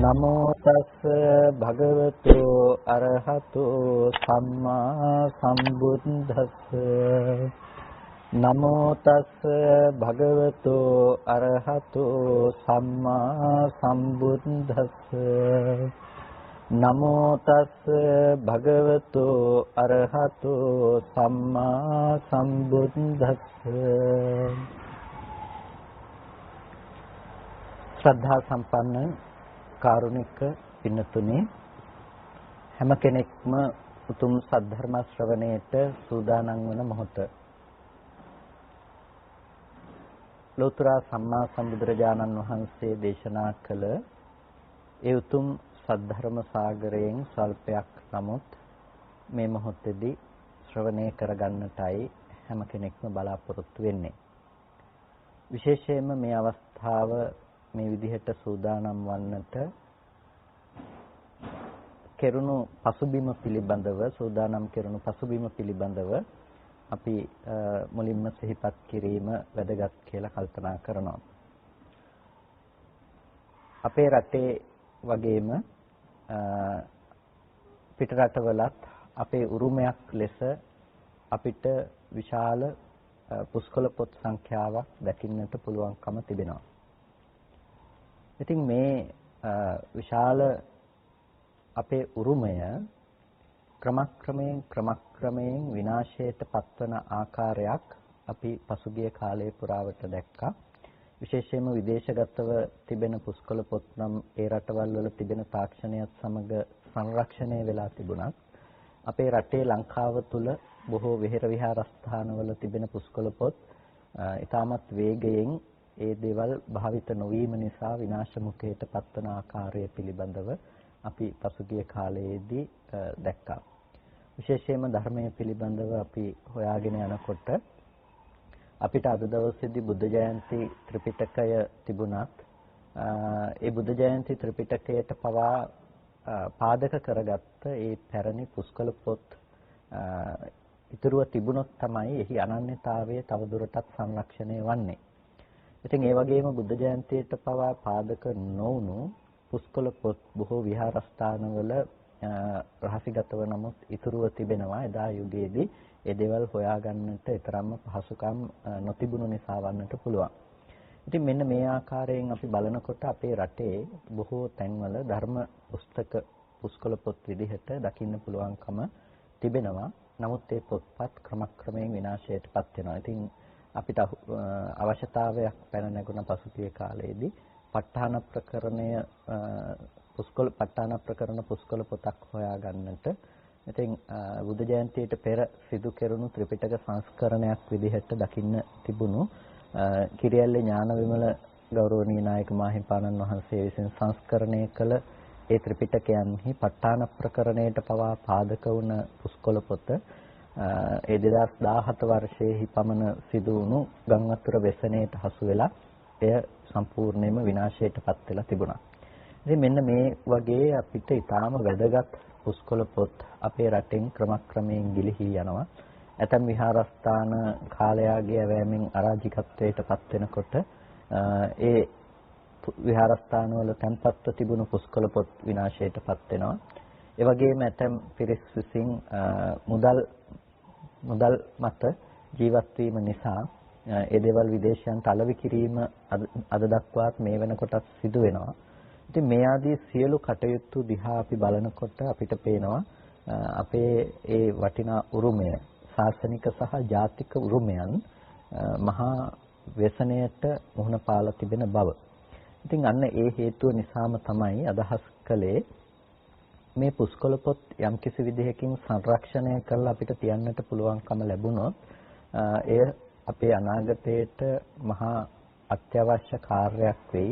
නමෝ තස් භගවතු අරහතු සම්මා සම්බුද්දස්ස නමෝ තස් භගවතු අරහතු සම්මා සම්බුද්දස්ස නමෝ තස් භගවතු අරහතු සම්මා සම්බුද්දස්ස ශ්‍රද්ධා සම්පන්න කාරුණික පින්නතුනේ හැම කෙනෙක්ම උතුම් සද්ධර්ම ශ්‍රවණයට සූදානම් වන මොහොත ලෝතර සම්මා සම්බුදුරජාණන් වහන්සේ දේශනා කළ ඒ උතුම් සද්ධර්ම සාගරයෙන් ස්වල්පයක් නමුත් මේ මොහොතේදී ශ්‍රවණය කරගන්නටයි හැම කෙනෙක්ම බලාපොරොත්තු වෙන්නේ. විශේෂයෙන්ම මේ අවස්ථාව මේ විදිහට සූදානම් වන්නට කෙරුණු පසුබිම පිළිබඳව අපි මුලින්ම සිහිපත් කිරීම වැදගත් කියලා කල්පනා කරනවා. අපේ රටේ වගේම පිට රටවලත් අපේ උරුමයක් ලෙස අපිට විශාල පුස්කොළ පොත් සංඛ්‍යාවක් දකින්නට පුළුවන්කම තිබෙනවා. ඉතින් මේ විශාල අපේ උරුමය ක්‍රමක්‍රමයෙන් විනාශයට පත්වන ආකාරයක් අපි පසුගිය කාලයේ පුරාවට දැක්කා. විශේෂයෙන්ම විදේශගතව තිබෙන පුස්කොළ පොත් නම් ඒ රටවල් වල තිබෙන තාක්ෂණයත් සමග සංරක්ෂණය වෙලා තිබුණත් අපේ රටේ ලංකාව තුල බොහෝ විහෙර විහාරස්ථානවල තිබෙන පුස්කොළ පොත් ඉතාමත් වේගයෙන් ඒ දේවල් භාවිත නොවීම නිසා විනාශ මුඛයට පත්වන ආකාරය පිළිබඳව අපි පසුගිය කාලයේදී දැක්කා. විශේෂයෙන්ම ධර්මයේ පිළිබඳව අපි හොයාගෙන යනකොට අපිට අද දවසේදී බුද්ධ ජයන්ති ත්‍රිපිටකය තිබුණත් ඒ බුද්ධ ජයන්ති ත්‍රිපිටකයට පවා පාදක කරගත්ත ඒ පැරණි පුස්කොළ පොත් ඉතුරුව තිබුණොත් තමයි එහි අනන්‍යතාවය තවදුරටත් සංරක්ෂණය වන්නේ. ඉතින් ඒ වගේම බුද්ධ ජයන්තියට පවා පාදක නොවුණු පුස්කොළ පොත් බොහෝ විහාරස්ථානවල රහසිගතව නමුත් ඉතුරුව තිබෙනවා. එදා යුගයේදී ඒ දේවල් හොයාගන්නට තරම්ම පහසුකම් නොතිබුණු නිසා වන්නට පුළුවන්. ඉතින් මෙන්න මේ ආකාරයෙන් අපි බලනකොට අපේ රටේ බොහෝ තැන්වල ධර්ම පුස්තක පුස්කොළ පොත් විදිහට දකින්න පුළුවන්කම තිබෙනවා. නමුත් ඒ පොත්පත් ක්‍රමක්‍රමයෙන් විනාශයටපත් වෙනවා. ඉතින් අපිට අවශ්‍යතාවයක් පැන නැගුණ පසුගිය කාලයේදී ප ဋ ාණ ප්‍රකරණ පුස්කොළ පොතක් හොයාගන්නට ඉතින් බුද්ධ ජයන්තියට පෙර සිදු කෙරුණු ත්‍රිපිටක සංස්කරණයක් විදිහට දකින්න තිබුණු කිරියැල්ලේ ඥානවිමල ගෞරවනීය නායක මාහිමිපාණන් වහන්සේ විසින් සංස්කරණය කළ ඒ ත්‍රිපිටකයන්හි ප ဋ ාණ ප්‍රකරණයට පවා පාදක වුණ පුස්කොළ පොත ඒ 2017 වර්ෂයේ පමණ සිදු වුණු ගංවතුර වෙසණයට හසු වෙලා එය සම්පූර්ණයෙන්ම විනාශයටපත් වෙලා තිබුණා. ඉතින් මෙන්න මේ වගේ අපිට ඊටාම වැදගත් පුස්කොළ පොත් අපේ රටෙන් ක්‍රමක්‍රමයෙන් ගිලිහි යනවා. ඇතැම් විහාරස්ථාන කාලයාගේ ඇවෑමෙන් අරාජිකත්වයටපත් වෙනකොට ඒ විහාරස්ථානවල තැන්පත්ව තිබුණු පුස්කොළ පොත් විනාශයටපත් වෙනවා. ඒ වගේම ඇතැම් පිරිස් විසින් මුදල් මත ජීවත් වීම නිසා ඒ දේවල් විදේශයන්ට අලෙවි කිරීම අද දක්වාත් මේ වෙනකොටත් සිදු වෙනවා. ඉතින් මේ ආදී සියලු කටයුතු දිහා අපි බලනකොට අපිට පේනවා අපේ ඒ වටිනා උරුමය ශාසනික සහ ජාතික උරුමයන් මහා ව්‍යසනයට මුහුණ පාලා තිබෙන බව. ඉතින් අන්න ඒ හේතුව නිසාම තමයි අදහස් කළේ මේ පුස්කොළ පොත් යම්කිසි විදිහකින් සංරක්ෂණය කරලා අපිට තියන්නට පුළුවන්කම ලැබුණොත් එය අපේ අනාගතයට මහා අත්‍යවශ්‍ය කාර්යයක් වෙයි.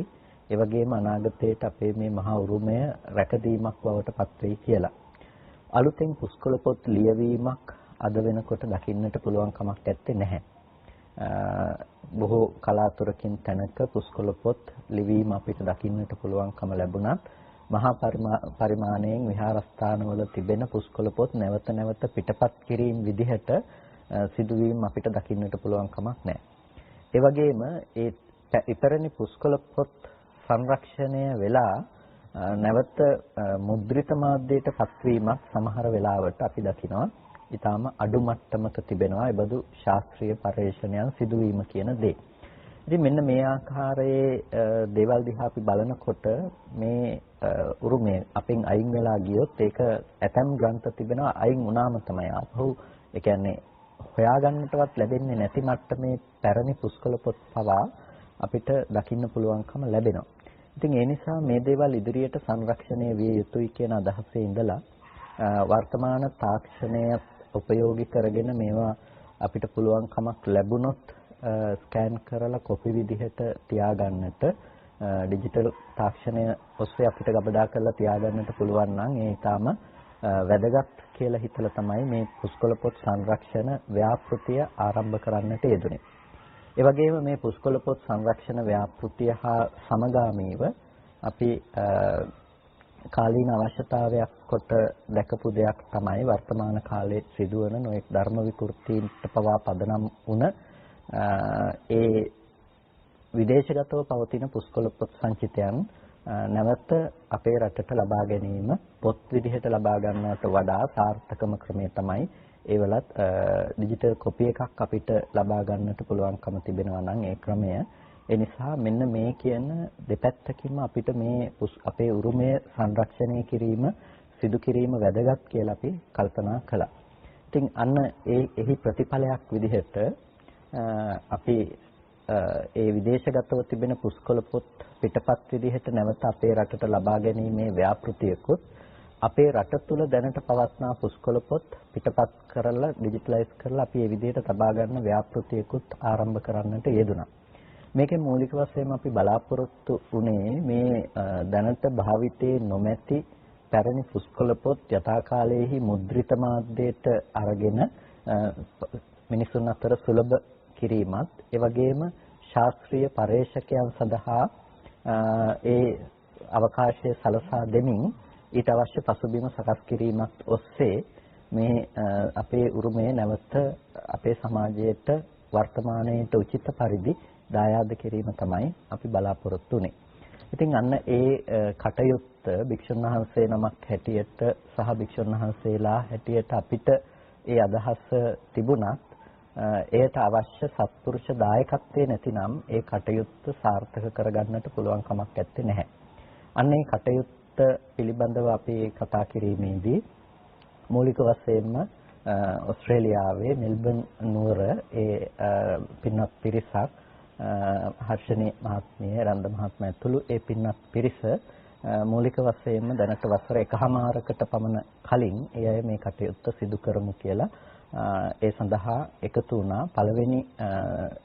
ඒ වගේම අනාගතයට අපේ මේ මහා උරුමය රැකදීමක් බවට පත් වෙයි කියලා. අලුතෙන් පුස්කොළ පොත් ලියවීමක් අද වෙනකොට දකින්නට පුළුවන් කමක් නැත්තේ නැහැ. බොහෝ කලාතුරකින් තැනක පුස්කොළ පොත් ලිවීම අපිට දකින්නට පුළුවන්කම ලැබුණත් මහා පරිමාණයෙන් විහාරස්ථානවල තිබෙන පුස්කොළ පොත් නැවත නැවත පිටපත් කිරීම විදිහට සිදුවීම් අපිට දකින්නට පුළුවන් කමක් නැහැ. ඒ වගේම ඒ ඉපැරණි පුස්කොළ පොත් සංරක්ෂණය වෙලා නැවත මුද්‍රිත මාධ්‍යයට පත්වීමක් සමහර වෙලාවට අපි දකිනවා ඊටාම අඩු මට්ටමක තිබෙනවා. ඒ බඳු ශාස්ත්‍රීය පර්යේෂණයන් සිදුවීම කියන දේ. ඉතින් මෙන්න මේ ආකාරයේ දේවල් දිහා අපි බලනකොට මේ උරුමය අපෙන් අයින් වෙලා ගියොත් ඒක ඇතම් ග්‍රන්ථ තිබෙනවා අයින් වුණාම තමයි ආපහු ඒ කියන්නේ හොයාගන්නටවත් ලැබෙන්නේ නැති මට්ටමේ පැරණි පුස්කොළ පොත් පවා අපිට දකින්න පුළුවන්කම ලැබෙනවා. ඉතින් ඒ නිසා මේ දේවල් ඉදිරියට සංරක්ෂණය විය යුතුයි කියන අදහසේ ඉඳලා වර්තමාන තාක්ෂණය උපයෝගී කරගෙන මේවා අපිට පුළුවන්කමක් ලැබුණොත් ස්කෑන් කරලා කොපි විදිහට තියාගන්නට ඩිජිටල් තාක්ෂණය ඔස්සේ අපිට ගබඩා කරලා තියාගන්නට පුළුවන් නම් ඒ ඊටාම වැදගත් කියලා හිතලා තමයි මේ පුස්කොළ පොත් සංරක්ෂණ ව්‍යාපෘතිය ආරම්භ කරන්නට යෙදුනේ. ඒ වගේම මේ පුස්කොළ පොත් සංරක්ෂණ ව්‍යාපෘතිය හා සමගාමීව අපි කාලීන අවශ්‍යතාවයක් කොට දැකපු දෙයක් තමයි වර්තමාන කාලයේ සිදුවන නොඑක් ධර්ම විකෘතීන්ට පවා පදනම් වුණ ඒ විදේශගතව පවතින පුස්කොළ පොත් සංචිතයන් නැවත අපේ රටට ලබා ගැනීම පොත් විදිහට ලබා ගන්නවට වඩා සාර්ථකම ක්‍රමය තමයි ඒවලත් ඩිජිටල් කොපි එකක් අපිට ලබා ගන්නට පුළුවන්කම තිබෙනවා නම් ඒ ක්‍රමය. ඒ නිසා මෙන්න මේ කියන දෙපැත්තකින්ම අපිට මේ අපේ උරුමය සංරක්ෂණය කිරීම සිදු කිරීම වැදගත් කියලා අපි කල්පනා කළා. ඉතින් අන්න එහි ප්‍රතිඵලයක් විදිහට අපි ඒ විදේශගතව තිබෙන පුස්කොළ පොත් පිටපත් විදිහට නැවත අපේ රටට ලබා ගැනීමේ ව්‍යාපෘතියකුත් අපේ රට තුළ දැනට පවත්නා පුස්කොළ පොත් පිටපත් කරලා ඩිජිටලයිස් කරලා අපි මේ විදිහට තබා ගන්න ව්‍යාපෘතියකුත් ආරම්භ කරන්නට යෙදුණා. මේකේ මූලික වශයෙන් අපි බලාපොරොත්තු වුණේ මේ දැනට භාවිතයේ නොමැති පැරණි පුස්කොළ පොත් යථා කාලයේහි මුද්‍රිත මාධ්‍යයට අරගෙන මිනිසුන් අතර සුලභ කිරීමත් ඒ වගේම ශාස්ත්‍රීය පර්යේෂකයන් සඳහා ඒ අවකාශය සලසා දෙමින් ඊට අවශ්‍ය පසුබිම සකස් කිරීමත් ඔස්සේ මේ අපේ උරුමය නැවත අපේ සමාජයට වර්තමානයේට උචිත පරිදි දායාද කිරීම තමයි අපි බලාපොරොත්තු වෙන්නේ. ඉතින් අන්න ඒ කටයුත්ත භික්ෂුන් වහන්සේ නමක් හැටියට සහ භික්ෂුන් වහන්සේලා හැටියට අපිට ඒ අදහස තිබුණත් එයට අවශ්‍ය සත්පුරුෂ දායකත්වයේ නැතිනම් ඒ කටයුත්ත සාර්ථක කරගන්නට පුළුවන් කමක් නැත්තේ නැහැ. අන්න ඒ කටයුත්ත පිළිබඳව අපි කතා කිරීමේදී මූලික වශයෙන්ම ඕස්ට්‍රේලියාවේ මෙල්බන් නුවර ඒ පින්වත් පිරිසක් හර්ෂණී මහත්මිය රන්ද මහත්මයා ඇතුළු ඒ පින්වත් පිරිස මූලික වශයෙන්ම දැනට වසර එකහමාරකට පමණ කලින් ඒ අය මේ කටයුත්ත සිදු කරමු කියලා ඒ සඳහා එකතු වුණා. පළවෙනි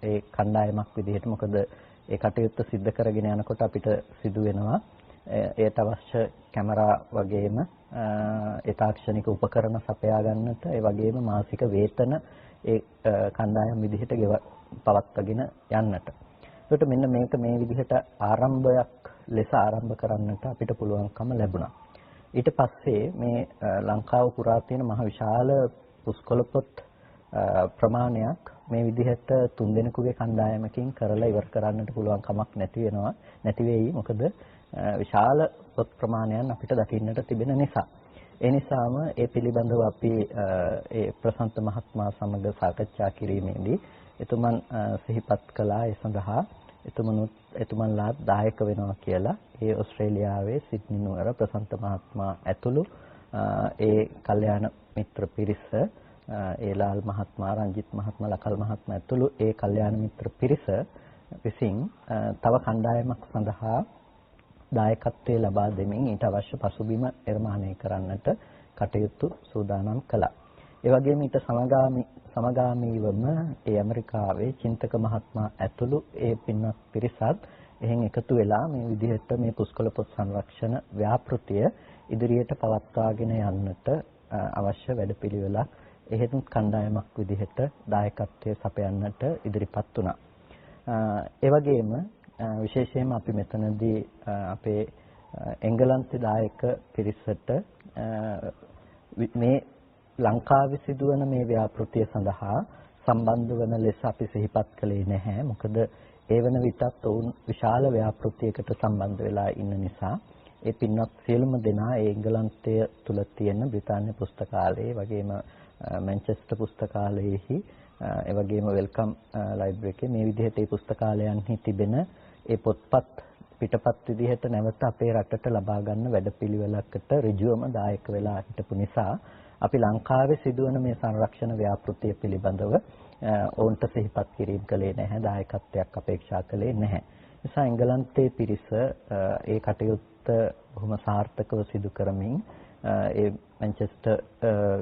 ඒ කණ්ඩායමක් විදිහට මොකද ඒ කටයුත්ත සිද්ධ කරගෙන යනකොට අපිට සිදු වෙනවා ඒට අවශ්‍ය කැමරා වගේම ඒ තාක්ෂණික උපකරණ සපයා ගන්නට ඒ වගේම මාසික වේතන ඒ කණ්ඩායම් විදිහට පවත්වාගෙන යන්නට. ඒකට මෙන්න මේක මේ විදිහට ආරම්භයක් ලෙස ආරම්භ කරන්නට අපිට පුළුවන්කම ලැබුණා. ඊට පස්සේ මේ ලංකාව පුරා තියෙන මහ විශාල පුස්කොළ පොත් ප්‍රමාණයක් මේ විදිහට තුන්දෙනෙකුගේ කණ්ඩායමකින් කරලා ඉවර කරන්නට පුළුවන් කමක් නැති වෙයි. මොකද විශාල පොත් ප්‍රමාණයන් අපිට දකින්නට තිබෙන නිසා. ඒ නිසාම ඒ පිළිබඳව අපි ඒ ප්‍රසන්ත මහත්මයා සමග සාකච්ඡා කිරීමේදී එතුමන් සිහිපත් කළා ඒ සඳහා එතුමන්ලා දායක වෙනවා කියලා ඒ ඕස්ට්‍රේලියාවේ සිඩ්නි නුවර ප්‍රසන්ත මහත්මයා ඇතුළු ඒ කල්යාණ මිත්‍ර පිරිස ඒ ලාල් මහත්මයා රංජිත් මහත්මයා ලකල් මහත්මයා ඇතුළු ඒ කල්යාණ මිත්‍ර පිරිස විසින් තව කණ්ඩායමක් සඳහා දායකත්වයේ ලබා දෙමින් ඊට අවශ්‍ය පසුබිම නිර්මාණය කරන්නට කටයුතු සූදානම් කළා. ඒ වගේම ඊට සමගාමීවම ඒ ඇමරිකාවේ චින්තක මහත්මයා ඇතුළු ඒ පින්වත් පිරිසත් එහෙන් එකතු වෙලා මේ විදිහට මේ පුස්කොළ පොත් සංරක්ෂණ ව්‍යාපෘතිය ඉදිරියට පවත්වාගෙන යන්නට අවශ්‍ය වැඩපිළිවෙලක් එහෙත් කණ්ඩායමක් විදිහට දායකත්වයේ සපයන්නට ඉදිරිපත් වුණා. ඒ වගේම විශේෂයෙන්ම අපි මෙතනදී අපේ එංගලන්තේ දායක පිරිසට මේ ලංකාවේ සිදුවන මේ ව්‍යාපෘතිය සඳහා සම්බන්ධ වන ලෙස අපි සිහිපත් කළේ නැහැ. මොකද ඒ වන විටත් ඔවුන් විශාල ව්‍යාපෘතියකට සම්බන්ධ වෙලා ඉන්න නිසා ඒ පින්වත් සියලුම දෙනා ඒ එංගලන්තය තුල තියෙන බ්‍රිතාන්‍ය පුස්තකාලයේ වගේම මැන්චෙස්ටර් පුස්තකාලයේහි ඒ වගේම වෙල්කම් ලයිබ්‍රරි එකේ මේ විදිහට මේ පුස්තකාලයන්හි තිබෙන ඒ පොත්පත් පිටපත් විදිහට නැවත අපේ රටට ලබා ගන්න වැඩපිළිවෙලකට ඍජුවම දායක වෙලා හිටපු නිසා අපි ලංකාවේ සිදුවන මේ සංරක්ෂණ ව්‍යාපෘතිය පිළිබඳව ඔවුන්ට සිහිපත් කිරීම කළේ නැහැ, දායකත්වයක් අපේක්ෂා කළේ නැහැ. නිසා එංගලන්තයේ පිරිස ඒ කටයුත්ත බොහොම සාර්ථකව සිදු කරමින් ඒ මැන්චෙස්ටර්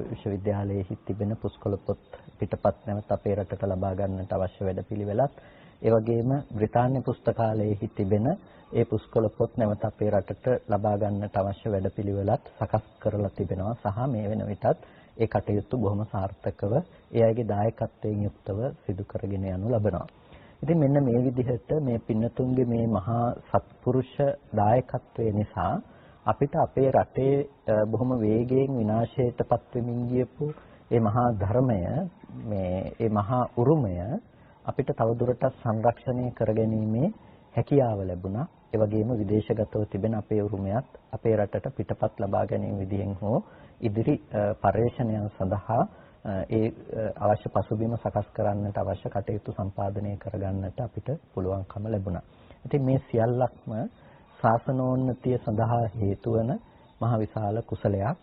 විශ්වවිද්‍යාලයේ තිබෙන පුස්කොළ පොත් පිටපත් නැවත අපේ රටට ලබා ගන්නට අවශ්‍ය වැඩපිළිවෙලත් ඒ වගේම බ්‍රිතාන්‍ය පුස්තකාලයේ තිබෙන ඒ පුස්කොළ පොත් නැවත අපේ රටට ලබා ගන්නට අවශ්‍ය වැඩපිළිවෙලත් සකස් කරලා තිබෙනවා සහ මේ වෙන විටත් ඒ කටයුතු බොහොම සාර්ථකව ඒ අයගේ දායකත්වයෙන් යුක්තව සිදු කරගෙන යනු ලබනවා. ඉතින් මෙන්න මේ විදිහට මේ පින්නතුන්ගේ මේ මහා සත්පුරුෂ දායකත්වය නිසා අපිට අපේ රටේ බොහොම වේගයෙන් විනාශයටපත් වෙමින් ගියපු මේ මහා ධර්මය මේ මහා උරුමය අපිට තවදුරටත් සංරක්ෂණය කරගැනීමේ හැකියාව ලැබුණා. ඒ වගේම විදේශගතව තිබෙන අපේ උරුමයත් අපේ රටට පිටපත් ලබා ගැනීම විදිහෙන් හෝ ඉදිරි පර්යේෂණයන් සඳහා ඒ අවශ්‍ය පසුබිම සකස් කරන්නට අවශ්‍ය කටයුතු සම්පාදනය කරගන්නට අපිට පුළුවන්කම ලැබුණා. ඉතින් මේ සියල්ලක්ම ශාසනෝන්නතිය සඳහා හේතු වන මහ විශාල කුසලයක්.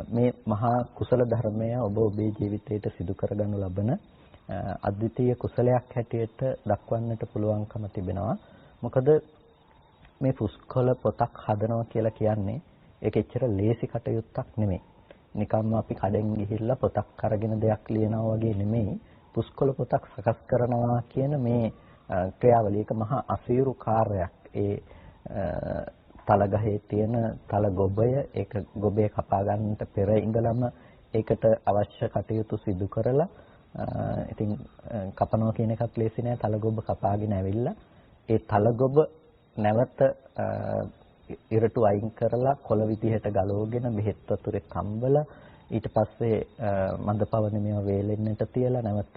මේ මහා කුසල ධර්මය ඔබ ඔබේ ජීවිතයට සිදු කරගනු ලබන අද්විතීය කුසලයක් හැටියට දක්වන්නට පුළුවන්කම තිබෙනවා. මොකද මේ පුස්කොළ පොතක් හදනවා කියලා කියන්නේ ඒක එච්චර ලේසි කටයුත්තක් නෙමෙයි. නිකම්ම අපි කඩෙන් ගිහිල්ලා පොතක් අරගෙන දෙයක් ලියනවා වගේ නෙමෙයි. පුස්කොළ පොතක් සකස් කරනවා කියන මේ ක්‍රියාවලියක මහා අසීරු කාර්යයක්. ඒ තලගහේ තියෙන තල ගොබය ඒක ගොබේ කපා ගන්නට පෙර ඉඳලම ඒකට අවශ්‍ය කටයුතු සිදු කරලා ඉතින් කපනවා කියන එකත් ලේසි නෑ. තල ගොබ කපාගෙන ඇවිල්ලා ඒ තල ගොබ නැවත ඉරටු අයින් කරලා කොළ විදිහට ගලවගෙන බෙහෙත් වතුරේ කම්බලා ඊට පස්සේ මඳ පවන මේවා වේලෙන්නට තියලා නැවත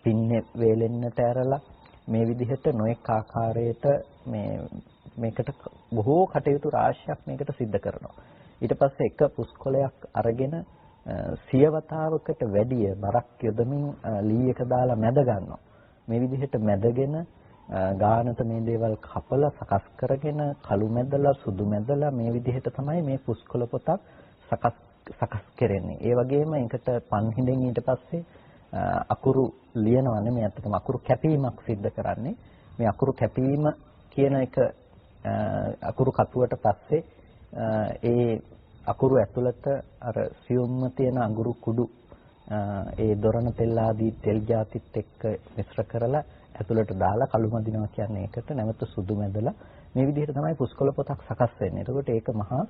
පින්නේ වේලෙන්නට ඇරලා මේ විදිහට නොඑක ආකාරයට මේකට බොහෝ කටයුතු රාශියක් මේකට සිද්ධ කරනවා. ඊට පස්සේ එක පුස්කොළයක් අරගෙන සියවතාවකට වැඩිය බරක් යොදමින් ලී එක දාලා මැද ගන්නවා. මේ විදිහට මැදගෙන ගානට මේ දේවල් කපලා සකස් කරගෙන කළු මැදලා සුදු මැදලා මේ විදිහට තමයි මේ පුස්කොළ පොතක් සකස් කරන්නේ. ඒ වගේම ඒකට පන්හිඳෙන් ඊට පස්සේ අකුරු ලියනවා නෙමෙයි, අත්තටම අකුරු කැපීමක් සිද්ධ කරන්නේ. මේ අකුරු කැපීම කියන එක අකුරු කපුවට පස්සේ ඒ අකුරු ඇතුළත අර සියුම්ම තියෙන අඟුරු කුඩු ඒ දොරණ තෙල් ආදී තෙල් ಜಾතිත් එක්ක මිශ්‍ර කරලා ඇතුළට දාලා කළු මදිනවා කියන්නේ ඒකට නැවත සුදු මැදලා මේ විදිහට තමයි පුස්කොළ පොතක් සකස් වෙන්නේ. එතකොට ඒක මහා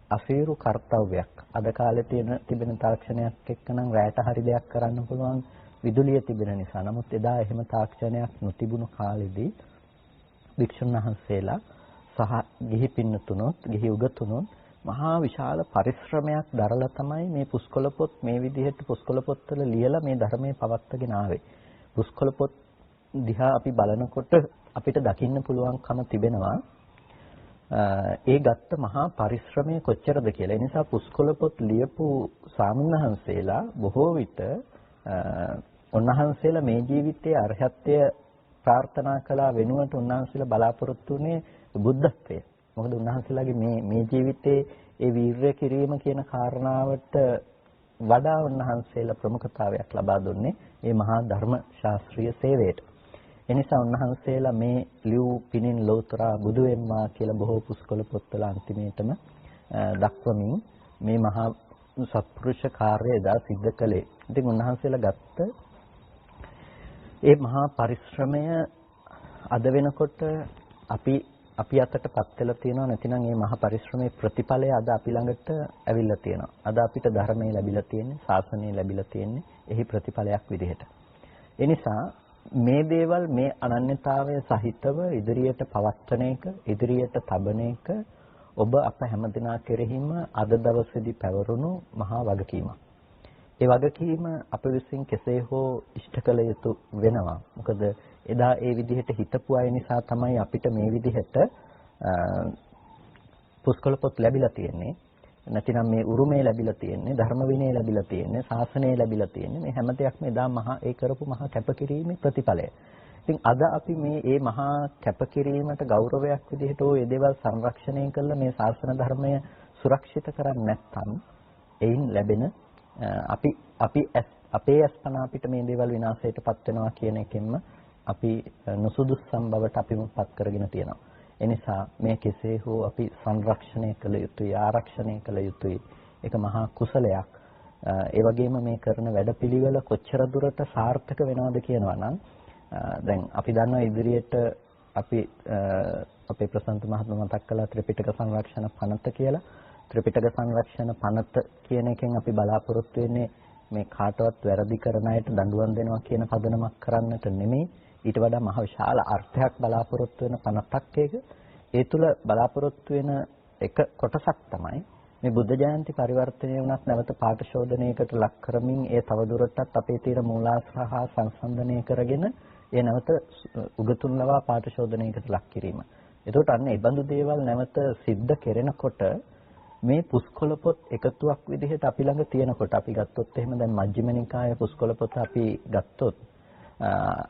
අසීරු කාර්යයක්. අද කාලේ තිබෙන තාක්ෂණයක් එක්ක නම් රැයට හරි දෙයක් කරන්න පුළුවන් විදුලිය තිබෙන නිසා. නමුත් එදා එහෙම තාක්ෂණයක් නොතිබුණු කාලෙදී වික්ෂුන් වහන්සේලා සහ ගිහි පින්නතුණොත් ගිහි උගතුණොත් මහා විශාල පරිශ්‍රමයක් දරලා තමයි මේ පුස්කොළ පොත් මේ විදිහට පුස්කොළ පොත්වල ලියලා මේ ධර්මයේ පවත්වාගෙන ආවේ. පුස්කොළ පොත් දිහා අපි බලනකොට අපිට දකින්න පුළුවන්කම තිබෙනවා ඒ ගත්ත මහා පරිශ්‍රමය කොච්චරද කියලා. ඒ නිසා පුස්කොළ පොත් ලියපු ස්වාමීන්වහන්සේලා බොහෝ විට උන්වහන්සේලා මේ ජීවිතයේ අරහත්ත්වය ප්‍රාර්ථනා කළා වෙනුවට උන්වහන්සේලා බලාපොරොත්තු වුණේ බුද්ධත්වය. මොකද උන්වහන්සේලාගේ මේ ජීවිතයේ ඒ වීරය කිරීම කියන කාරණාවට වඩා උන්වහන්සේලා ප්‍රමුඛතාවයක් ලබා දුන්නේ මේ මහා ධර්ම ශාස්ත්‍රීය සේවයට. එනිසා උන්වහන්සේලා මේ ලියු පිනින් ලෝතරා බුදු වෙම්මා කියලා බොහෝ පුස්කොළ පොත්වල අන්තිමේටම දක්වමින් මේ මහා සත්පුරුෂ කාර්යය දා සිද්ධ කළේ. ඉතින් උන්වහන්සේලා ගත්ත ඒ මහා පරිශ්‍රමය අද වෙනකොට අපි අතටපත් වෙලා තියෙනවා. නැතිනම් මේ මහා පරිශ්‍රමයේ ප්‍රතිඵලය අද අපි ළඟට ඇවිල්ලා තියෙනවා. අද අපිට ධර්මයේ ලැබිලා තියෙන්නේ, ශාසනය ලැබිලා තියෙන්නේ එහි ප්‍රතිඵලයක් විදිහට. ඒ නිසා මේ දේවල් මේ අනන්‍යතාවය සහිතව ඉදිරියට පවත්වන එක, ඉදිරියට තබන එක ඔබ අප හැමදෙනා කෙරෙහිම අද දවසේදී පැවරුණු මහා වගකීමක්. ඒ වගකීම අප විසින් කෙසේ හෝ ඉෂ්ට කළ යුතු වෙනවා. මොකද එදා ඒ විදිහට හිතපු අය නිසා තමයි අපිට මේ විදිහට පුස්කොළ පොත් ලැබිලා තියෙන්නේ. නැතිනම් මේ උරුමය ලැබිලා තියෙන්නේ, ධර්ම විනය ලැබිලා තියෙන්නේ, ශාසනය ලැබිලා තියෙන්නේ. මේ හැම දෙයක්ම එදා ඒ කරපු මහා කැපකිරීමේ ප්‍රතිඵලය. ඉතින් අද අපි මේ මහා කැපකිරීමට ගෞරවයක් විදිහට ඒ දේවල් සංරක්ෂණය කළා මේ ශාසන ධර්මය සුරක්ෂිත කරන්නේ නැත්නම් එයින් ලැබෙන අපේ අස්පනා අපිට මේ දේවල් විනාශයටපත් වෙනවා කියන එකෙන්ම අපි නුසුදුස්සම් බවට අපිමපත් කරගෙන තියෙනවා. එනිසා මේ කෙසේ හෝ අපි සංරක්ෂණය කළ යුතුයි, ආරක්ෂණය කළ යුතුයි. ඒක මහා කුසලයක්. ඒ වගේම මේ කරන වැඩපිළිවෙල කොච්චර දුරට සාර්ථක වෙනවද කියනවා නම් දැන් අපි දන්නවා ඉදිරියට අපි අපේ ප්‍රසන්ත මහත්මයා මතක් කළා ත්‍රිපිටක සංරක්ෂණ පනත කියලා. ත්‍රිපිටක සංරක්ෂණ පනත කියන එකෙන් අපි බලාපොරොත්තු වෙන්නේ මේ කාටවත් වැරදි කරන අයට දඬුවම් දෙනවා කියන පදනමක් කරන්නට නෙමෙයි. ඊට වඩා මහ විශාල අර්ථයක් බලාපොරොත්තු වෙන පනතක් ඒක. ඒ තුල බලාපොරොත්තු වෙන එක කොටසක් තමයි මේ බුද්ධ ජයන්ති පරිවර්තනය වුණත් නැවත පාඨශෝධනයකට ලක් කරමින් ඒ තවදුරටත් අපේ තියෙන මූලාශ්‍ර හා සංසන්දනය කරගෙන ඒ නැවත උගතුන් ලවා පාඨශෝධනයකට ලක් කිරීම. එතකොට අන්න ඒ බඳු දේවල් නැවත සිද්ධ කෙරෙනකොට මේ පුස්කොළ පොත් එකතුවක් විදිහට අපි ළඟ තියෙනකොට අපි ගත්තොත් එහෙම දැන් මජ්ක්‍ධිම නිකායේ පුස්කොළ පොත අපි ගත්තොත්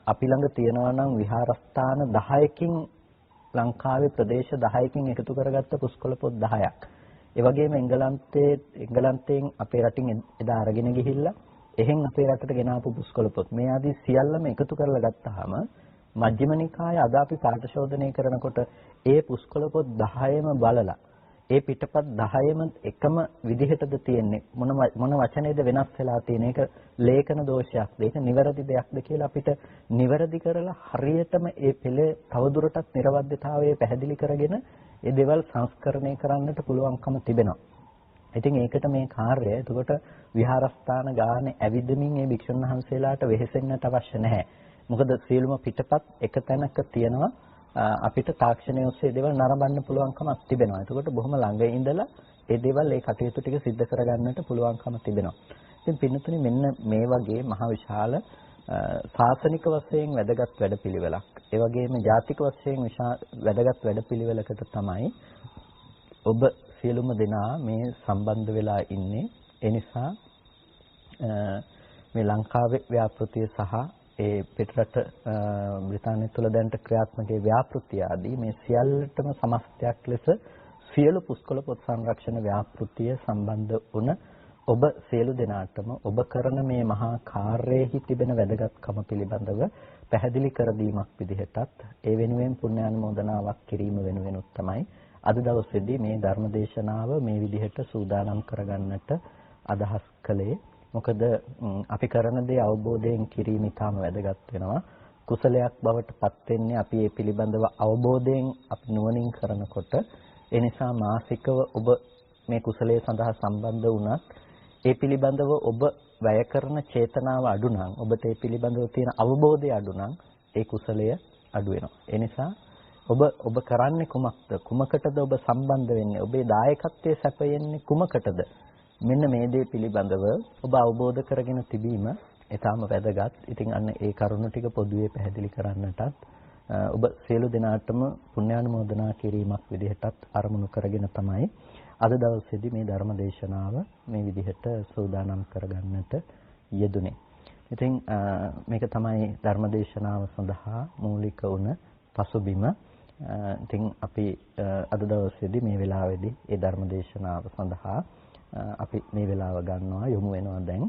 අපි ළඟ තියෙනවා නම් විහාරස්ථාන 10කින් ලංකාවේ ප්‍රදේශ 10කින් එකතු කරගත්ත පුස්කොළ පොත් 10ක්. ඒ වගේම එංගලන්තයෙන් අපේ රටින් එදා අරගෙන ගිහිල්ලා එහෙන් අපේ රටට ගෙනාපු පුස්කොළ පොත් මේ ආදී සියල්ලම එකතු කරලා ගත්තාම මජ්ක්‍ධිම නිකායේ අද අපි පාඨශෝධනය කරනකොට ඒ පුස්කොළ පොත් 10ම බලලා ඒ පිටපත් 10ම එකම විදිහටද තියෙන්නේ මොන වචනේද වෙනස් වෙලා තියෙන්නේ ඒක ලේඛන දෝෂයක්ද ඒක නිවැරදි දෙයක්ද කියලා අපිට නිවැරදි කරලා හරියටම ඒ පෙළේ තවදුරටත් නිර්වද්‍යතාවය පැහැදිලි කරගෙන ඒ දේවල් සංස්කරණය කරන්නට පුළුවන්කම තිබෙනවා. ඉතින් ඒකට මේ කාර්යය එතකොට විහාරස්ථාන ගානේ ඇවිදමින් මේ භික්ෂුන් වහන්සේලාට වෙහෙසෙන්නට අවශ්‍ය නැහැ. මොකද සියලුම පිටපත් එක තැනක තියෙනවා අපිට තාක්ෂණය ඔස්සේ දේවල් නරඹන්න පුළුවන්කමක් තිබෙනවා. එතකොට බොහොම ළඟ ඉඳලා ඒ දේවල් ඒ කටයුතු ටික සිද්ධ කරගන්නට පුළුවන්කම තිබෙනවා. ඉතින් පින්නතුනි මෙන්න මේ වගේ මහ විශාල ශාසනික වශයෙන් වැදගත් වැඩපිළිවෙලක්. ඒ වගේම ජාතික වශයෙන් වැදගත් වැඩපිළිවෙලකට තමයි ඔබ සියලුම දෙනා මේ සම්බන්ධ වෙලා ඉන්නේ. ඒ නිසා මේ ලංකාවේ ව්‍යාපෘතිය සහ ඒ පිටරට බ්‍රිතාන්‍ය තුළ දැනට ක්‍රියාත්මක ව්‍යාපෘතිය ආදී මේ සියල්ලටම සමස්තයක් ලෙස සියලු පුස්කොළ පොත් සංරක්ෂණ ව්‍යාපෘතිය සම්බන්ධ වුණ ඔබ සියලු දෙනාටම ඔබ කරන මේ මහා කාර්යයේ තිබෙන වැදගත්කම පිළිබඳව පැහැදිලි කර දීමක් විදිහටත් ඒ වෙනුවෙන් පුණ්‍යානුමෝදනාවක් කිරීම වෙනුවෙනුත් තමයි අද දවසේදී මේ ධර්මදේශනාව මේ විදිහට සූදානම් කරගන්නට අදහස් කළේ. මොකද අපි කරන දේ අවබෝධයෙන් කිරීම ඉතාම වැදගත් වෙනවා. කුසලයක් බවට පත් වෙන්නේ අපි මේ පිළිබඳව අවබෝධයෙන් අපි නුවණින් කරනකොට. ඒ නිසා මාසිකව ඔබ මේ කුසලයේ සඳහා සම්බන්ධ වුණත් ඒ පිළිබඳව ඔබ වැය කරන චේතනාව අඩු නම් ඔබට ඒ පිළිබඳව තියෙන අවබෝධය අඩු නම් ඒ කුසලය අඩු වෙනවා. ඒ නිසා ඔබ කරන්නේ කුමක්ද? කුමකටද ඔබ සම්බන්ධ වෙන්නේ? ඔබේ දායකත්වයේ සැපයෙන්නේ කුමකටද? මෙන්න මේ දේ පිළිබඳව ඔබ අවබෝධ කරගෙන තිබීම ඊටාම වැදගත්. ඉතින් අන්න ඒ කරුණු ටික පොදුවේ පැහැදිලි කරන්නටත් ඔබ සියලු දෙනාටම පුණ්‍යානුමෝදනා කිරීමක් විදිහටත් අරමුණු කරගෙන තමයි අද දවසේදී මේ ධර්ම දේශනාව මේ විදිහට සූදානම් කරගන්නට යෙදුනේ. ඉතින් මේක තමයි ධර්ම දේශනාව සඳහා මූලික වුණ පසුබිම. ඉතින් අපි අද දවසේදී මේ වෙලාවේදී ඒ ධර්ම දේශනාව සඳහා අපි මේ වෙලාව ගන්නවා යොමු වෙනවා දැන්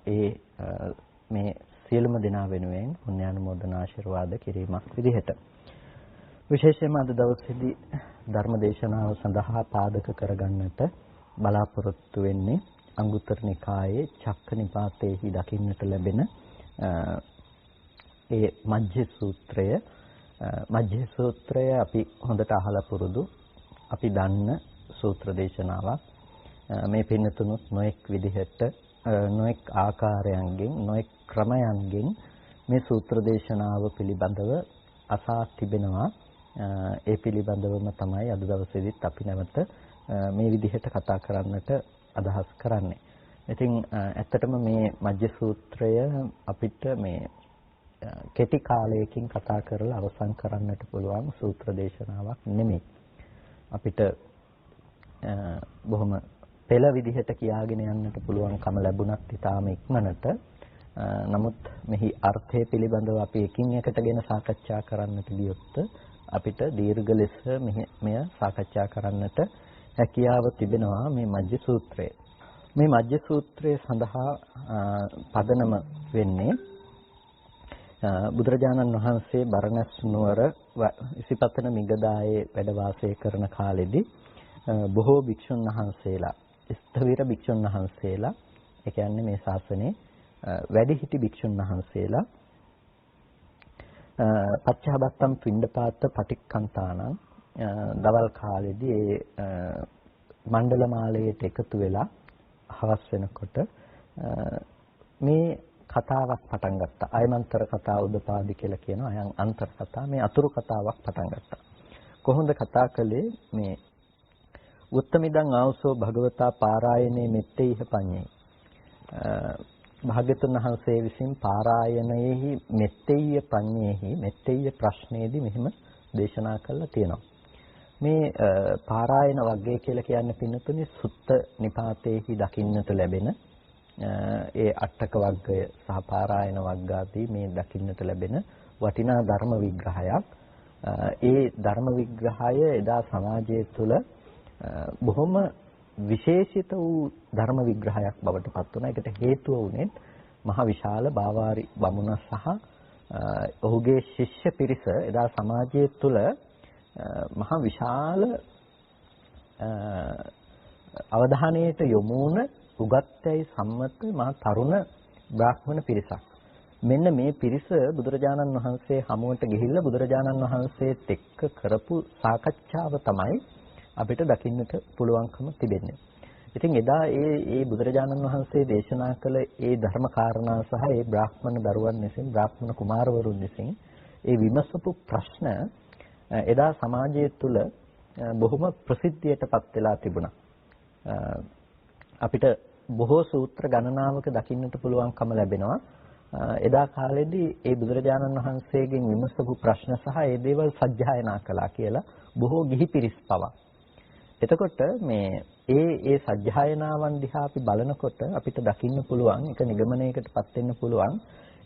ඒ මේ සියලුම දෙනා වෙනුවෙන් පුණ්‍යානුමෝදනා ආශිර්වාද කිරීමක් විදිහට විශේෂයෙන්ම අද දවසේදී ධර්ම දේශනාව සඳහා පාදක කරගන්නට බලාපොරොත්තු වෙන්නේ අංගුත්තර නිකායේ චක්ක නිපාතයේහි දකින්නට ලැබෙන ඒ මජ්ජි සූත්‍රය අපි හොඳට අහලා පුරුදු අපි දන්න සූත්‍ර දේශනාවක්. මේ පින්නතුණුත් නොඑක් විදිහට නොඑක් ආකාරයන්ගෙන් නොඑක් ක්‍රමයන්ගෙන් මේ සූත්‍ර දේශනාව පිළිබඳව අසා තිබෙනවා. ඒ පිළිබඳවම තමයි අද දවසේදීත් අපි නැවත මේ විදිහට කතා කරන්නට අදහස් කරන්නේ. ඉතින් ඇත්තටම මේ මජ්ජ සූත්‍රය අපිට මේ කෙටි කාලයකින් කතා කරලා අවසන් කරන්නට පුළුවන් සූත්‍ර දේශනාවක් නෙමෙයි. අපිට බොහොම පෙළ විදිහට කියාගෙන යන්නට පුළුවන්කම ලැබුණත් ඊටාම ඉක්මනට නමුත් මෙහි අර්ථය පිළිබඳව අපි එකින් එකට ගෙන සාකච්ඡා කරන්නට ගියොත් අපිට දීර්ඝ ලෙස මෙය සාකච්ඡා කරන්නට හැකියාව තිබෙනවා මේ මජ්ජ සූත්‍රය. මේ මජ්ජ සූත්‍රය සඳහා පදනම වෙන්නේ බුදුරජාණන් වහන්සේ බරණැස් නුවර ඉසිපතන මිගදායේ වැඩ වාසය කරන කාලෙදී බොහෝ භික්ෂුන් වහන්සේලා ස්ථවිර භික්ෂුන් වහන්සේලා ඒ කියන්නේ මේ ශාසනයේ වැඩිහිටි භික්ෂුන් වහන්සේලා පච්චහබත්තම් පිණ්ඩපාත පටික්කන්තානං දවල් කාලෙදී මණ්ඩල මාලයට එකතු වෙලා හවස් වෙනකොට මේ කතාවක් පටන් ගත්තා. අයමන්තර කතා උදපාදි කියලා කියනවා. අයන් අන්තර කතා මේ අතුරු කතාවක් පටන් ගත්තා. කොහොමද කතා කළේ මේ උත්තමිදං ආවසෝ භගවතා පාරායනේ මෙත්තේහ පඤ්ඤේ. භාග්‍යතුන් වහන්සේ විසින් පාරායනයේහි මෙත්තේය පඤ්ඤේහි මෙත්තේය ප්‍රශ්නයේදී මෙහිම දේශනා කළා තියෙනවා. මේ පාරායන වග්ගය කියලා කියන්නේ පින්නතුනේ සුත්ත නිපාතේහි දකින්නට ලැබෙන ඒ අටක වග්ගය සහ පාරායන වග්ගාදී මේ දකින්නට ලැබෙන වටිනා ධර්ම විග්‍රහයක්. ඒ ධර්ම විග්‍රහය එදා සමාජය තුළ බොහොම විශේෂිත වූ ධර්ම විග්‍රහයක් බවට පත් වුණා. ඒකට හේතුව වුණේ මහ විශාල බාවාරි බමුණ සහ ඔහුගේ ශිෂ්‍ය පිරිස එදා සමාජය තුළ මහ විශාල අවධානයට යොමු වුණ උගත්යයි සම්මත මහ තරුණ බ්‍රාහ්මණ පිරිසක්. මෙන්න මේ පිරිස බුදුරජාණන් වහන්සේ හමුවට ගිහිල්ලා බුදුරජාණන් වහන්සේත් එක්ක කරපු සාකච්ඡාව තමයි අපිට දකින්නට පුළුවන්කම තිබෙන්නේ. ඉතින් එදා ඒ බුදුරජාණන් වහන්සේ දේශනා කළ ඒ ධර්ම කාරණා සහ ඒ බ්‍රාහ්මණ දරුවන් විසින් බ්‍රාහ්මණ කුමාරවරුන් විසින් ඒ විමසපු ප්‍රශ්න එදා සමාජය තුළ බොහොම ප්‍රසිද්ධියටපත් වෙලා තිබුණා. අපිට බොහෝ සූත්‍ර ගණනාවක දකින්නට පුළුවන්කම ලැබෙනවා. එදා කාලෙදී ඒ බුදුරජාණන් වහන්සේගෙන් විමසපු ප්‍රශ්න සහ ඒ දේවල් සජ්ජායනා කළා කියලා බොහෝ ගිහි පිරිස් පවා. එතකොට මේ ඒ සජ්ජායනාවන් දිහා අපි බලනකොට අපිට දකින්න පුළුවන් එක නිගමනයකටපත් වෙන්න පුළුවන්.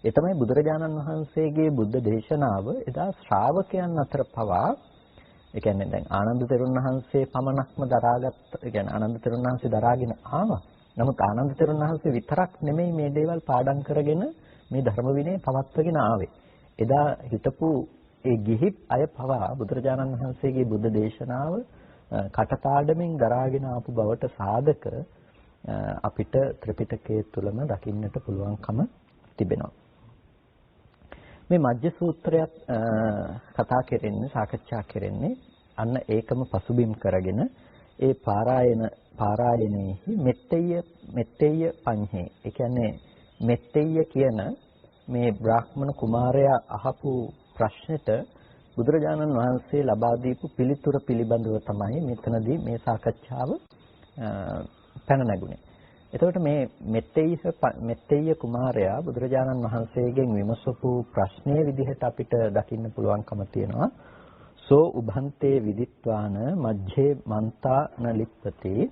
ඒ තමයි බුදුරජාණන් වහන්සේගේ බුද්ධ දේශනාව එදා ශ්‍රාවකයන් අතර පවා ඒ කියන්නේ දැන් ආනන්ද තෙරුන් වහන්සේ පමණක්ම දරාගත්ත ඒ කියන්නේ ආනන්ද තෙරුන් වහන්සේ දරාගෙන ආවා. නමුත් ආනන්ද තෙරුන් වහන්සේ විතරක් නෙමෙයි මේ දේවල් පාඩම් කරගෙන මේ ධර්ම විනය පවත්වගෙන ආවේ. එදා හිටපු ඒ ගිහි අය පවා බුදුරජාණන් වහන්සේගේ බුද්ධ දේශනාව කටපාඩමින් දරාගෙන ආපු බවට සාධක අපිට ත්‍රිපිටකයේ තුලම දකින්නට පුළුවන්කම තිබෙනවා. මේ මජ්ජ සූත්‍රයත් කතා කරන්නේ සාකච්ඡා කරන්නේ අන්න ඒකම පසුබිම් කරගෙන ඒ පාරායනයේහි මෙත්තේය පඤ්ඤේ. ඒ කියන්නේ මෙත්තේය කියන මේ බ්‍රාහ්මණ කුමාරයා අහපු ප්‍රශ්නෙට බුදුරජාණන් වහන්සේ ලබා දීපු පිළිතුර පිළිබඳව තමයි මෙතනදී මේ සාකච්ඡාව පැන නැගුණේ. එතකොට මේ මෙත්තේය කුමාරයා බුදුරජාණන් වහන්සේගෙන් විමසපු ප්‍රශ්නයේ විදිහට අපිට දකින්න පුළුවන්කම තියෙනවා. සෝ උභන්තේ විදිත්වාන මජ්ජේ මන්තා න ලිප්පති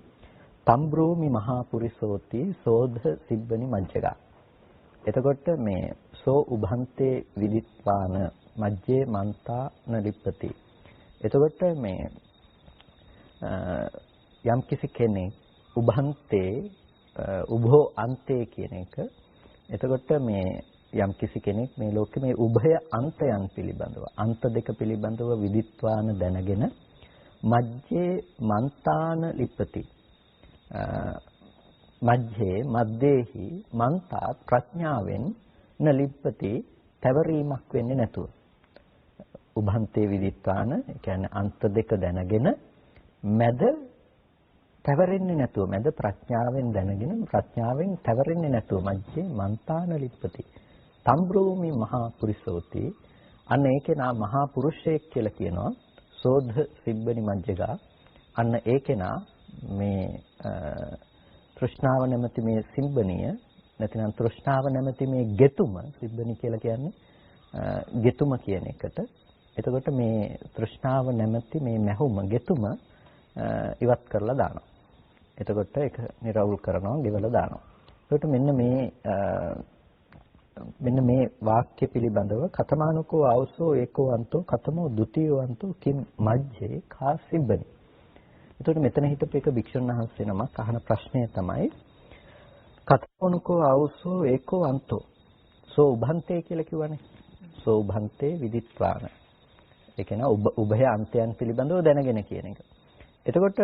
තම්බ්‍රෝමි මහා පුරිසෝති සෝධ සිබ්බනි මජ්ජගා. එතකොට මේ සෝ උභන්තේ විදිත්වාන මජ්ජේ මන්තා න ලිප්පති. එතකොට මේ යම්කිසි කෙනෙක් උභන්තේ උභෝ අන්තේ කියන එක. එතකොට මේ යම්කිසි කෙනෙක් මේ ලෝකේ මේ උභය අන්තයන් පිළිබඳව අන්ත දෙක පිළිබඳව විදිත්වාන දැනගෙන මජ්ජේ මන්තාන ලිප්පති. මජ්ජේ මද්දේහි මන්තා ප්‍රඥාවෙන් න ලිප්පති තවරීමක් වෙන්නේ නැතුව. උභන්තේ විදිත්වාන ඒ කියන්නේ අන්ත දෙක දැනගෙන මැද තවරෙන්නේ නැතුව මැද ප්‍රඥාවෙන් දැනගෙන ප්‍රඥාවෙන් තවරෙන්නේ නැතුව මජ්ජේ මන්තාන ලිප්පති. තම්බ්‍රෝමි මහා පුරිසෝති. අන්න ඒකේ නා මහා පුරුෂයෙක් කියලා කියනවා. සෝධ සිබ්බනි මජ්ජගා. අන්න ඒකේ නා මේ තෘෂ්ණාව නැමැති මේ සිබ්බනිය නැතිනම් තෘෂ්ණාව නැමැති මේ ගෙතුම සිබ්බනි කියලා කියන්නේ ගෙතුම කියන එකට. එතකොට මේ තෘෂ්ණාව නැමැති මේ මැහුම ගෙතුම ඉවත් කරලා දානවා. එතකොට ඒක නිරවුල් කරනවා, ගෙවලා දානවා. ඒකට මෙන්න මේ වාක්‍ය පිළිබඳව කතමානුකෝ ආවසෝ ඒකෝ අන්තෝ කතමෝ ဒ ුතියෝ අන්තෝ කිම් මජ්ජේ කාසිබ්බනි. එතකොට මෙතන හිටපු එක භික්ෂුන් වහන්සේ නමක් අහන ප්‍රශ්නය තමයි කතමානුකෝ ආවසෝ ඒකෝ අන්තෝ සෝ උභන්තේ කියලා කිව්වනේ. සෝ උභන්තේ විදිත්වාන. ඒ කියන්නේ උභය අන්තයන් පිළිබඳව දැනගෙන කියන එක. එතකොට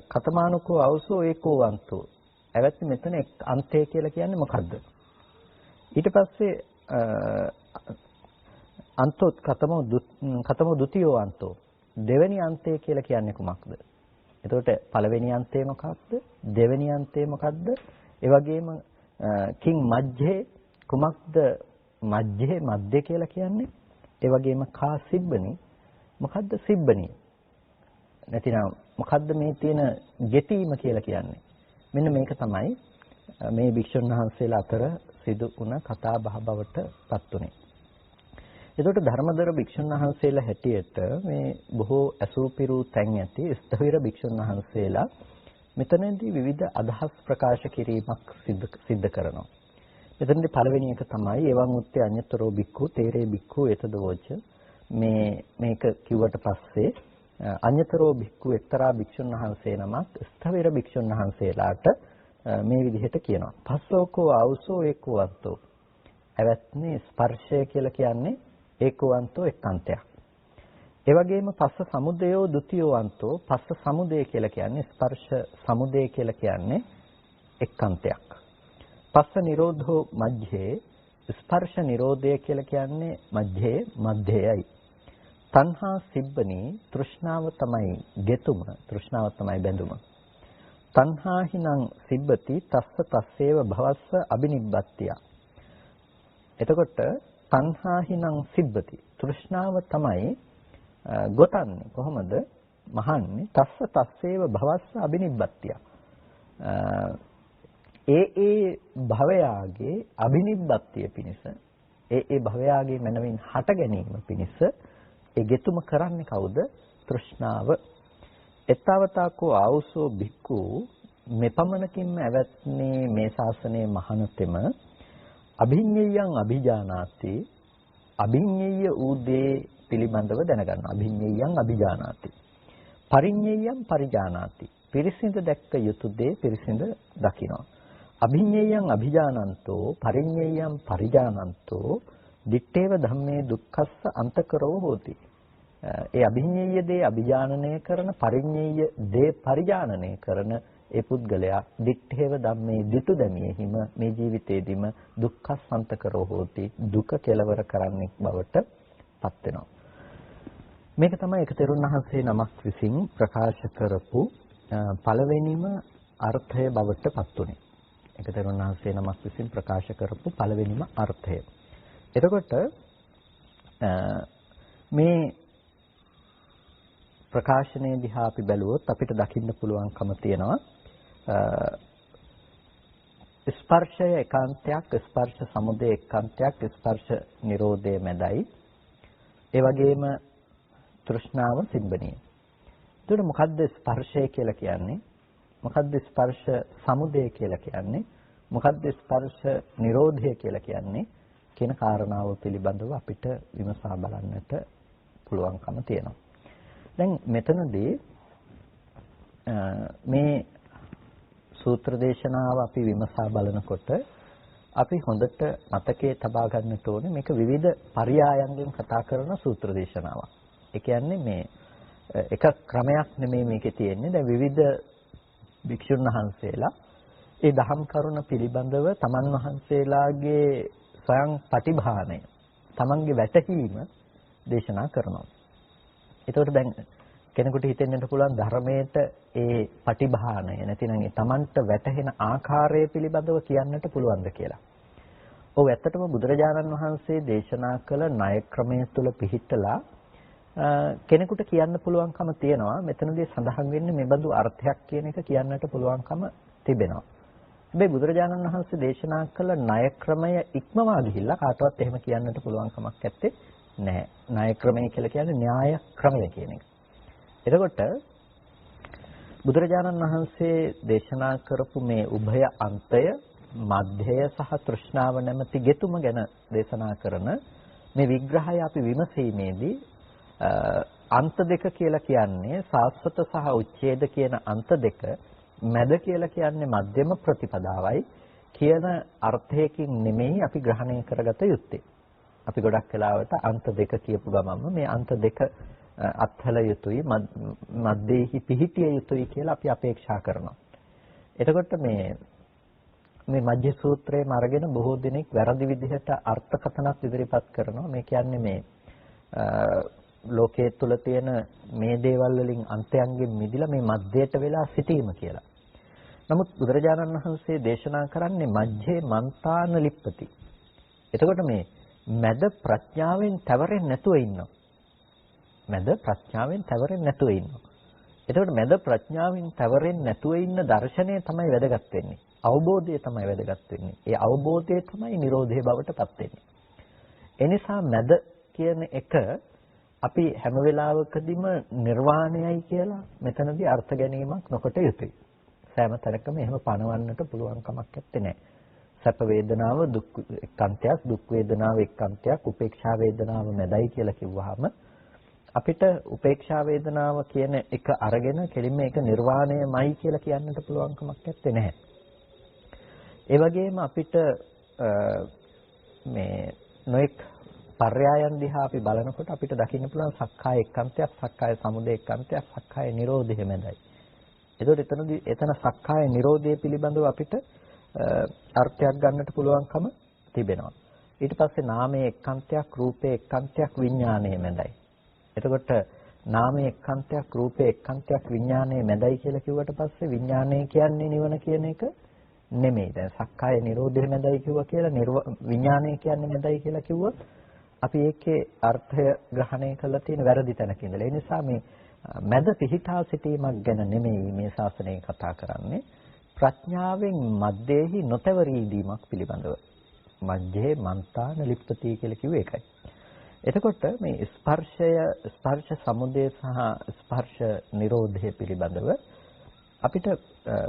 කතමානුකෝ ආවසෝ ඒකෝ අන්තෝ. ඇවැත්නි මෙතන අන්තය කියලා කියන්නේ මොකද්ද? ඊට පස්සේ අන්තෝ කතමෝ ဒ ුතියෝ අන්තෝ දෙවෙනි අන්තය කියලා කියන්නේ කුමක්ද? එතකොට පළවෙනි අන්තය මොකක්ද? දෙවෙනි අන්තය මොකක්ද? ඒ වගේම කිං මජ්ජේ කුමක්ද මජ්ජේ මධ්‍ය කියලා කියන්නේ? ඒ වගේම කා සිබ්බනි මොකද්ද සිබ්බනි? නැතිනම් මොකද්ද මේ තියෙන ගෙතීම කියලා කියන්නේ? මෙන්න මේක තමයි මේ භික්ෂුන් වහන්සේලා අතර සිදු වුණ කතා බහ බවට පත් උනේ. එතකොට ධර්මදර භික්ෂුන් වහන්සේලා හැටියට මේ බොහෝ අසූපිරු තැන් ඇති ස්ථවිර භික්ෂුන් වහන්සේලා මෙතනදී විවිධ අදහස් ප්‍රකාශ කිරීමක් සිද්ධ කරනවා. මෙතනදී පළවෙනි එක තමයි එවං උත්තේ අඤ්ඤතරෝ භික්ඛු තේරේ භික්ඛු එතදවෝච මේක කිව්වට පස්සේ අඤ්ඤතරෝ භික්ඛු එක්තරා භික්ෂුන් වහන්සේ නමක් ස්ථවිර භික්ෂුන් වහන්සේලාට මේ විදිහට කියනවා. පස්සෝකෝ ආවුසෝ ඒකෝවන්තෝ. ඇවැත්නි ස්පර්ශය කියලා කියන්නේ ඒකෝවන්තෝ එක්කන්තයක්. ඒ වගේම පස්ස සමුදයෝ ဒ ුතියෝ අන්තෝ පස්ස සමුදය කියලා කියන්නේ ස්පර්ශ සමුදය කියලා කියන්නේ එක්කන්තයක්. පස්ස නිරෝධෝ මජ්ජේ ස්පර්ශ නිරෝධය කියලා කියන්නේ මජ්ජේ මධ්‍යයයි. තණ්හා සිබ්බනි තෘෂ්ණාව තමයි ගෙතුම, තෘෂ්ණාව තමයි බැඳුම. තණ්හාහිනං සිබ්බති තස්ස තස්සේව භවස්ස අබිනිබ්බත්තිය. එතකොට තණ්හාහිනං සිබ්බති තෘෂ්ණාව තමයි ගොතන්නේ කොහොමද? මහන්නේ තස්ස තස්සේව භවස්ස අබිනිබ්බත්තිය. ඒ භවයාගේ අබිනිබ්බත්තිය පිණිස ඒ භවයාගේ මනවින් හට ගැනීම පිණිස ඒ ගෙතුම කරන්නේ කවුද? තෘෂ්ණාව. එත්තවතාකෝ ආවුසෝ භික්ඛු මෙපමණකින්ම ඇවැත්නේ මේ ශාසනයේ මහානතෙම අභිඤ්ඤයං අභිජානාති අභිඤ්ඤය ඌ දේ පිළිබඳව දැනගන්නවා. අභිඤ්ඤයං අභිජානාති පරිඤ්ඤයං පරිජානාති පිරිසිඳ දැක්ක යුතු දේ පිරිසිඳ දකිනවා. අභිඤ්ඤයං අභිජානන්තෝ පරිඤ්ඤයං පරිජානන්තෝ දිත්තේව ධම්මේ දුක්ඛස්ස අන්තකරෝ හෝති. ඒ අභිඤ්ඤය දේ අභිජානනය කරන පරිඤ්ඤය දේ පරිජානනය කරන ඒ පුද්ගලයා දිත්තේව ධම්මේ දිතු දැමියෙහිම මේ ජීවිතේදීම දුක්ඛසන්තකරෝ හෝති දුක කෙලවර කරන්නෙක් බවට පත් වෙනවා. මේක තමයි එක තෙරුන් වහන්සේ නමක් විසින් ප්‍රකාශ කරපු පළවෙනිම අර්ථය බවට පත් උනේ. එක තෙරුන් වහන්සේ නමක් විසින් ප්‍රකාශ කරපු පළවෙනිම අර්ථය. එතකොට මේ ප්‍රකාශනයේ දිහා අපි බැලුවොත් අපිට දකින්න පුළුවන්කම තියෙනවා ස්පර්ශය ඒකාන්තයක්, ස්පර්ශ සමුදය ඒකාන්තයක්, ස්පර්ශ නිරෝධය මැදයි. ඒ වගේම තෘෂ්ණාව සිබ්බණිය. එතකොට මොකද්ද ස්පර්ශය කියලා කියන්නේ? මොකද්ද ස්පර්ශ සමුදය කියලා කියන්නේ? මොකද්ද ස්පර්ශ නිරෝධය කියලා කියන්නේ? කියන කාරණාව පිළිබඳව අපිට විමසා බලන්නට පුළුවන්කම තියෙනවා. දැන් මෙතනදී මේ සූත්‍ර දේශනාව අපි විමසා බලනකොට අපි හොඳට මතකයේ තබා ගන්නට ඕනේ මේක විවිධ පරයයන්ගෙන් කතා කරන සූත්‍ර දේශනාවක්. ඒ කියන්නේ මේ එක ක්‍රමයක් නෙමෙයි මේකේ තියෙන්නේ. දැන් විවිධ භික්ෂුන් වහන්සේලා ඒ දහම් කරුණ පිළිබඳව තමන් වහන්සේලාගේ ස්වයං පටිභාණය, තමන්ගේ වැටහීම දේශනා කරනවා. ඒතකොට දැන් කෙනෙකුට හිතෙන්නට පුළුවන් ධර්මයට ඒ පටිභාණය නැතිනම් ඒ තමන්ට වැටහෙන ආකාරය පිළිබඳව කියන්නට පුළුවන්ද කියලා. ඔව් ඇත්තටම බුදුරජාණන් වහන්සේ දේශනා කළ ණය ක්‍රමය තුළ පිහිටලා කෙනෙකුට කියන්න පුළුවන්කම තියෙනවා. මෙතනදී සඳහන් වෙන්නේ මෙබඳු අර්ථයක් කියන එක කියන්නට පුළුවන්කම තිබෙනවා. හැබැයි බුදුරජාණන් වහන්සේ දේශනා කළ ණය ක්‍රමය ඉක්මවා ගිහිල්ලා කාටවත් එහෙම කියන්නට පුළුවන් කමක් නැත්තේ නැහැ. ණය ක්‍රමය කියලා කියන්නේ න්‍යාය ක්‍රමය කියන එක. එතකොට බුදුරජාණන් වහන්සේ දේශනා කරපු මේ උභය අන්තය මධ්‍යය සහ තෘෂ්ණාව නැමැති ගෙතුම ගැන දේශනා කරන මේ විග්‍රහය අපි විමසීමේදී අන්ත දෙක කියලා කියන්නේ සාස්වත සහ උච්ඡේද කියන අන්ත දෙක මැද කියලා කියන්නේ මධ්‍යම ප්‍රතිපදාවයි කියන අර්ථයකින් නෙමෙයි අපි ග්‍රහණය කරගත යුත්තේ. අපි ගොඩක් වෙලාවට අන්ත දෙක කියපු ගමන්ම මේ අන්ත දෙක අත්හල යුතුයි මැදෙහි පිහිටිය යුතුයි කියලා අපි අපේක්ෂා කරනවා. එතකොට මේ මජ්ජි සූත්‍රයේම අරගෙන බොහෝ දෙනෙක් වැරදි විදිහට අර්ථකථනක් ඉදිරිපත් කරනවා. මේ කියන්නේ මේ ලෝකයේ තුල තියෙන මේ දේවල් වලින් අන්තයන්ගෙන් මිදිලා මේ මැදයට වෙලා සිටීම කියලා. නමුත් බුදුරජාණන් වහන්සේ දේශනා කරන්නේ මජ්ජේ මන්තාන ලිප්පති. එතකොට මේ මැද ප්‍රඥාවෙන් තවරෙන්නේ නැතුව ඉන්නවා. මැද ප්‍රඥාවෙන් තවරෙන්නේ නැතුව ඉන්නවා. එතකොට මැද ප්‍රඥාවෙන් තවරෙන්නේ නැතුව ඉන්න දර්ශනය තමයි වැදගත් වෙන්නේ. අවබෝධය තමයි වැදගත් වෙන්නේ. ඒ අවබෝධය තමයි Nirodhe බවට පත් වෙන්නේ. ඒ නිසා මැද කියන එක අපි හැම වෙලාවකදීම නිර්වාණයයි කියලා මෙතනදී අර්ථ ගැනීමක් නොකොට යුතුයි. සෑම තැනකම එහෙම පනවන්නට පුළුවන් කමක් නැත්තේ. සැප වේදනාව දුක් එක්කන්තයක්, දුක් වේදනාව එක්කන්තයක්, උපේක්ෂා වේදනාව මැදයි කියලා කිව්වහම අපිට උපේක්ෂා වේදනාව කියන එක අරගෙන කෙලින්ම ඒක නිර්වාණයමයි කියලා කියන්නට පුළුවන් කමක් නැත්තේ නැහැ. ඒ වගේම අපිට මේ නොඑක් පර්යායන් දිහා අපි බලනකොට අපිට දකින්න පුළුවන් සක්කාය එක්කන්තයක්, සක්කාය සමුදය එක්කන්තයක්, සක්කාය නිරෝධය මැදයි. ඒතකොට එතන සක්කාය නිරෝධය පිළිබඳව අපිට අර්ථයක් ගන්නට පුළුවන්කම තිබෙනවා. ඊට පස්සේ නාමයේ එක්කන්තයක්, රූපයේ එක්කන්තයක්, විඥානයේ මැදයි. එතකොට නාමයේ එක්කන්තයක්, රූපයේ එක්කන්තයක්, විඥානයේ මැදයි කියලා කිව්වට පස්සේ විඥානය කියන්නේ නිවන කියන එක නෙමෙයි. දැන් සක්කාය නිරෝධය මැදයි කිව්වා කියලා විඥානය කියන්නේ මැදයි කියලා කිව්වොත් අපි ඒකේ අර්ථය ග්‍රහණය කරලා තියෙන වැරදි තැනක ඉඳලා. ඒ නිසා මේ මැද පිහිටා සිටීමක් ගැන නෙමෙයි මේ ශාසනය කතා කරන්නේ. ප්‍රඥාවෙන් මැදෙහි නොතවරී දීමක් පිළිබඳව. මජ්ජේ මන්තාන ලිප්පති කියලා කිව්වේ ඒකයි. එතකොට මේ ස්පර්ශ සමුදය සහ ස්පර්ශ නිරෝධය පිළිබඳව අපිට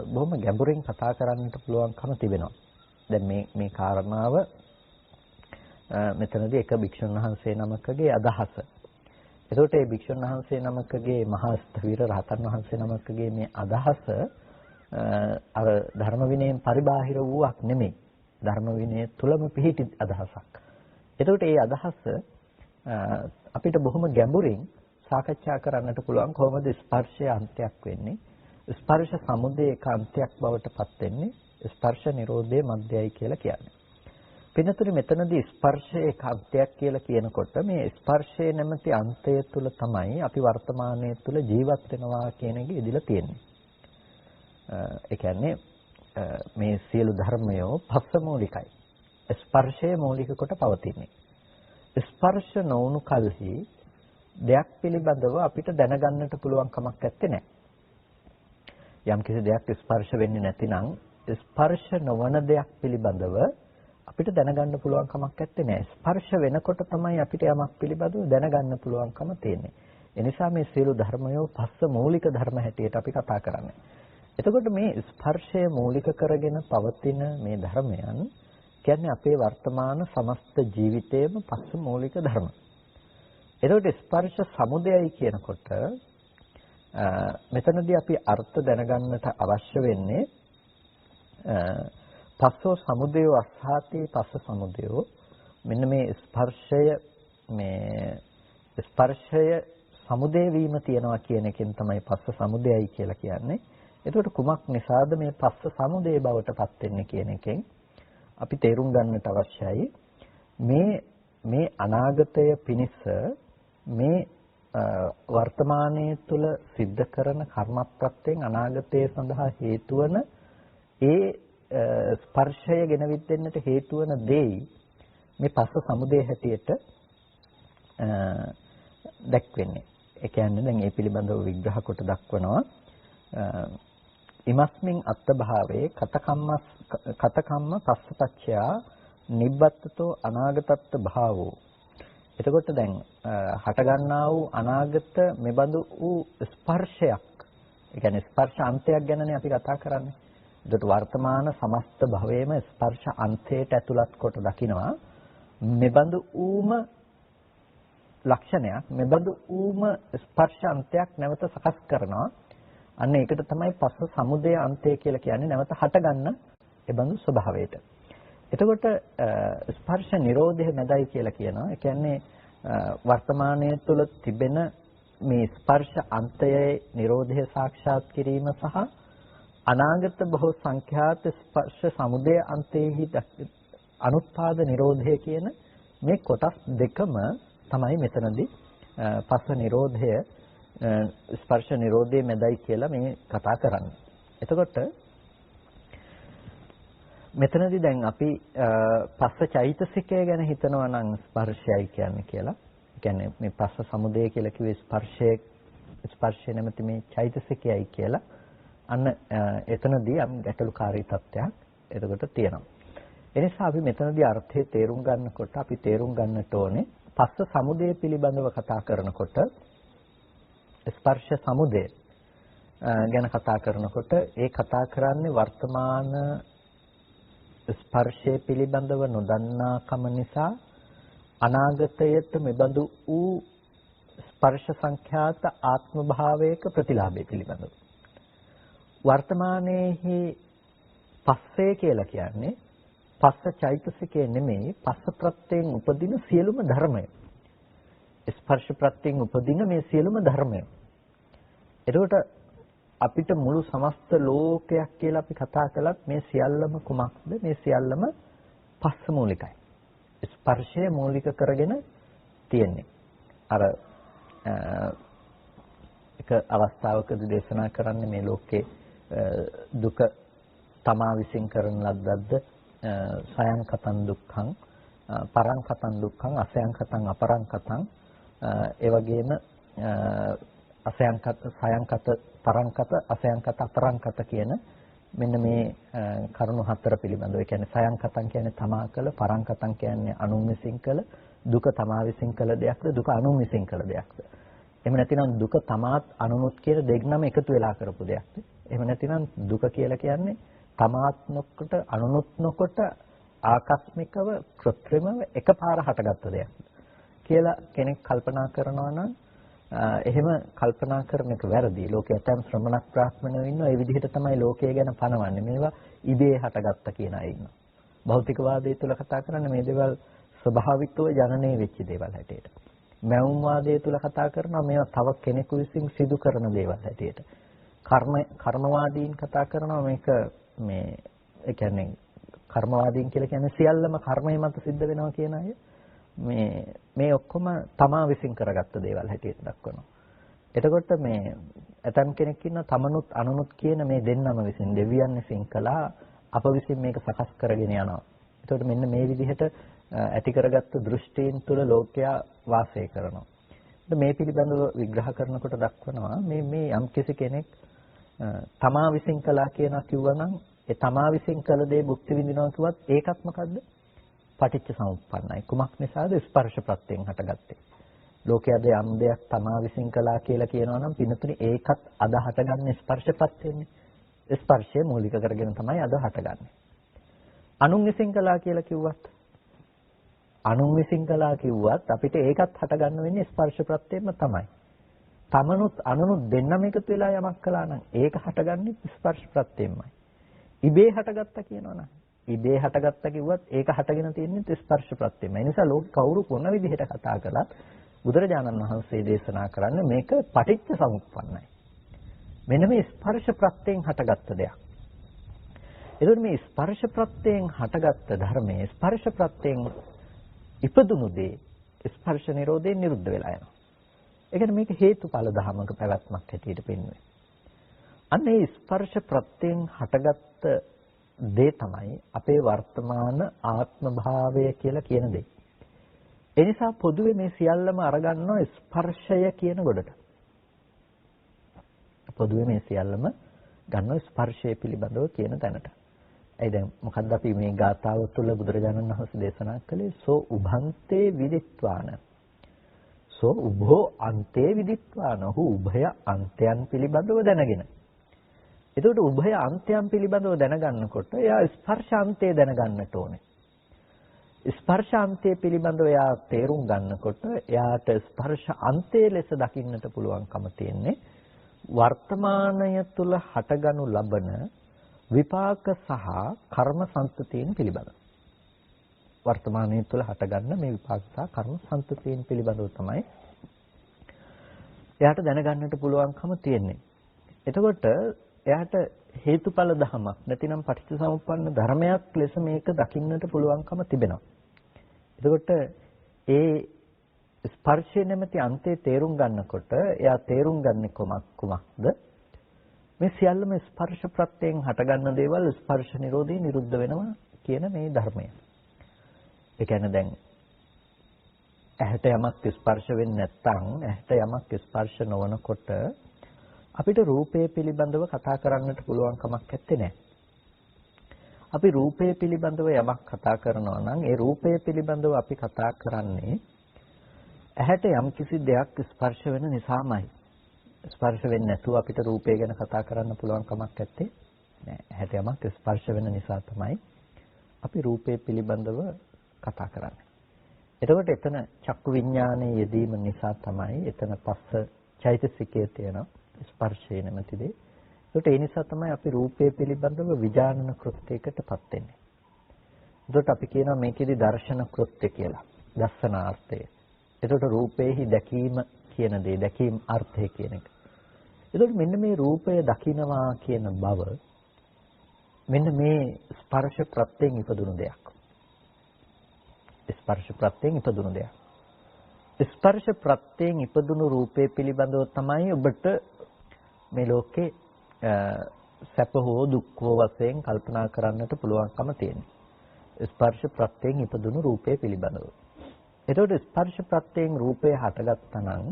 බොහොම ගැඹුරින් කතා කරන්නට පුළුවන්කම තිබෙනවා. දැන් මේ කාරණාව මෙතනදී එක භික්ෂුන් වහන්සේ නමකගේ අදහස. එතකොට මේ භික්ෂුන් වහන්සේ නමකගේ මහා ස්ථවිර රහතන් වහන්සේ නමකගේ මේ අදහස අර ධර්ම විනයෙන් පරිබාහිර වූවක් නෙමෙයි. ධර්ම විනය තුලම පිහිටි අදහසක්. එතකොට මේ අදහස අපිට බොහොම ගැඹුරින් සාකච්ඡා කරන්නට පුළුවන් කොහොමද ස්පර්ශය අන්තයක් වෙන්නේ? ස්පර්ශ සමුදය අන්තයක් බවට පත් වෙන්නේ ස්පර්ශ නිරෝධයේ මැදයි කියලා කියන්නේ. පින්නතුනි මෙතනදී ස්පර්ශයේ අන්තයක් කියලා කියනකොට මේ ස්පර්ශයේ නැමැති අන්තය තුල තමයි අපි වර්තමානයේ තුල ජීවත් වෙනවා කියන එක ඉදිලා තියෙන්නේ. ඒ කියන්නේ මේ සියලු ධර්මයෝ පස්ස මූලිකයි. ස්පර්ශයේ මූලික කොට පවතින්නේ. ස්පර්ශ නොවුණු කල්හි දෙයක් පිළිබඳව අපිට දැනගන්නට පුළුවන් කමක් නැත්තේ. යම් කිසි දෙයක් ස්පර්ශ වෙන්නේ නැතිනම් ස්පර්ශ නොවන දෙයක් පිළිබඳව අපිට දැනගන්න පුළුවන් කමක් නැත්තේ. ස්පර්ශ වෙනකොට තමයි අපිට යමක් පිළිබඳව දැනගන්න පුළුවන්කම තියෙන්නේ. ඒ නිසා මේ සියලු ධර්මයෝ පස්ස මූලික ධර්ම හැටියට අපි කතා කරන්නේ. එතකොට මේ ස්පර්ශය මූලික කරගෙන පවතින මේ ධර්මයන් කියන්නේ අපේ වර්තමාන සමස්ත ජීවිතයේම පස්ස මූලික ධර්ම. එතකොට ස්පර්ශ සමුදයයි කියනකොට මෙතනදී අපි අර්ථ දැනගන්නට අවශ්‍ය වෙන්නේ පස්සෝ සමුදයෝ අස්සාති පස්ස සමුදයෝ මෙන්න මේ ස්පර්ශය සමුදය වීම තියනවා කියන එකෙන් තමයි පස්ස සමුදයයි කියලා කියන්නේ. එතකොට කුමක් නිසාද මේ පස්ස සමුදය බවට පත් වෙන්නේ කියන එකෙන් අපි තේරුම් ගන්නට අවශ්‍යයි මේ අනාගතය පිණිස මේ වර්තමානයේ තුල සිද්ධ කරන කර්මප්‍රත්‍යයෙන් අනාගතය සඳහා හේතු වන ඒ ස්පර්ශය ගෙනවිත් දෙන්නට හේතු වන දෙයි මේ පස්ස සමුදය හැටියට දැක්වෙන්නේ. ඒ කියන්නේ දැන් මේ පිළිබඳව විග්‍රහ කොට දක්වනවා ඉමස්මින් අත්ථභාවේ කතකම්ම පස්සපච්චයා නිබ්බත්තතෝ අනාගතත්ත භාවෝ. එතකොට දැන් හට ගන්නා වූ අනාගත මෙබඳු වූ ස්පර්ශයක් ඒ කියන්නේ ස්පර්ශ අන්තයක් ගැනනේ අපි කතා කරන්නේ. ඒකට වර්තමාන සමස්ත භවයේම ස්පර්ශ අන්තයට ඇතුළත් කොට දකිනවා. මෙබඳු ඌම ලක්ෂණයක්, මෙබඳු ඌම ස්පර්ශ අන්තයක් නැවත සකස් කරනවා. අන්න ඒකට තමයි පස්ස සමුදය අන්තය කියලා කියන්නේ, නැවත හටගන්න එබඳු ස්වභාවයට. එතකොට ස්පර්ශ නිරෝධය මැදයි කියලා කියනවා. ඒ කියන්නේ වර්තමානයේ තුල තිබෙන මේ ස්පර්ශ අන්තයේ නිරෝධය සාක්ෂාත් කිරීම සහ අනාගත බොහෝ සංඛ්‍යාත ස්පර්ශ සමුදය අන්තයේහි අනුත්පාද නිරෝධය කියන මේ කොටස් දෙකම තමයි මෙතනදී පස්ස නිරෝධය ස්පර්ශ නිරෝධයේ මැදයි කියලා මේ කතා කරන්නේ. එතකොට මෙතනදී දැන් අපි පස්ස චෛතසිකය ගැන හිතනවා නම් ස්පර්ශයයි කියන්නේ කියලා. ඒ කියන්නේ මේ පස්ස සමුදය කියලා කිව්වේ ස්පර්ශය නැමැති මේ චෛතසිකයයි කියලා. අන්න එතනදී යම් ගැටලුකාරී තත්ත්වයක් එතකොට තියෙනවා. ඒ නිසා අපි මෙතනදී අර්ථය තේරුම් ගන්නකොට අපි තේරුම් ගන්නට ඕනේ පස්ස සමුදය පිළිබඳව කතා කරනකොට ස්පර්ශ සමුදය ගැන කතා කරනකොට ඒ කතා කරන්නේ වර්තමාන ස්පර්ශය පිළිබඳව නොදන්නාකම නිසා අනාගතයට මෙබඳු වූ ස්පර්ශ සංඛ්‍යාත ආත්ම භාවයක ප්‍රතිලාභය පිළිබඳව වර්තමානයේහි පස්සේ කියලා කියන්නේ පස්ස චෛතසිකය නෙමෙයි පස්ස ප්‍රත්‍යයෙන් උපදින සියලුම ධර්මය. ස්පර්ශ ප්‍රත්‍යයෙන් උපදින මේ සියලුම ධර්මය. එතකොට අපිට මුළු සමස්ත ලෝකයක් කියලා අපි කතා කළත් මේ සියල්ලම කුමක්ද? මේ සියල්ලම පස්ස මූලිකයි. ස්පර්ශය මූලික කරගෙන තියෙන්නේ. අර එක අවස්ථාවකදී දේශනා කරන්නේ මේ ලෝකේ දුක තමා විසින් කරන ලද්දක්ද සයන් කතං දුක්ඛං පරං කතං දුක්ඛං අසයන් කතං අපරං කතං ඒ වගේම අසයන් කත සයන් කත පරං කත අසයන් කත අපරං කත කියන මෙන්න මේ කරුණු හතර පිළිබඳව. ඒ කියන්නේ සයන් කතං කියන්නේ තමා කළ, පරං කතං කියන්නේ අනුන් විසින් කළ, දුක තමා විසින් කළ දෙයක්ද, දුක අනුන් විසින් කළ දෙයක්ද. එහෙම නැතිනම් දුක තමාත් අනුනුත් කියන දෙන්නම එකතු වෙලා කරපු දෙයක්ද. එහෙම නැතිනම් දුක කියලා කියන්නේ තමාත් නොකොට අනුනුත් නොකොට ආකස්මිකව කෘත්‍රිමව එකපාර හටගත්ත දෙයක් කියලා කෙනෙක් කල්පනා කරනවා නම් එහෙම කල්පනා කරන එක වැරදි. ලෝකයේ ඇතම් ශ්‍රමණක් බ්‍රාහ්මණයෝ ඉන්නවා. ඒ විදිහට තමයි ලෝකය ගැන පනවන්නේ. මේවා ඉබේ හටගත්ත කියන අය ඉන්නවා. භෞතිකවාදයේ තුල කතා කරන්නේ මේ දේවල් ස්වභාවිකව ජනනය වෙච්ච දේවල් හැටියට. මැවුම් වාදයේ තුල කතා කරනවා මේවා තව කෙනෙකු විසින් සිදු කරන දේවල් හැටියට. කර්මවාදීන් කතා කරනවා මේක මේ ඒ කියන්නේ කර්මවාදීන් කියලා කියන්නේ සියල්ලම කර්මය මත සිද්ධ වෙනවා කියන අය. මේ ඔක්කොම තමා විසින් කරගත්ත දේවල් හැටියට දක්වනවා. එතකොට මේ ඇතම් කෙනෙක් ඉන්නවා තමනුත් අනුනුත් කියන මේ දෙන්නම විසින් දෙවියන් විසින් කළා අප විසින් මේක සකස් කරගෙන යනවා. එතකොට මෙන්න මේ විදිහට ඇති කරගත්ත දෘෂ්ටීන් තුළ ලෝකයා වාසය කරනවා. මේ පිළිබඳව විග්‍රහ කරනකොට දක්වනවා මේ යම්කිසි කෙනෙක් තමා විසින් කළා කියලා කිව්වනම් ඒ තමා විසින් කළ දේ භුක්ති විඳිනවා කිව්වත් ඒකත් මොකද්ද? පටිච්ච සමුප්පන්නයි. කුමක් නිසාද? ස්පර්ශ ප්‍රත්‍යයෙන් හටගත්තේ. ලෝකයේද යම් දෙයක් තමා විසින් කළා කියලා කියනවා නම් පින්නතුනි ඒකත් අද හටගන්නේ ස්පර්ශ ප්‍රත්‍යයෙන්නේ. ස්පර්ශය මූලික කරගෙන තමයි අද හටගන්නේ. අනුන් විසින් කළා කියලා කිව්වත් අපිට ඒකත් හටගන්න වෙන්නේ ස්පර්ශ ප්‍රත්‍යයෙන්ම තමයි. තමනුත් අනුනුත් දෙන්නම එකතු වෙලා යමක් කළා නම් ඒක හටගන්නේ ස්පර්ශ ප්‍රත්‍යයෙන්මයි. ඉබේ හටගත්තා කියනවනම් ඉබේ හටගත්තා කිව්වත් ඒක හටගෙන තියෙන්නේ ස්පර්ශ ප්‍රත්‍යයෙන්මයි. ඒ නිසා ලෝක කවුරු කොන විදිහට කතා කළත් බුදුරජාණන් වහන්සේ දේශනා කරන්නේ මේක පටිච්ච සමුප්පන්නයි. මෙන්න මේ ස්පර්ශ ප්‍රත්‍යයෙන් හටගත්ත දෙයක්. එතකොට මේ ස්පර්ශ ප්‍රත්‍යයෙන් හටගත්ත ධර්මයේ ස්පර්ශ ප්‍රත්‍යයෙන් ඉපදුණු දේ ස්පර්ශ නිරෝධයෙන් නිරුද්ධ වෙලා යනවා. ඒ කියන්නේ මේක හේතුඵල ධර්මක පැවැත්මක් හැටියට පෙන්වන්නේ. අන්න ඒ ස්පර්ශ ප්‍රත්‍යයෙන් හටගත්ත දේ තමයි අපේ වර්තමාන ආත්ම භාවය කියලා කියන දේ. ඒ නිසා පොදුවේ මේ සියල්ලම අරගන්නවා ස්පර්ශය කියන ගොඩට. පොදුවේ මේ සියල්ලම ගන්නවා ස්පර්ශය පිළිබඳව කියන තැනට. ඒ දැන් මොකද්ද අපි මේ ගාථාව තුළ බුදුරජාණන් වහන්සේ දේශනා කළේ සෝ උභන්තේ විදිත්වාන සෝ උභෝ අන්තේ විදිත්වාන. ඔහු උභය අන්තයන් පිළිබඳව දැනගෙන. එතකොට උභය අන්තයන් පිළිබඳව දැනගන්නකොට එයා ස්පර්ශාන්තය දැනගන්නට ඕනේ. ස්පර්ශාන්තය පිළිබඳව එයා තේරුම් ගන්නකොට එයාට ස්පර්ශ අන්තයේ ලෙස දකින්නට පුළුවන්කම තියෙන්නේ වර්තමානය තුල හටගනු ලබන විපාක සහ කර්ම සංස්කෘතියන් පිළිබඳව. වර්තමානයේ තුල හටගන්න මේ විපාක සහ කර්ම සංස්කෘතියන් පිළිබඳව තමයි එයාට දැනගන්නට පුළුවන්කම තියෙන්නේ. එතකොට එයාට හේතුඵල ධමයක් නැතිනම් පටිච්චසමුප්පන්න ධර්මයක් ලෙස මේක දකින්නට පුළුවන්කම තිබෙනවා. එතකොට ඒ ස්පර්ශය නැමැති අන්තේ තේරුම් ගන්නකොට එයා තේරුම් ගන්නේ කොමක්ද? මේ සියල්ලම ස්පර්ශ ප්‍රත්‍යයෙන් හටගන්න දේවල් ස්පර්ශ නිරෝධී නිරුද්ධ වෙනවා කියන මේ ධර්මය. ඒ කියන්නේ දැන් ඇහැට යමක් ස්පර්ශ වෙන්නේ නැත්නම් ඇහැට යමක් ස්පර්ශ නොවනකොට අපිට රූපය පිළිබඳව කතා කරන්නට පුළුවන් කමක් නැත්තේ. අපි රූපය පිළිබඳව යමක් කතා කරනවා නම් ඒ රූපය පිළිබඳව අපි කතා කරන්නේ ඇහැට යම්කිසි දෙයක් ස්පර්ශ වෙන නිසාමයි. ස්පර්ශ වෙන්නේ නැතුව අපිට රූපය ගැන කතා කරන්න පුළුවන් කමක් නැත්තේ. ඇහැට යමක් ස්පර්ශ වෙන නිසා තමයි අපි රූපය පිළිබඳව කතා කරන්නේ. එතකොට එතන චක්කු විඥානයේ යෙදීම නිසා තමයි එතන පස්ස චෛතසිකයේ තියෙන ස්පර්ශය නැමැති දේ. ඒකට ඒ නිසා තමයි අපි රූපය පිළිබඳව විඥානන කෘත්‍යයකටපත් වෙන්නේ. ඒකට අපි කියනවා මේකෙදි දර්ශන කෘත්‍ය කියලා. දර්ශනාර්ථය. ඒකට රූපේහි දැකීම කියන දේ, දැකීම් අර්ථය කියන එක. ඒකට මෙන්න මේ රූපය දකින්නවා කියන බව මෙන්න මේ ස්පර්ශ ප්‍රත්‍යයෙන් ඉපදුණු දෙයක්. ස්පර්ශ ප්‍රත්‍යයෙන් ඉපදුණු දෙයක්. ස්පර්ශ ප්‍රත්‍යයෙන් ඉපදුණු රූපේ පිළිබඳව තමයි ඔබට මේ ලෝකේ සැප හෝ දුක් හෝ වශයෙන් කල්පනා කරන්නට පුළුවන්කම තියෙනවා. ස්පර්ශ ප්‍රත්‍යයෙන් ඉපදුණු රූපේ පිළිබඳව. එතකොට ස්පර්ශ ප්‍රත්‍යයෙන් රූපය හටගත්තා නම්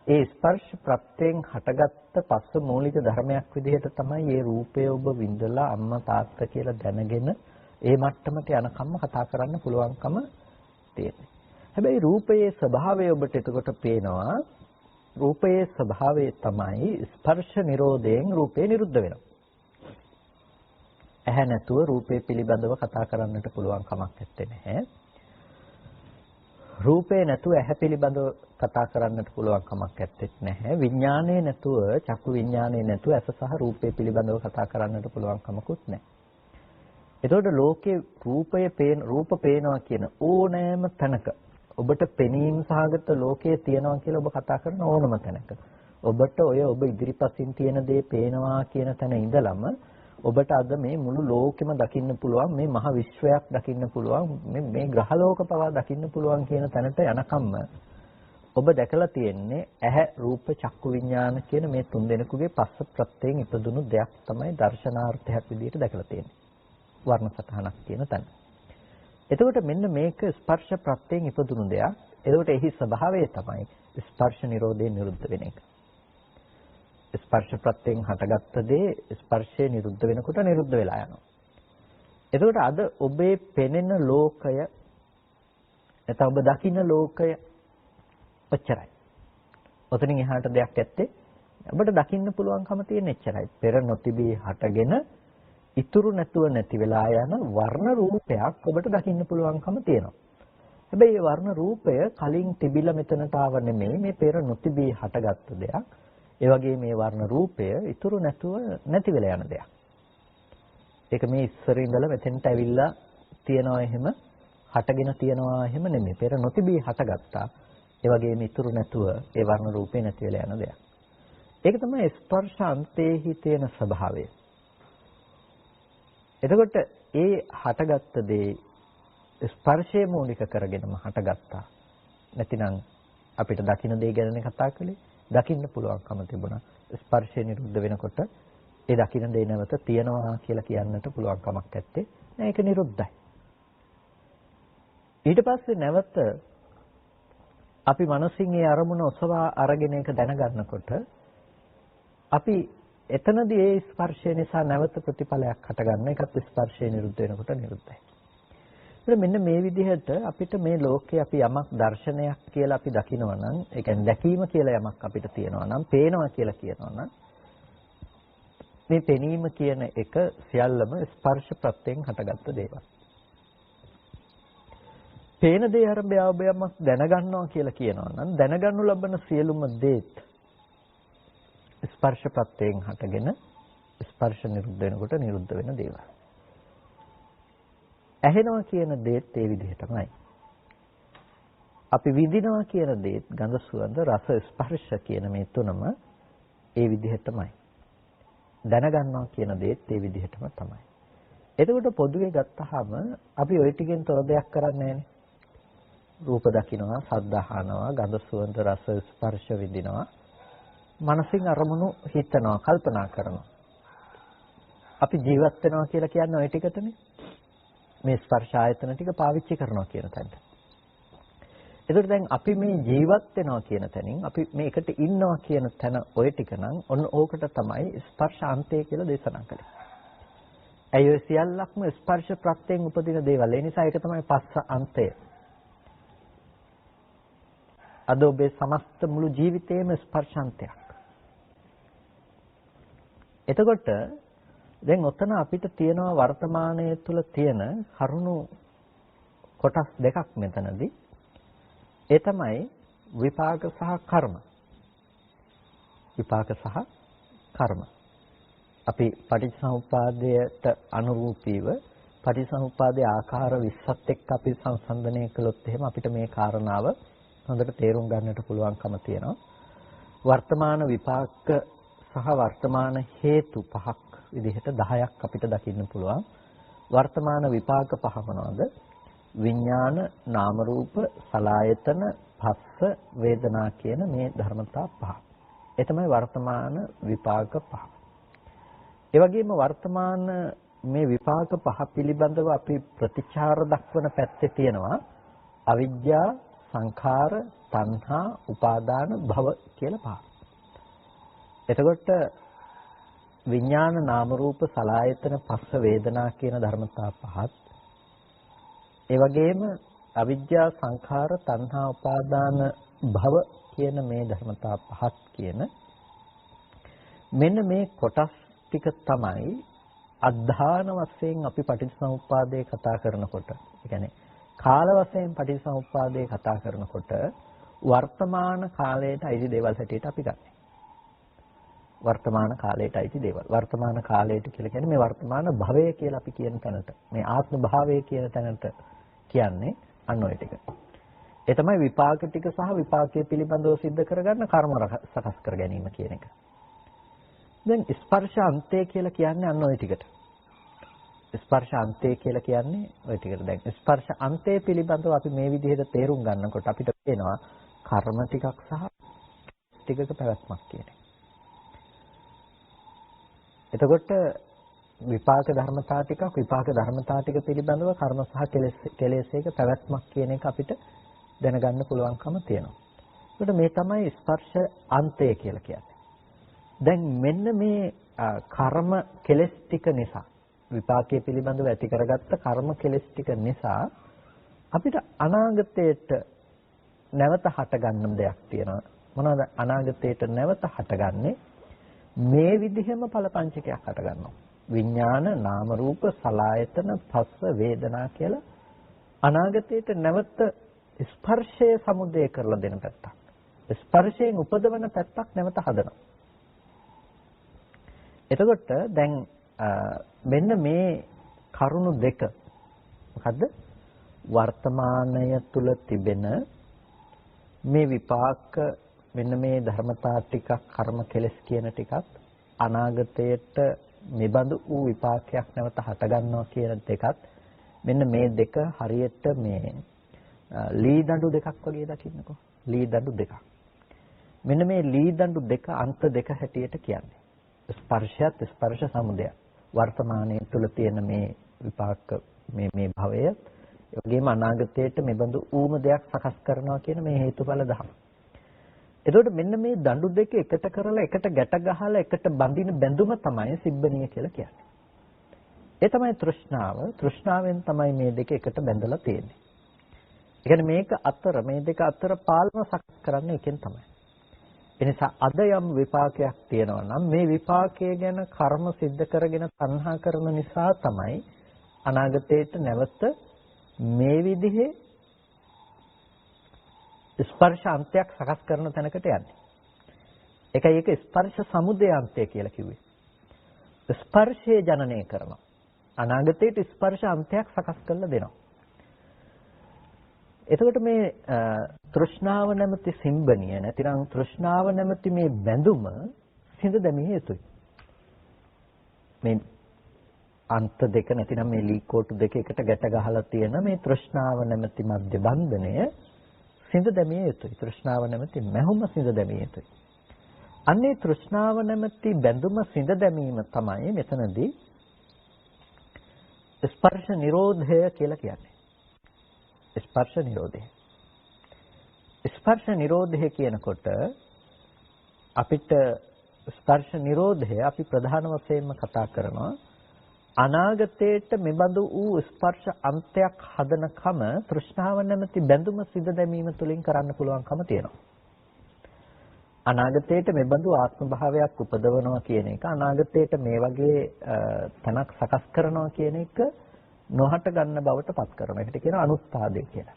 ඒ ස්පර්ශ ප්‍රත්‍යයෙන් හටගත්ත පස්ස මූලික ධර්මයක් විදිහට තමයි මේ රූපය ඔබ විඳලා අම්මා තාත්තා කියලා දැනගෙන ඒ මට්ටමට යනකම්ම කතා කරන්න පුළුවන්කම තියෙනවා. හැබැයි රූපයේ ස්වභාවය ඔබට එතකොට පේනවා. රූපයේ ස්වභාවය තමයි ස්පර්ශ නිරෝධයෙන් රූපේ නිරුද්ධ වෙනවා. ඇහැ නැතුව රූපේ පිළිබඳව කතා කරන්නට පුළුවන් කමක් නැත්තේ. රූපේ නැතුව ඇහැ පිළිබඳව කතා කරන්නට පුළුවන් කමක් නැහැ. විඥානයේ නැතුව චක්කු විඥානයේ නැතුව ඇස සහ රූපේ පිළිබඳව කතා කරන්නට පුළුවන් කමකුත් නැහැ. එතකොට ලෝකේ රූප පේනවා කියන ඕනෑම තැනක ඔබට පෙනීම සහගත ලෝකයේ තියෙනවා කියලා ඔබ කතා කරන ඕනම තැනක ඔබට ඔබ ඉදිරිපසින් තියෙන දේ පේනවා කියන තැන ඉඳලම ඔබට අද මේ මුළු ලෝකෙම දකින්න පුළුවන්, මේ මහ විශ්වයක් දකින්න පුළුවන්, මේ ග්‍රහලෝක පවා දකින්න පුළුවන් කියන තැනට යනකම්ම ඔබ දැකලා තියෙන්නේ ඇහැ රූප චක්කු විඥාන කියන මේ තුන් දෙනෙකුගේ පස්ස ප්‍රත්‍යයෙන් ඉපදුණු දෙයක් තමයි දර්ශනාර්ථයක් විදිහට දැකලා තියෙන්නේ. වර්ණ සටහනක් කියන තැන. එතකොට මෙන්න මේක ස්පර්ශ ප්‍රත්‍යයෙන් ඉපදුණු දෙයක්. එතකොට එහි ස්වභාවය තමයි ස්පර්ශ නිරෝධයෙන් නිරුද්ධ වෙන එක. ස්පර්ශ ප්‍රත්‍යයෙන් හටගත්ත දේ ස්පර්ශය නිරුද්ධ වෙනකොට නිරුද්ධ වෙලා යනවා. එතකොට අද ඔබේ පෙනෙන ලෝකය නැත්නම් ඔබ දකින්න ලෝකය ඔච්චරයි. ඔතනින් එහාට දෙයක් ඇත්තේ ඔබට දකින්න පුළුවන්කම තියෙන එච්චරයි. පෙර නොතිබී හටගෙන ඉතුරු නැතුව නැති වෙලා යන වර්ණ රූපයක් ඔබට දකින්න පුළුවන්කම තියෙනවා. හැබැයි මේ වර්ණ රූපය කලින් තිබිලා මෙතනට ආව නෙමෙයි, මේ පෙර නොතිබී හටගත්තු දෙයක්. ඒ වගේ මේ වර්ණ රූපය ඉතුරු නැතුව නැති වෙලා යන දෙයක්. ඒක මේ ඉස්සර ඉඳලා මෙතෙන්ට ඇවිල්ලා තියනවා එහෙම, හටගෙන තියනවා එහෙම නෙමෙයි. පෙර නොතිබී හටගත්තා. ඒ වගේම ඉතුරු නැතුව ඒ වර්ණ රූපේ නැති වෙලා යන දෙයක්. ඒක තමයි ස්පර්ශ අන්තේහි තියෙන ස්වභාවය. එතකොට ඒ හටගත්ත දේ ස්පර්ශයේ මූලික කරගෙනම හටගත්තා. නැතිනම් අපිට දකින්න දේ ගැන කතා කළේ, දකින්න පුළුවන්කම තිබුණා. ස්පර්ශය නිරුද්ධ වෙනකොට ඒ දකින්න දේ නැවත තියනවා කියලා කියන්නට පුළුවන් කමක් නැත්තේ. නෑ, ඒක නිරුද්ධයි. ඊට පස්සේ නැවත අපි මනසින් ඒ අරමුණ ඔසවා අරගෙන ඒක දැනගන්නකොට අපි එතනදී ඒ ස්පර්ශය නිසා නැවත ප්‍රතිඵලයක් හටගන්න. ඒකත් ස්පර්ශය නිරුද්ධ වෙනකොට නිරුද්ධයි. මෙන්න මේ විදිහට අපිට මේ ලෝකේ අපි යමක් දර්ශනයක් කියලා අපි දකිනවා නම්, ඒ කියන්නේ දැකීම කියලා යමක් අපිට තියෙනවා නම්, පේනවා කියලා කියනවා නම්, මේ පෙනීම කියන එක සියල්ලම ස්පර්ශ ප්‍රත්‍යයෙන් හටගත්ත දේවල්. පේන දේ අරබයවබයමක් දැනගන්නවා කියලා කියනවා නම් දැනගන්නු ලබන සියලුම දේත් ස්පර්ශ ප්‍රත්‍යයෙන් හටගෙන ස්පර්ශ නිරුද්ධ වෙනකොට නිරුද්ධ වෙන දේවල්. ඇහෙනවා කියන දේත් ඒ විදිහටමයි. අපි විඳිනවා කියන දේත් ගඳ සුවඳ රස ස්පර්ශ කියන මේ තුනම ඒ විදිහටමයි. දැනගන්නවා කියන දේත් ඒ විදිහටම තමයි. එතකොට පොදුවේ ගත්තාම අපි ওই ටිකෙන් තොර දෙයක් කරන්නේ නැහැනේ. රූප දකින්නවා, ශබ්ද අහනවා, ගඳ සුවඳ රස ස්පර්ශ විඳිනවා. මනසින් අරමුණු හිතනවා, කල්පනා කරනවා. අපි ජීවත් වෙනවා කියලා කියන්නේ ওই ටිකටනේ. මේ ස්පර්ශ ආයතන ටික පාවිච්චි කරනවා කියන තැනට. එතකොට දැන් අපි මේ ජීවත් වෙනවා කියන තැනින් අපි මේ එකට ඉන්නවා කියන තැන ওই ටික නම් ඔන්න ඕකට තමයි ස්පර්ශ අන්තය කියලා දේශනා කළේ. ඇයි ඔය සියල්ලක්ම ස්පර්ශ ප්‍රත්‍යයෙන් උපදින දේවල්. ඒ නිසා ඒක තමයි පස්ස අන්තය. අද ඔබේ සමස්ත මුළු ජීවිතේම ස්පර්ශාන්තයක්. එතකොට දැන් ඔතන අපිට තියෙනවා වර්තමානයේ තුල තියෙන කරුණු කොටස් දෙකක් මෙතනදී. ඒ තමයි විපාක සහ කර්ම. විපාක සහ කර්ම. අපි පටිච්චසමුප්පාදයට අනුරූපීව පටිච්චසමුප්පාදයේ ආකාර 20ත් එක්ක අපි සංසන්දනය කළොත් එහෙම අපිට මේ කාරණාව හොඳට තේරුම් ගන්නට පුළුවන්කම තියෙනවා. වර්තමාන විපාක සහ වර්තමාන හේතු පහක් විදිහට 10ක් අපිට දකින්න පුළුවන්. වර්තමාන විපාක පහ මොනවාද? විඥාන, නාම රූප, සලආයතන, පස්ස, වේදනා කියන මේ ධර්මතා පහ. ඒ තමයි වර්තමාන විපාක පහ. ඒ වගේම වර්තමාන මේ විපාක පහ පිළිබඳව අපි ප්‍රතිචාර දක්වන පැත්තේ තියෙනවා අවිද්‍යා, සංඛාර, තණ්හා, උපාදාන, භව කියලා පහ. එතකොට විඥාන, නාම රූප, සලආයතන, පස්ස, වේදනා කියන ධර්මතා පහත් ඒ වගේම අවිද්‍යා, සංඛාර, තණ්හා, උපාදාන, භව කියන මේ ධර්මතා පහත් කියන මෙන්න මේ කොටස් ටික තමයි අධ්‍යාන වශයෙන් අපි පටිච්චසමුප්පාදයේ කතා කරනකොට, ඒ කියන්නේ කාල වශයෙන් පටිච්චසමුප්පාදයේ කතා කරනකොට වර්තමාන කාලයට අයිති දේවල් හැටියට අපි ගන්නවා. වර්තමාන කාලයට අයිති දේවල්. වර්තමාන කාලයට කියලා කියන්නේ මේ වර්තමාන භවය කියලා අපි කියන තැනට, මේ ආත්ම භාවය කියන තැනට කියන්නේ අන්න ඔය ටික. ඒ තමයි විපාක ටික සහ විපාකයේ පිළිබඳව सिद्ध කරගන්න කර්ම සකස් කර ගැනීම කියන එක. දැන් ස්පර්ශ අන්තය කියලා කියන්නේ අන්න ඔය ටිකට. ස්පර්ශ අන්තය කියලා කියන්නේ ඔය ටිකට. දැන් ස්පර්ශ අන්තය පිළිබඳව අපි මේ විදිහට තේරුම් ගන්නකොට අපිට පේනවා කර්ම ටිකක් සහ ටිකක පැවැත්මක් කියන එක. එතකොට විපාක ධර්මතා ටිකක් විපාක ධර්මතා ටික පිළිබඳව කර්ම සහ කෙලෙසේක පැවැත්මක් කියන එක අපිට දැනගන්න පුළුවන්කම තියෙනවා. ඒකට මේ තමයි ස්පර්ශ අන්තය කියලා කියන්නේ. දැන් මෙන්න මේ කර්ම කෙලෙස් ටික නිසා විපාකයේ පිළිබඳව ඇති කරගත්ත කර්ම කෙලෙස් ටික නිසා අපිට අනාගතයට නැවත හටගන්න දෙයක් තියෙනවා. මොනවද අනාගතයට නැවත හටගන්නේ? මේ විදිහම ඵල පංචකයක් හට ගන්නවා. විඥාන, නාම රූප, සලආයතන, පස්ස, වේදනා කියලා අනාගතයට නැවත ස්පර්ශය සමුදය කරලා දෙන පැත්තක්. ස්පර්ශයෙන් උපදවන පැත්තක් නැවත හදනවා. එතකොට දැන් මෙන්න මේ කරුණු දෙක මොකද්ද? වර්තමානය තුල තිබෙන මේ විපාක මෙන්න මේ ධර්මතා ටිකක් කර්ම කෙලස් කියන ටිකත් අනාගතයට නිබඳු වූ විපාකයක් නැවත හට ගන්නවා කියන දෙකත් මෙන්න මේ දෙක හරියට මේ ලී දඬු දෙකක් වගේ දකින්නකෝ. ලී දඬු දෙකක්. මෙන්න මේ ලී දඬු දෙක අන්ත දෙක හැටියට කියන්නේ. ස්පර්ශයත් ස්පර්ශ සමුදය. වර්තමානයේ තුල තියෙන මේ විපාක මේ භවය ඒ වගේම අනාගතයට මෙබඳු ඌම දෙයක් සකස් කරනවා කියන මේ හේතුඵල ධර්ම. එතකොට මෙන්න මේ දඬු දෙක එකට කරලා එකට ගැට ගහලා එකට බඳින බැඳුම තමයි සිබ්බණිය කියලා කියන්නේ. ඒ තමයි තෘෂ්ණාව. තෘෂ්ණාවෙන් තමයි මේ දෙක එකට බැඳලා තියෙන්නේ. ඒ කියන්නේ මේක අතර මේ දෙක අතර පාලම සකස් කරන්නේ එකෙන් තමයි. එනිසා අද යම් විපාකයක් තියෙනවා නම් මේ විපාකය ගැන කර්ම સિદ્ધ කරගෙන තණ්හා කරන නිසා තමයි අනාගතයට නැවත මේ විදිහේ ස්පර්ශ අන්තයක් සකස් කරන තැනකට යන්නේ. ඒකයි ඒක ස්පර්ශ සමුදය අන්තය කියලා කිව්වේ. ස්පර්ශයේ ජනනය කරනවා. අනාගතයට ස්පර්ශ අන්තයක් සකස් කරලා දෙනවා. එතකොට මේ තෘෂ්ණාව නැමැති සිම්බනිය නැතිනම් තෘෂ්ණාව නැමැති මේ බැඳුම සිඳ දැමිය යුතුයි. මේ අන්ත දෙක නැතිනම් මේ ලී කෝටු දෙක එකට ගැට ගහලා තියෙන මේ තෘෂ්ණාව නැමැති මධ්‍ය බන්ධනය සිඳ දැමිය යුතුයි. තෘෂ්ණාව නැමැති මැහුම සිඳ දැමිය යුතුයි. අන්නේ තෘෂ්ණාව නැමැති බැඳුම සිඳ දැමීම තමයි මෙතනදී ස්පර්ශ නිරෝධය කියලා කියන්නේ. ස්පර්ශ නිරෝධය. ස්පර්ශ නිරෝධය කියනකොට අපිට ස්පර්ශ නිරෝධය අපි ප්‍රධාන වශයෙන්ම කතා කරනවා අනාගතයට මෙබඳු වූ ස්පර්ශ අන්තයක් හදනකම තෘෂ්ණාව නැමැති බැඳුම සිඳ දැමීම තුළින් කරන්න පුළුවන්කම තියෙනවා. අනාගතයට මෙබඳු ආත්ම භාවයක් උපදවනවා කියන එක අනාගතයට මේ වගේ තනක් සකස් කරනවා කියන එක නොහට ගන්න බවට පත් කරනවා. ඒකට කියනවා අනුත්පාදය කියලා.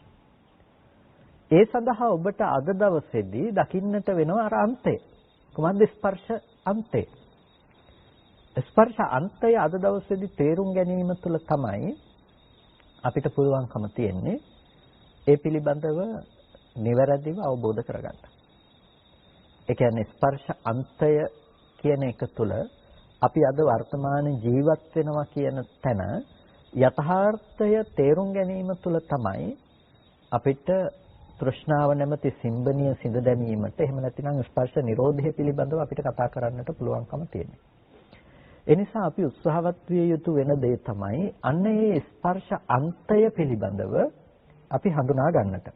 ඒ සඳහා ඔබට අද දවසේදී දකින්නට වෙනවා අර අන්තය. කොහොමද ස්පර්ශ අන්තය? ස්පර්ශ අන්තය අද දවසේදී තේරුම් ගැනීම තුළ තමයි අපිට පුළුවන්කම තියෙන්නේ ඒ පිළිබඳව නිවැරදිව අවබෝධ කරගන්න. ඒ කියන්නේ ස්පර්ශ අන්තය කියන එක තුළ අපි අද වර්තමාන ජීවත් වෙනවා කියන තැන යථාර්ථය තේරුම් ගැනීම තුළ තමයි අපිට තෘෂ්ණාව නැමැති සිම්බනිය සිඳ දැමීමට එහෙම නැතිනම් ස්පර්ශ නිරෝධය පිළිබඳව අපිට කතා කරන්නට පුළුවන්කම තියෙනවා. ඒ නිසා අපි උත්සාහවත් විය යුතු වෙන දේ තමයි අන්න ඒ ස්පර්ශ අන්තය පිළිබඳව අපි හඳුනා ගන්නට.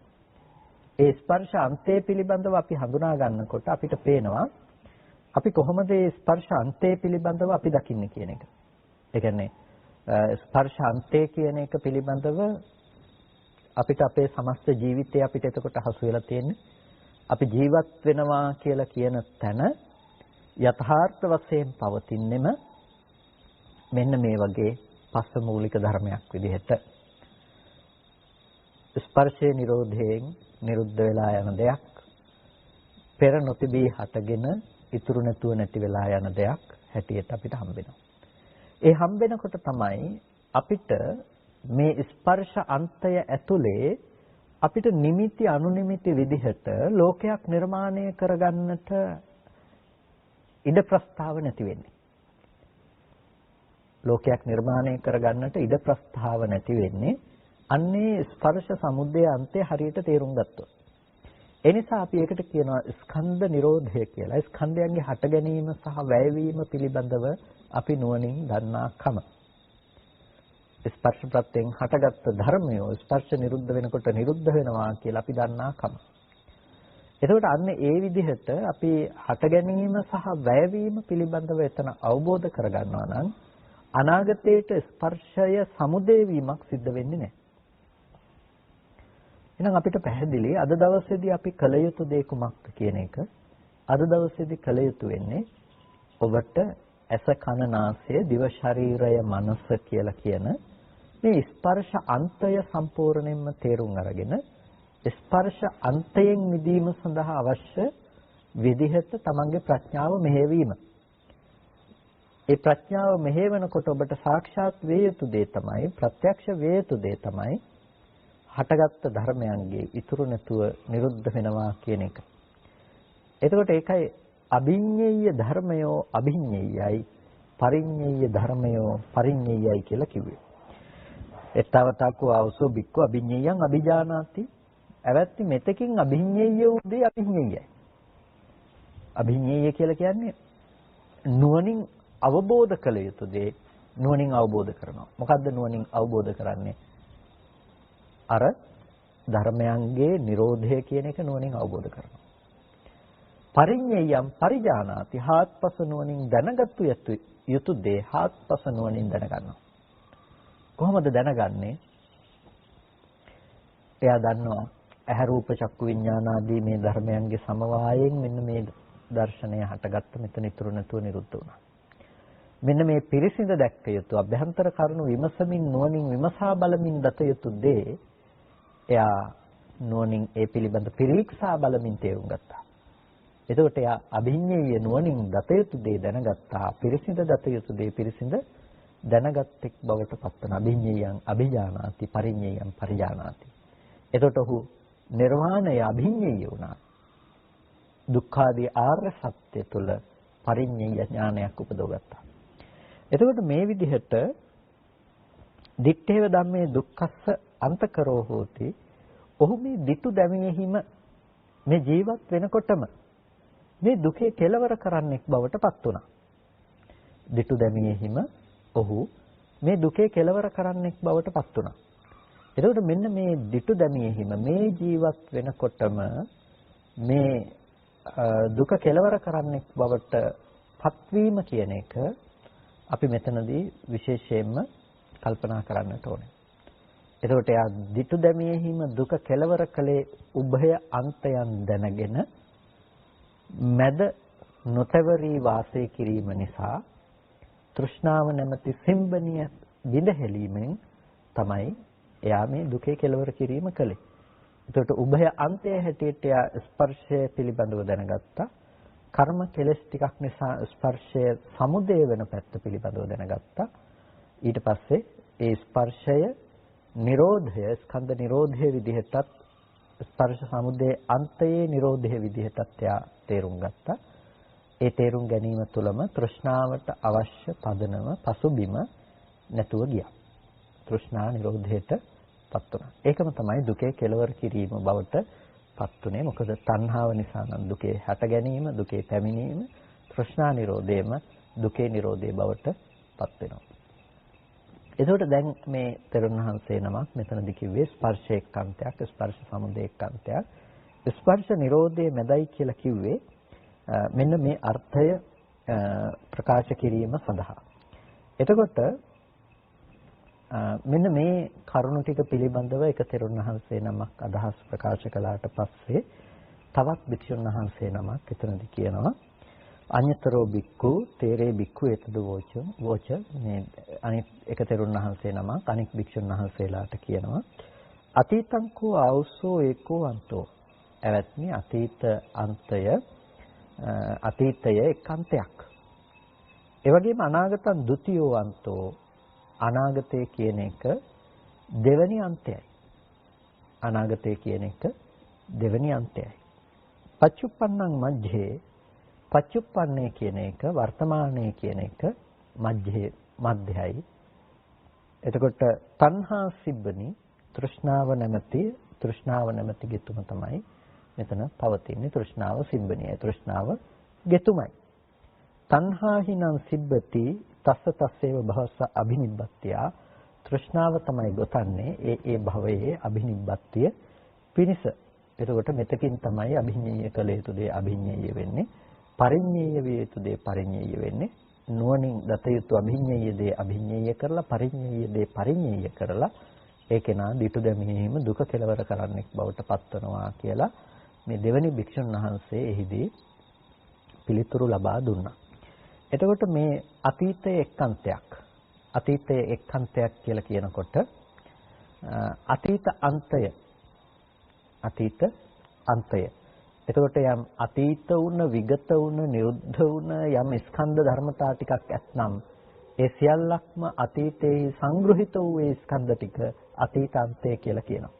ඒ ස්පර්ශ අන්තය පිළිබඳව අපි හඳුනා ගන්නකොට අපිට පේනවා අපි කොහොමද මේ ස්පර්ශ අන්තය පිළිබඳව අපි දකින්නේ කියන එක. ඒ කියන්නේ ස්පර්ශ අන්තය කියන එක පිළිබඳව අපිට අපේ සමස්ත ජීවිතය අපිට එතකොට හසු වෙලා තියෙන්නේ. අපි ජීවත් වෙනවා කියලා කියන තැන යථාර්ථ වශයෙන් පවතින්නෙම මෙන්න මේ වගේ පස්ස මූලික ධර්මයක් විදිහට ස්පර්ශයේ නිරෝධයෙන් නිරුද්ධ වෙලා යන දෙයක්, පෙර නොතිබී හටගෙන ඉතුරු නැතුව නැති වෙලා යන දෙයක් හැටියට අපිට හම්බෙනවා. ඒ හම්බෙනකොට තමයි අපිට මේ ස්පර්ශ අන්තය ඇතුලේ අපිට නිමිති අනුනිමිති විදිහට ලෝකයක් නිර්මාණය කරගන්නට ඉඩ ප්‍රස්තාව නැති වෙන්නේ. ලෝකයක් නිර්මාණය කරගන්නට ඉඩ ප්‍රස්තාව නැති වෙන්නේ අන්නේ ස්පර්ශ සමුදය අන්තය හරියට තේරුම් ගත්තොත්. ඒ නිසා අපි ඒකට කියනවා ස්කන්ධ නිරෝධය කියලා. ස්කන්ධයන්ගේ හට ගැනීම සහ වැයවීම පිළිබඳව අපි නුවණින් දන්නාකම. ස්පර්ශ ප්‍රත්‍යයෙන් හටගත් ධර්මය ස්පර්ශ නිරුද්ධ වෙනකොට නිරුද්ධ වෙනවා කියලා අපි දන්නාකම. එතකොට අන්න ඒ විදිහට අපි හට ගැනීම සහ වැයවීම පිළිබඳව එතන අවබෝධ කරගන්නවා නම් අනාගතයේට ස්පර්ශය සමුදේ වීමක් සිද්ධ වෙන්නේ නැහැ. එහෙනම් අපිට පැහැදිලි අද දවසේදී අපි කළ යුතු දේ කුමක්ද කියන එක. අද දවසේදී කළ යුතු වෙන්නේ ඔබට ඇස කන නාසය දිව ශරීරය මනස කියලා කියන මේ ස්පර්ශ අන්තය සම්පූර්ණයෙන්ම තේරුම් අරගෙන ස්පර්ශ අන්තයෙන් මිදීම සඳහා අවශ්‍ය විදිහට තමන්ගේ ප්‍රඥාව මෙහෙවීම. ඒ ප්‍රඥාව මෙහෙවනකොට ඔබට සාක්ෂාත් වේ යුතු දේ තමයි ප්‍රත්‍යක්ෂ වේ යුතු දේ තමයි හටගත් ධර්මයන්ගේ ඉතුරු නැතුව නිරුද්ධ වෙනවා කියන එක. එතකොට ඒකයි අභිඤ්ඤේය ධර්මයෝ අභිඤ්ඤේයයි පරිඤ්ඤේය ධර්මයෝ පරිඤ්ඤේයයි කියලා කිව්වේ. එතවතකෝ ආවසෝ බික්කු අභිඤ්ඤේයං අභිජානාති. ඇවැත්ති මෙතකින් අභිඤ්ඤේය උදේ අභිඤ්ඤේයයි. අභිඤ්ඤේය කියලා කියන්නේ නුවණින් අවබෝධ කළ යුතු දේ නුවණින් අවබෝධ කරනවා. මොකද්ද නුවණින් අවබෝධ කරන්නේ? අර ධර්මයන්ගේ Nirodha කියන එක නුවණින් අවබෝධ කරනවා. පරිඤ්ඤයම් පරිජානාති හාත්පස නුවණින් දැනගත්තු යුතු දේ හාත්පස නුවණින් දැනගන්නවා. කොහොමද දැනගන්නේ? එයා දන්නවා ඇහැ රූප චක්කු විඥාන ආදී මේ ධර්මයන්ගේ සමவாயයෙන් මෙන්න මේ දර්ශනය හටගත්ත මෙතන ඉතුරු නැතුව නිරුද්ධ වුණා. මෙන්න මේ පිරිසිඳ දැක්ක යුතු අභ්‍යන්තර කරුණු විමසමින් නුවණින් විමසා බලමින් දත යුතු දේ එයා නුවණින් ඒ පිළිබඳ පිරීක්සා බලමින් තේරුම් ගත්තා. එතකොට එයා අභිඤ්ඤේය නුවණින් දත යුතු දේ දැනගත්තා. පිරිසිඳ දත යුතු දේ පිරිසිඳ දැනගත්තෙක් බවට පත්වන අභිඤ්ඤේයං අභිජානාති පරිඤ්ඤේයං පරිජානාති. එතකොට ඔහු නිර්වාණය අභිඤ්ඤේය වුණා. දුක්ඛාදී ආර්ය සත්‍ය තුළ පරිඤ්ඤේය ඥානයක් උපදවගත්තා. එතකොට මේ විදිහට දිත්තේව ධම්මේ දුක්ඛස්ස අන්තකරෝ හෝති. ඔහු මේ ditu දැමීහිම මේ ජීවත් වෙනකොටම මේ දුකේ කෙලවර කරන්නෙක් බවට පත් වුණා. ditu දැමීහිම ඔහු මේ දුකේ කෙලවර කරන්නෙක් බවට පත් වුණා. එතකොට මෙන්න මේ ditu දැමීහිම මේ ජීවත් වෙනකොටම මේ දුක කෙලවර කරන්නෙක් බවට පත්වීම කියන එක අපි මෙතනදී විශේෂයෙන්ම කල්පනා කරන්නට ඕනේ. එතකොට එයා ditu දැමීහිම දුක කෙලවර කළේ උභය අන්තයන් දැනගෙන මැද නොතවරී වාසය කිරීම නිසා තෘෂ්ණාව නැමැති සිම්බනිය විඳහෙලීමෙන් තමයි එයා මේ දුකේ කෙලවර කිරීම කළේ. එතකොට උභය අන්තයේ හැටියට එයා ස්පර්ශය පිළිබඳව දැනගත්තා. කර්ම කෙලස් ටිකක් නිසා ස්පර්ශය සමුදය වෙන පැත්ත පිළිබඳව දැනගත්තා. ඊට පස්සේ ඒ ස්පර්ශය නිරෝධය ස්කන්ධ නිරෝධයේ විදිහටත් ස්පර්ශ සමුදයේ අන්තයේ නිරෝධයේ විදිහටත් එයා තේරුම් ගත්තා. ඒ තේරුම් ගැනීම තුළම තෘෂ්ණාවට අවශ්‍ය පදනම පසුබිම නැතුව ගියා. තෘෂ්ණා නිරෝධයට පත් වුණා. ඒකම තමයි දුකේ කෙලවර කිරීම බවට පත් උනේ. මොකද තණ්හාව නිසා නම් දුකේ හට ගැනීම, දුකේ පැමිණීම, තෘෂ්ණා නිරෝධයම දුකේ නිරෝධය බවට පත් වෙනවා. එතකොට දැන් මේ තෙරුන් වහන්සේ නමක් මෙතනදි කිව්වේ ස්පර්ශ එක්කන්තයක්, ස්පර්ශ සමුදය එක්කන්තයක්. ස්පර්ශ නිරෝධයේ මැදයි කියලා කිව්වේ මෙන්න මේ අර්ථය ප්‍රකාශ කිරීම සඳහා. එතකොට මෙන්න මේ කරුණු ටික පිළිබඳව එක තෙරුන් වහන්සේ නමක් අදහස් ප්‍රකාශ කළාට පස්සේ තවත් භික්ෂුන් වහන්සේ නමක් එතනදි කියනවා අඤ්ඤතරෝ බික්ඛු තේරේ බික්ඛු එතද වෝච මේ අනිත් එක තෙරුන් වහන්සේ නමක් අනිත් භික්ෂුන් වහන්සේලාට කියනවා අතීතං කෝ ආවුසෝ ඒකෝ අන්තෝ. එවත්නි අතීතය එක්කන්තයක්. ඒ වගේම අනාගතං ဒ ුතියෝ අන්තෝ. අනාගතය කියන එක දෙවැනි අන්තයයි. අනාගතය කියන එක දෙවැනි අන්තයයි. පච්චුප්පන්නං මජ්ජේ. පච්චුප්පන්නේ කියන එක වර්තමානයේ කියන එක මධ්‍යයි. එතකොට තණ්හා සිබ්බනි තෘෂ්ණාව නැමැති ගෙතුම තමයි මෙතන පවතින්නේ. තෘෂ්ණාව සිබ්බනියයි. තෘෂ්ණාව ගෙතුමයි. තණ්හාහිනං සිබ්බති තස්ස තස්සේව භවස්ස අභිනිබ්බත්තිය. තෘෂ්ණාව තමයි ගොතන්නේ ඒ භවයේ අභිනිබ්බත්තිය පිණිස. එතකොට මෙතකින් තමයි අභිඤ්ඤේය කළ යුතු දේ අභිඤ්ඤේය වෙන්නේ. පරිඤ්ඤේය විය යුතු දේ පරිඤ්ඤේය වෙන්නේ. නුවණින් දත යුතු අභිඤ්ඤේය දේ අභිඤ්ඤේය කරලා පරිඤ්ඤේය දේ පරිඤ්ඤේය කරලා ඒකේනා ditu දැමීම දුක කෙලවර කරන්නෙක් බවට පත්වනවා කියලා මේ දෙවැනි භික්ෂුන් වහන්සේ එහිදී පිළිතුරු ලබා දුන්නා. එතකොට මේ අතීතයේ එක්කන්තයක්. අතීතයේ එක්කන්තයක් කියලා කියනකොට අතීත අන්තය. එතකොට යම් අතීත වුණ, විගත වුණ, නිරුද්ධ වුණ යම් ස්කන්ධ ධර්මතා ටිකක් ඇත්නම් ඒ සියල්ලක්ම අතීතයේ සංග්‍රහිත වූ ඒ ස්කන්ධ ටික අතීතාන්තය කියලා කියනවා.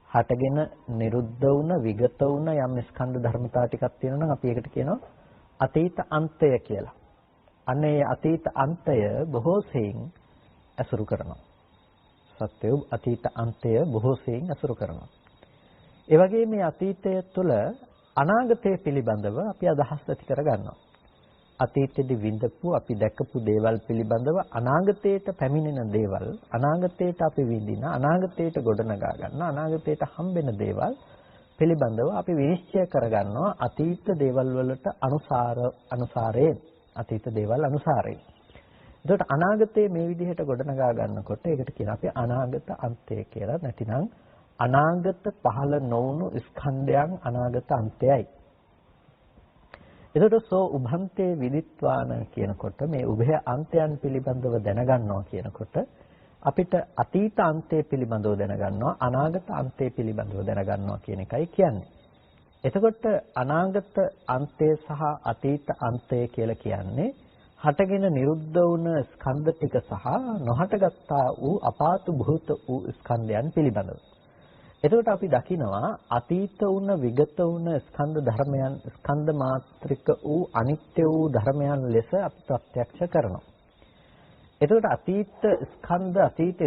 හටගෙන නිරුද්ධ වුණ, විගත වුණ යම් ස්කන්ධ ධර්මතා ටිකක් තියෙනවා නම් අපි ඒකට කියනවා අතීත අන්තය කියලා. අනේ අතීත අන්තය බොහෝ සෙයින් අසුරු කරනවා. සත්‍යය අතීත අන්තය බොහෝ සෙයින් අසුරු කරනවා. ඒ වගේ මේ අතීතය තුළ අනාගතය පිළිබඳව අපි අදහස් ඇති කර ගන්නවා. අතීතයේදී විඳපු අපි දැකපු දේවල් පිළිබඳව අනාගතයට පැමිණෙන දේවල්, අනාගතයට අපි විඳින, අනාගතයට ගොඩනගා ගන්න, අනාගතයට හම්බෙන දේවල් පිළිබඳව අපි විනිශ්චය කරගන්නවා අතීත දේවල් වලට අනුසාරයෙන්. එතකොට අනාගතයේ මේ විදිහට ගොඩනගා ගන්නකොට ඒකට කියනවා අපි අනාගත අන්තය කියලා. නැතිනම් අනාගත පහළ නොවුණු ස්කන්ධයන් අනාගත අන්තයයි. එතකොට සෝ උභන්තේ විදිත්වාන කියනකොට මේ උභය අන්තයන් පිළිබඳව දැනගන්නවා කියනකොට අපිට අතීත අන්තය පිළිබඳව දැනගන්නවා අනාගත අන්තය පිළිබඳව දැනගන්නවා කියන එකයි කියන්නේ. එතකොට අනාගත අන්තය සහ අතීත අන්තය කියලා කියන්නේ හටගෙන නිරුද්ධ වුණ ස්කන්ධ ටික සහ නොහටගත්තා වූ අපාතු භූත වූ ස්කන්ධයන් පිළිබඳව. එතකොට අපි දකිනවා අතීත වුණ විගත වුණ ස්කන්ධ ධර්මයන් ස්කන්ධ මාත්‍රික වූ අනිත්‍ය වූ ධර්මයන් ලෙස අපි ප්‍රත්‍යක්ෂ කරනවා. එතකොට අතීත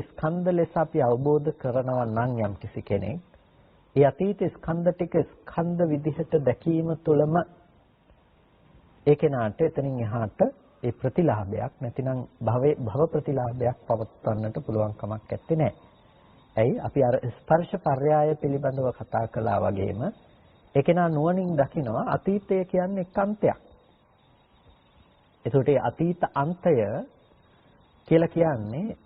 ස්කන්ධ ලෙස අපි අවබෝධ කරනවා නම් යම් කිසි කෙනෙක් ඒ අතීත ස්කන්ධ ටික ස්කන්ධ විදිහට දැකීම තුළම ඒ කෙනාට එතනින් එහාට ඒ ප්‍රතිලාභයක් නැතිනම් භව ප්‍රතිලාභයක් පවත්වන්නට පුළුවන් කමක් නැත්තේ නෑ. ඇයි අපි අර ස්පර්ශ පර්යාය පිළිබඳව කතා කළා වගේම ඒ කෙනා නුවණින් දකිනවා අතීතය කියන්නේ එක් අන්තයක්. ඒකට අතීත අන්තය කියලා කියන්නේ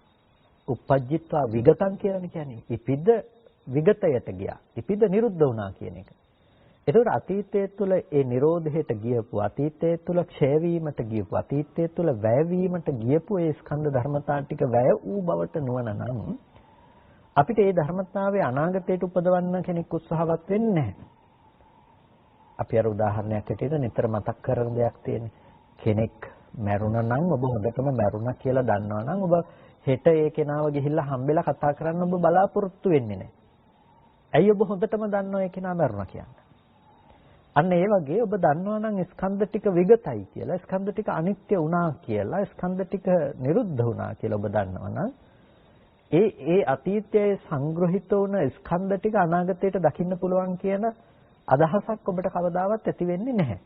උපජ්ජිත්වා විගතං කියලානේ කියන්නේ. ඉපිද විගතයට ගියා. ඉපිද නිරුද්ධ වුණා කියන එක. ඒකට අතීතයේ තුල ඒ නිරෝධයට ගියපු අතීතයේ තුල ක්ෂය වීමට ගියපු අතීතයේ තුල වැය වීමට ගියපු ඒ ස්කන්ධ ධර්මතා ටික වැය වූ බවට නුවණ නම් අපිට ඒ ධර්මතාවයේ අනාගතයට උපදවන්න කෙනෙක් උත්සාහවත් වෙන්නේ නැහැ. අපි අර උදාහරණයක් ඇටියට නිතර මතක් කරන දෙයක් තියෙන්නේ. කෙනෙක් මැරුණා නම් ඔබ හොඳටම මැරුණා කියලා දන්නවා නම් ඔබ හෙට ඒ කෙනාව ගිහිල්ලා හම්බෙලා කතා කරන්න ඔබ බලාපොරොත්තු වෙන්නේ නැහැ. ඇයි ඔබ හොඳටම දන්නවා ඒ කෙනා මැරුණා කියන්නේ? අන්න ඒ වගේ ඔබ දන්නවා නම් ස්කන්ධ ටික විගතයි කියලා, ස්කන්ධ ටික අනිත්‍ය වුණා කියලා, ස්කන්ධ ටික නිරුද්ධ වුණා කියලා ඔබ දන්නවා නම් ඒ අතීතයේ සංග්‍රහිත වුණ ස්කන්ධ ටික අනාගතයට දකින්න පුළුවන් කියන අදහසක් ඔබට කවදාවත් ඇති වෙන්නේ නැහැ.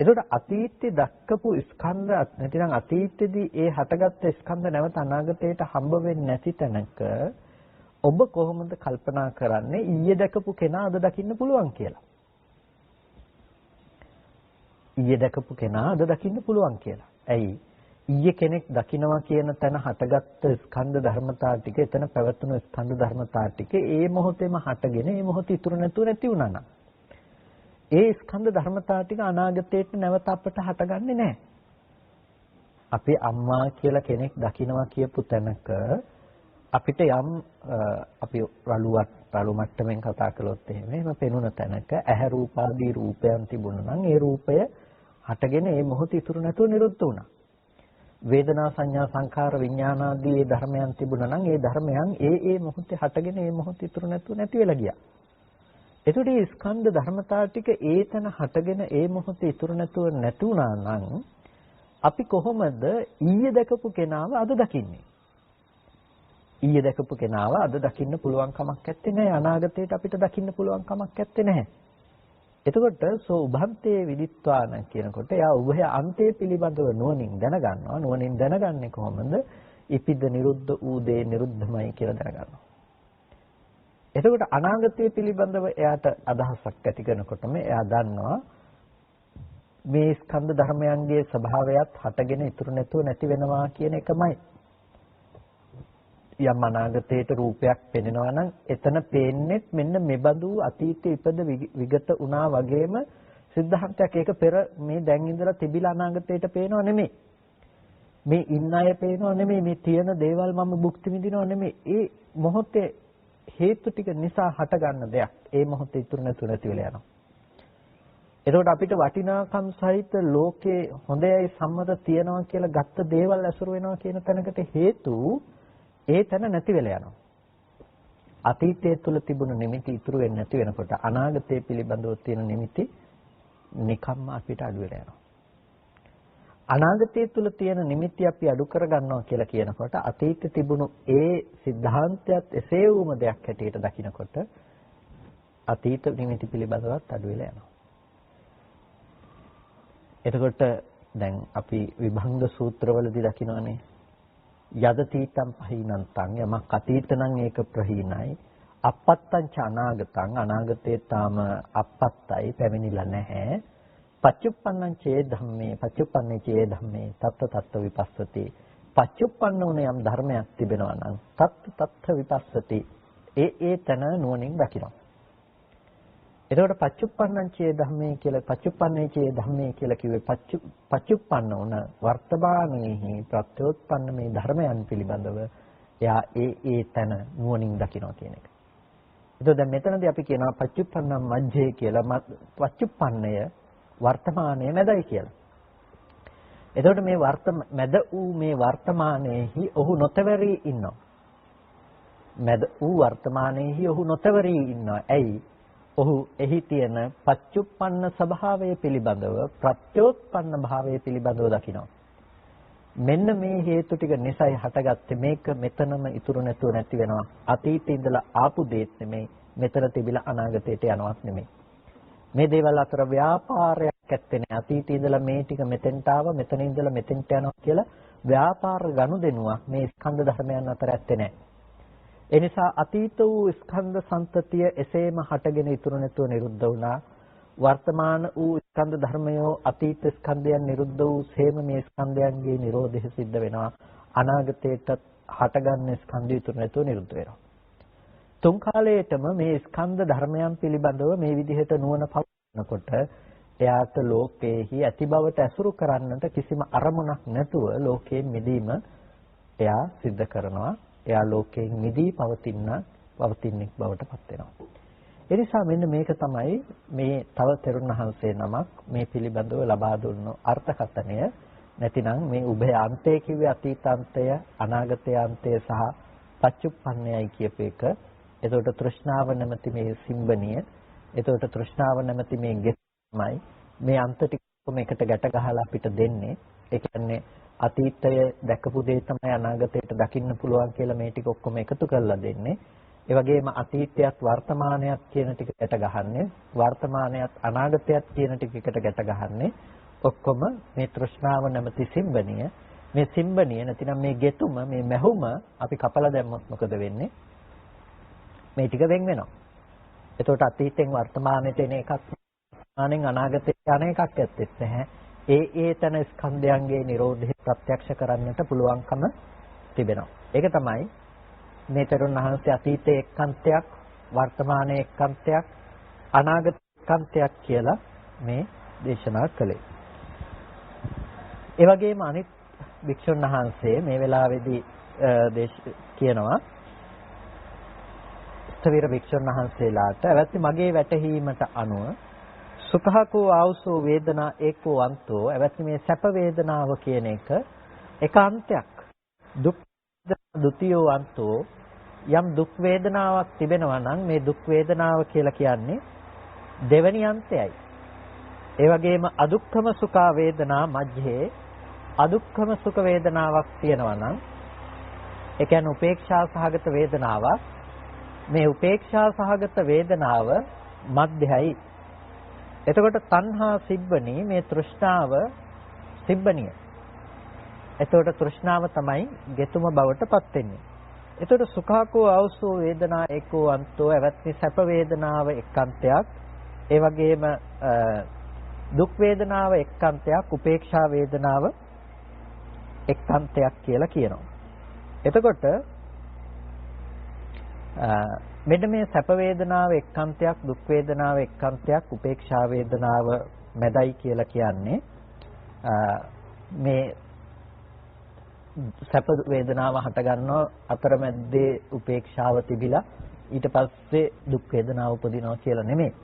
ඒකට අතීතයේ දක්කපු ස්කන්ධ නැතිනම් අතීතයේදී ඒ හටගත්ත ස්කන්ධ නැවත අනාගතයට හම්බ වෙන්නේ නැති තැනක ඔබ කොහොමද කල්පනා කරන්නේ ඊයේ දැකපු කෙනා අද දකින්න පුළුවන් කියලා? ඊයේ දැකපු කෙනා අද දකින්න පුළුවන් කියලා. ඇයි? ඊයේ කෙනෙක් දකිනවා කියන තැන හටගත්ත ස්කන්ධ ධර්මතා ටික එතන පැවතුණු ස්කන්ධ ධර්මතා ටික ඒ මොහොතේම හටගෙන ඒ මොහොත ඉතුරු නැතුව නැති වුණා නම් ඒ ස්කන්ධ ධර්මතා ටික අනාගතයට නැවත අපට හටගන්නේ නැහැ. අපේ අම්මා කියලා කෙනෙක් දකිනවා කියපු තැනක අපිට යම් අපි රළු මට්ටමින් කතා කළොත් එහෙම පෙනුන තැනක ඇහැ රූපාදී රූපයන් තිබුණා නම් ඒ රූපය හටගෙන ඒ මොහොත ඉතුරු නැතුව නිරුද්ධ වුණා. වේදනා සංඥා සංඛාර විඥානාදී ඒ ධර්මයන් තිබුණා නම් ඒ ධර්මයන් ඒ මොහොතේ හටගෙන ඒ මොහොත ඉතුරු නැතුව නැති වෙලා ගියා. එතකොට මේ ස්කන්ධ ධර්මතා ටික ඒතන හටගෙන ඒ මොහොතේ ඉතුරු නැතුව නැති වුණා නම් අපි කොහොමද ඊයේ දැකපු කෙනාව අද දකින්නේ? ඊයේ දැකපු කෙනාව අද දකින්න පුළුවන් කමක් නැත්තේ නෑ. අනාගතයට අපිට දකින්න පුළුවන් කමක් නැත්තේ නැහැ. එතකොට සෝ උභන්තේ විදිත්වාන කියනකොට එයා උභය අන්තය පිළිබඳව නුවණින් දැනගන්නවා. නුවණින් දැනගන්නේ කොහොමද? ඉපිද නිරුද්ධ වූ දේ නිරුද්ධමයි කියලා දැනගන්නවා. එතකොට අනාගතය පිළිබඳව එයාට අදහසක් ඇති කරනකොටම එයා දන්නවා මේ ස්කන්ධ ධර්මයන්ගේ ස්වභාවයත් හටගෙන ඉතුරු නැතුව නැති වෙනවා කියන එකමයි. යම් අනාගතයට රූපයක් පෙනෙනවා නම් එතන පේන්නේ මෙන්න මෙබඳු අතීතයේ ඉපද විගත වුණා වගේම සිද්ධාන්තයක්. ඒක පෙර මේ දැන් ඉඳලා තිබිලා අනාගතයට පේනව නෙමෙයි. මේ ඉන්න අය පේනව නෙමෙයි. මේ තියෙන දේවල් මම භුක්ති විඳිනව නෙමෙයි. ඒ මොහොතේ හේතු ටික නිසා හටගන්න දෙයක්. ඒ මොහොතේ ඉතුරු නැතුව නැති වෙලා යනවා. එතකොට අපිට වටිනාකම් සහිත ලෝකේ හොඳයි සම්මත තියනවා කියලා ගත්ත දේවල් ඇසුරු වෙනවා කියන තැනකට හේතු ඒ තැන නැති වෙලා යනවා. අතීතයේ තුල තිබුණු නිමිති ඉතුරු වෙන්නේ නැති වෙනකොට අනාගතයේ පිළිබඳව තියෙන නිමිති නිකම්ම අපිට අඩු වෙලා යනවා. අනාගතයේ තුල තියෙන නිමිති අපි අඩු කර ගන්නවා කියලා කියනකොට අතීතයේ තිබුණු ඒ સિદ્ધාන්තයත් එසේ වුම දෙයක් හැටියට දකිනකොට අතීත නිමිති පිළිබඳවත් අඩු වෙලා යනවා. එතකොට දැන් අපි විභංග සූත්‍රවලදී දකිනවානේ යදතීතම් පහිනන්තං යමක් අතීත නම් ඒක ප්‍රහීනයි අපත්තං ච අනාගතං අනාගතේ තාම අපත්තයි පැමිණිලා නැහැ පච්චුප්පන්නං චේ ධම්මේ පච්චුප්පන්නේ චේ ධම්මේ තත්ත තත්ත විපස්සති පච්චුප්පන්න වුණ යම් ධර්මයක් තිබෙනවා නම් තත්ත තත්ත විපස්සති ඒ තන නුවණින් දකිනවා. එතකොට පච්චුප්පන්නංචේ ධම්මේ කියලා පච්චුප්පන්නේචේ ධම්මේ කියලා කිව්වේ පච්චුප්පන්න වුණ වර්තමානයේහි ප්‍රත්‍යෝත්පන්න මේ ධර්මයන් පිළිබඳව එයා ඒ තැන නුවණින් දකිනවා කියන එක. එතකොට දැන් මෙතනදී අපි කියනවා පච්චුප්පන්නම් මජ්ජේ කියලා පච්චුප්පන්නය වර්තමානයේ මැදයි කියලා. එතකොට මේ මැද වූ මේ වර්තමානයේහි ඔහු නොතවරී ඉන්නවා. මැද වූ වර්තමානයේහි ඔහු නොතවරී ඉන්නවා. ඇයි? ඔහු එහි තියෙන පච්චුප්පන්න ස්වභාවය පිළිබඳව ප්‍රත්‍යෝත්පන්න භාවය පිළිබඳව දකිනවා. මෙන්න මේ හේතු ටික නිසායි හටගත්තේ මේක මෙතනම ඉතුරු නැතුව නැති වෙනවා. අතීතේ ඉඳලා ආපු දෙයක් නෙමෙයි, මෙතන තිබිලා අනාගතයට යනවත් නෙමෙයි. මේ දේවල් අතර ව්‍යාපාරයක් ඇත්තේ නැහැ. අතීතේ ඉඳලා මේ ටික මෙතෙන්ට ආවා, මෙතන ඉඳලා මෙතෙන්ට යනවා කියලා ව්‍යාපාර ගනුදෙනුවක් මේ ස්කන්ධ ධර්මයන් අතර ඇත්තේ නැහැ. ඒ නිසා අතීත වූ ස්කන්ධ සම්තතිය එසේම හටගෙන ඉතුරු නැතුව නිරුද්ධ වුණා. වර්තමාන වූ ස්කන්ධ ධර්මයෝ අතීත ස්කන්ධයන් නිරුද්ධ වූ සේම මේ ස්කන්ධයන්ගේ නිරෝධය සිද්ධ වෙනවා. අනාගතයේට හටගන්න ස්කන්ධය ඉතුරු නැතුව නිරුද්ධ වෙනවා. තුන් කාලයේටම මේ ස්කන්ධ ධර්මයන් පිළිබඳව මේ විදිහට නුවණ පවත්නකොට එයාට ලෝකයේහි ඇති බවට ඇසුරු කරන්නට කිසිම අරමුණක් නැතුව ලෝකයෙන් මිදීම එයා සිද්ධ කරනවා. එයා ලෝකයෙන් මිදී පවතින්නෙක් බවට පත් වෙනවා. ඒ නිසා මෙන්න මේක තමයි මේ තව තෙරුන් වහන්සේ නමක් මේ පිළිබඳව ලබා දුන්නු අර්ථකථනය. නැතිනම් මේ උභය අන්තය කිව්වේ අතීතාන්තය, අනාගතයාන්තය සහ පච්චුප්පන්නයයි කියප එක. එතකොට තෘෂ්ණාව නැමැති මේ සිම්බනිය, එතකොට තෘෂ්ණාව නැමැති මේ ගෙස්මයි මේ අන්ත ටික එකට ගැට ගහලා අපිට දෙන්නේ. ඒ කියන්නේ අතීතය දැකපු දේ තමයි අනාගතයට දකින්න පුළුවන් කියලා මේ ටික ඔක්කොම එකතු කරලා දෙන්නේ. ඒ වගේම අතීතයත් වර්තමානයත් කියන ටික ගැට ගහන්නේ, වර්තමානයත් අනාගතයත් කියන ටික එකට ගැට ගහන්නේ. ඔක්කොම මේ තෘෂ්ණාව නැමැති සිම්බනිය. මේ සිම්බනිය නැතිනම් මේ ගෙතුම, මේ මැහුම අපි කපලා දැම්මොත් මොකද වෙන්නේ? මේ ටික වෙන් වෙනවා. එතකොට අතීතෙන් වර්තමානයට එන එකක්, වර්තමානෙන් අනාගතයට යන එකක් ඇත්තෙත් නැහැ. ඒ තන ස්කන්ධයන්ගේ Nirodhe ප්‍රත්‍යක්ෂ කරන්නට පුළුවන්කම තිබෙනවා. ඒක තමයි මේ තරුණ වහන්සේ අතීතයේ එක්කන්තයක්, වර්තමානයේ එක්කන්තයක්, අනාගත එක්කන්තයක් කියලා මේ දේශනා කළේ. ඒ වගේම අනිත් භික්ෂුන් වහන්සේ මේ වෙලාවේදී කියනවා ස්ථවිර භික්ෂුන් වහන්සේලාට අවැත්ති මගේ වැටහීමට අනුව සුඛකෝ ආවසෝ වේදනා ඒකෝ අන්තෝ අවැත්ති මේ සැප වේදනාව කියන එක එක අන්තයක්. දුක් ද්විතීයෝ අන්තෝ යම් දුක් වේදනාවක් තිබෙනවා නම් මේ දුක් වේදනාව කියලා කියන්නේ දෙවෙනි අන්තයයි. ඒ වගේම අදුක්ඛම සුඛ වේදනා මැජ්ජේ අදුක්ඛම සුඛ වේදනාවක් තියෙනවා නම් ඒ කියන්නේ උපේක්ෂා සහගත වේදනාවක්. මේ උපේක්ෂා සහගත වේදනාව මධ්‍යයි. එතකොට තණ්හා සිබ්බනි මේ තෘෂ්ණාව සිබ්බනිය. එතකොට තෘෂ්ණාව තමයි ගෙතුම බවට පත් වෙන්නේ. එතකොට සුඛාකෝ ආවසෝ වේදනා ඒකෝ අන්තෝ අවත්ති සැප වේදනාව එක්කන්තයක්. ඒ වගේම දුක් වේදනාව එක්කන්තයක්, උපේක්ෂා වේදනාව එක්කන්තයක් කියලා කියනවා. එතකොට මෙන්න මේ සැප වේදනාව එක්කන්තයක්, දුක් වේදනාව එක්කන්තයක්, උපේක්ෂා වේදනාව මැදයි කියලා කියන්නේ මේ සැප වේදනාව හට ගන්නවා අතරමැද්දේ උපේක්ෂාව තිබිලා ඊට පස්සේ දුක් වේදනාව උපදිනවා කියලා නෙමෙයි.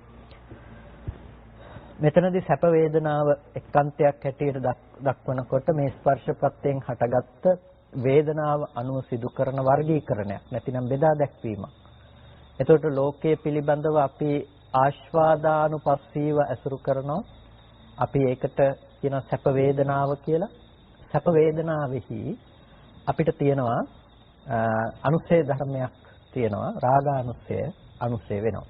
මෙතනදී සැප වේදනාව එක්කන්තයක් හැටියට දක්වනකොට මේ ස්පර්ශ ප්‍රත්‍යයෙන් හටගත්ත වේදනාව අනුව සිදු කරන වර්ගීකරණයක්, නැතිනම් බෙදා දැක්වීමක්. එතකොට ලෝකයේ පිළිබඳව අපි ආස්වාදානුපස්සීව ඇසුරු කරනවා. අපි ඒකට කියන සැප වේදනාව කියලා. සැප වේදනාවෙහි අපිට තියෙනවා අනුසය ධර්මයක් තියෙනවා. රාගානුසය වෙනවා.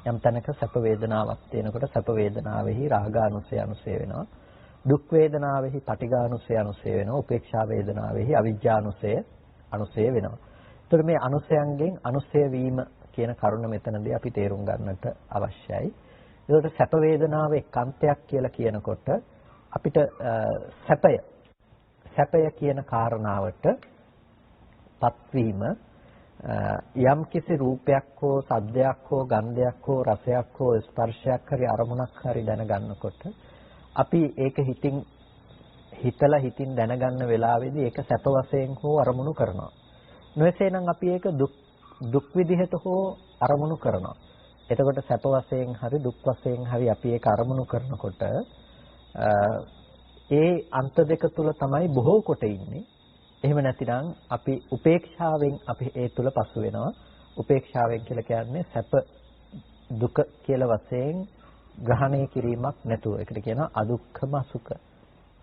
යම් තැනක සැප වේදනාවක් තියෙනකොට සැප වේදනාවෙහි රාගානුසය වෙනවා. දුක් වේදනාවෙහි පටිඝානුසය වෙනවා. උපේක්ෂා වේදනාවෙහි අවිජ්ජානුසය වෙනවා. එතකොට මේ අනුසයන්ගෙන් අනුසය වීම කියන කරුණ මෙතනදී අපි තේරුම් ගන්නට අවශ්‍යයි. ඒකට සැප වේදනාව එක්කන්තයක් කියලා කියනකොට අපිට සැපය කියන කාරණාවට පත්වීම යම් කිසි රූපයක් හෝ සද්දයක් හෝ ගන්ධයක් හෝ රසයක් හෝ ස්පර්ශයක් හරි අරමුණක් හරි දැනගන්නකොට අපි ඒක හිතලා හිතින් දැනගන්න වෙලාවේදී ඒක සැප වශයෙන් හෝ අරමුණු කරනවා. නොයසේනම් අපි ඒක දුක් විදිහට හෝ අරමුණු කරනවා. එතකොට සැප වශයෙන් හරි දුක් වශයෙන් හරි අපි ඒක අරමුණු කරනකොට ඒ අන්ත දෙක තුල තමයි බොහෝ කොට ඉන්නේ. එහෙම නැතිනම් අපි උපේක්ෂාවෙන් අපි ඒ තුල පසු වෙනවා. උපේක්ෂාවෙන් කියලා කියන්නේ සැප දුක කියලා වශයෙන් ග්‍රහණය කිරීමක් නැතුව. ඒකට කියනවා අදුක්ඛම අසුඛ.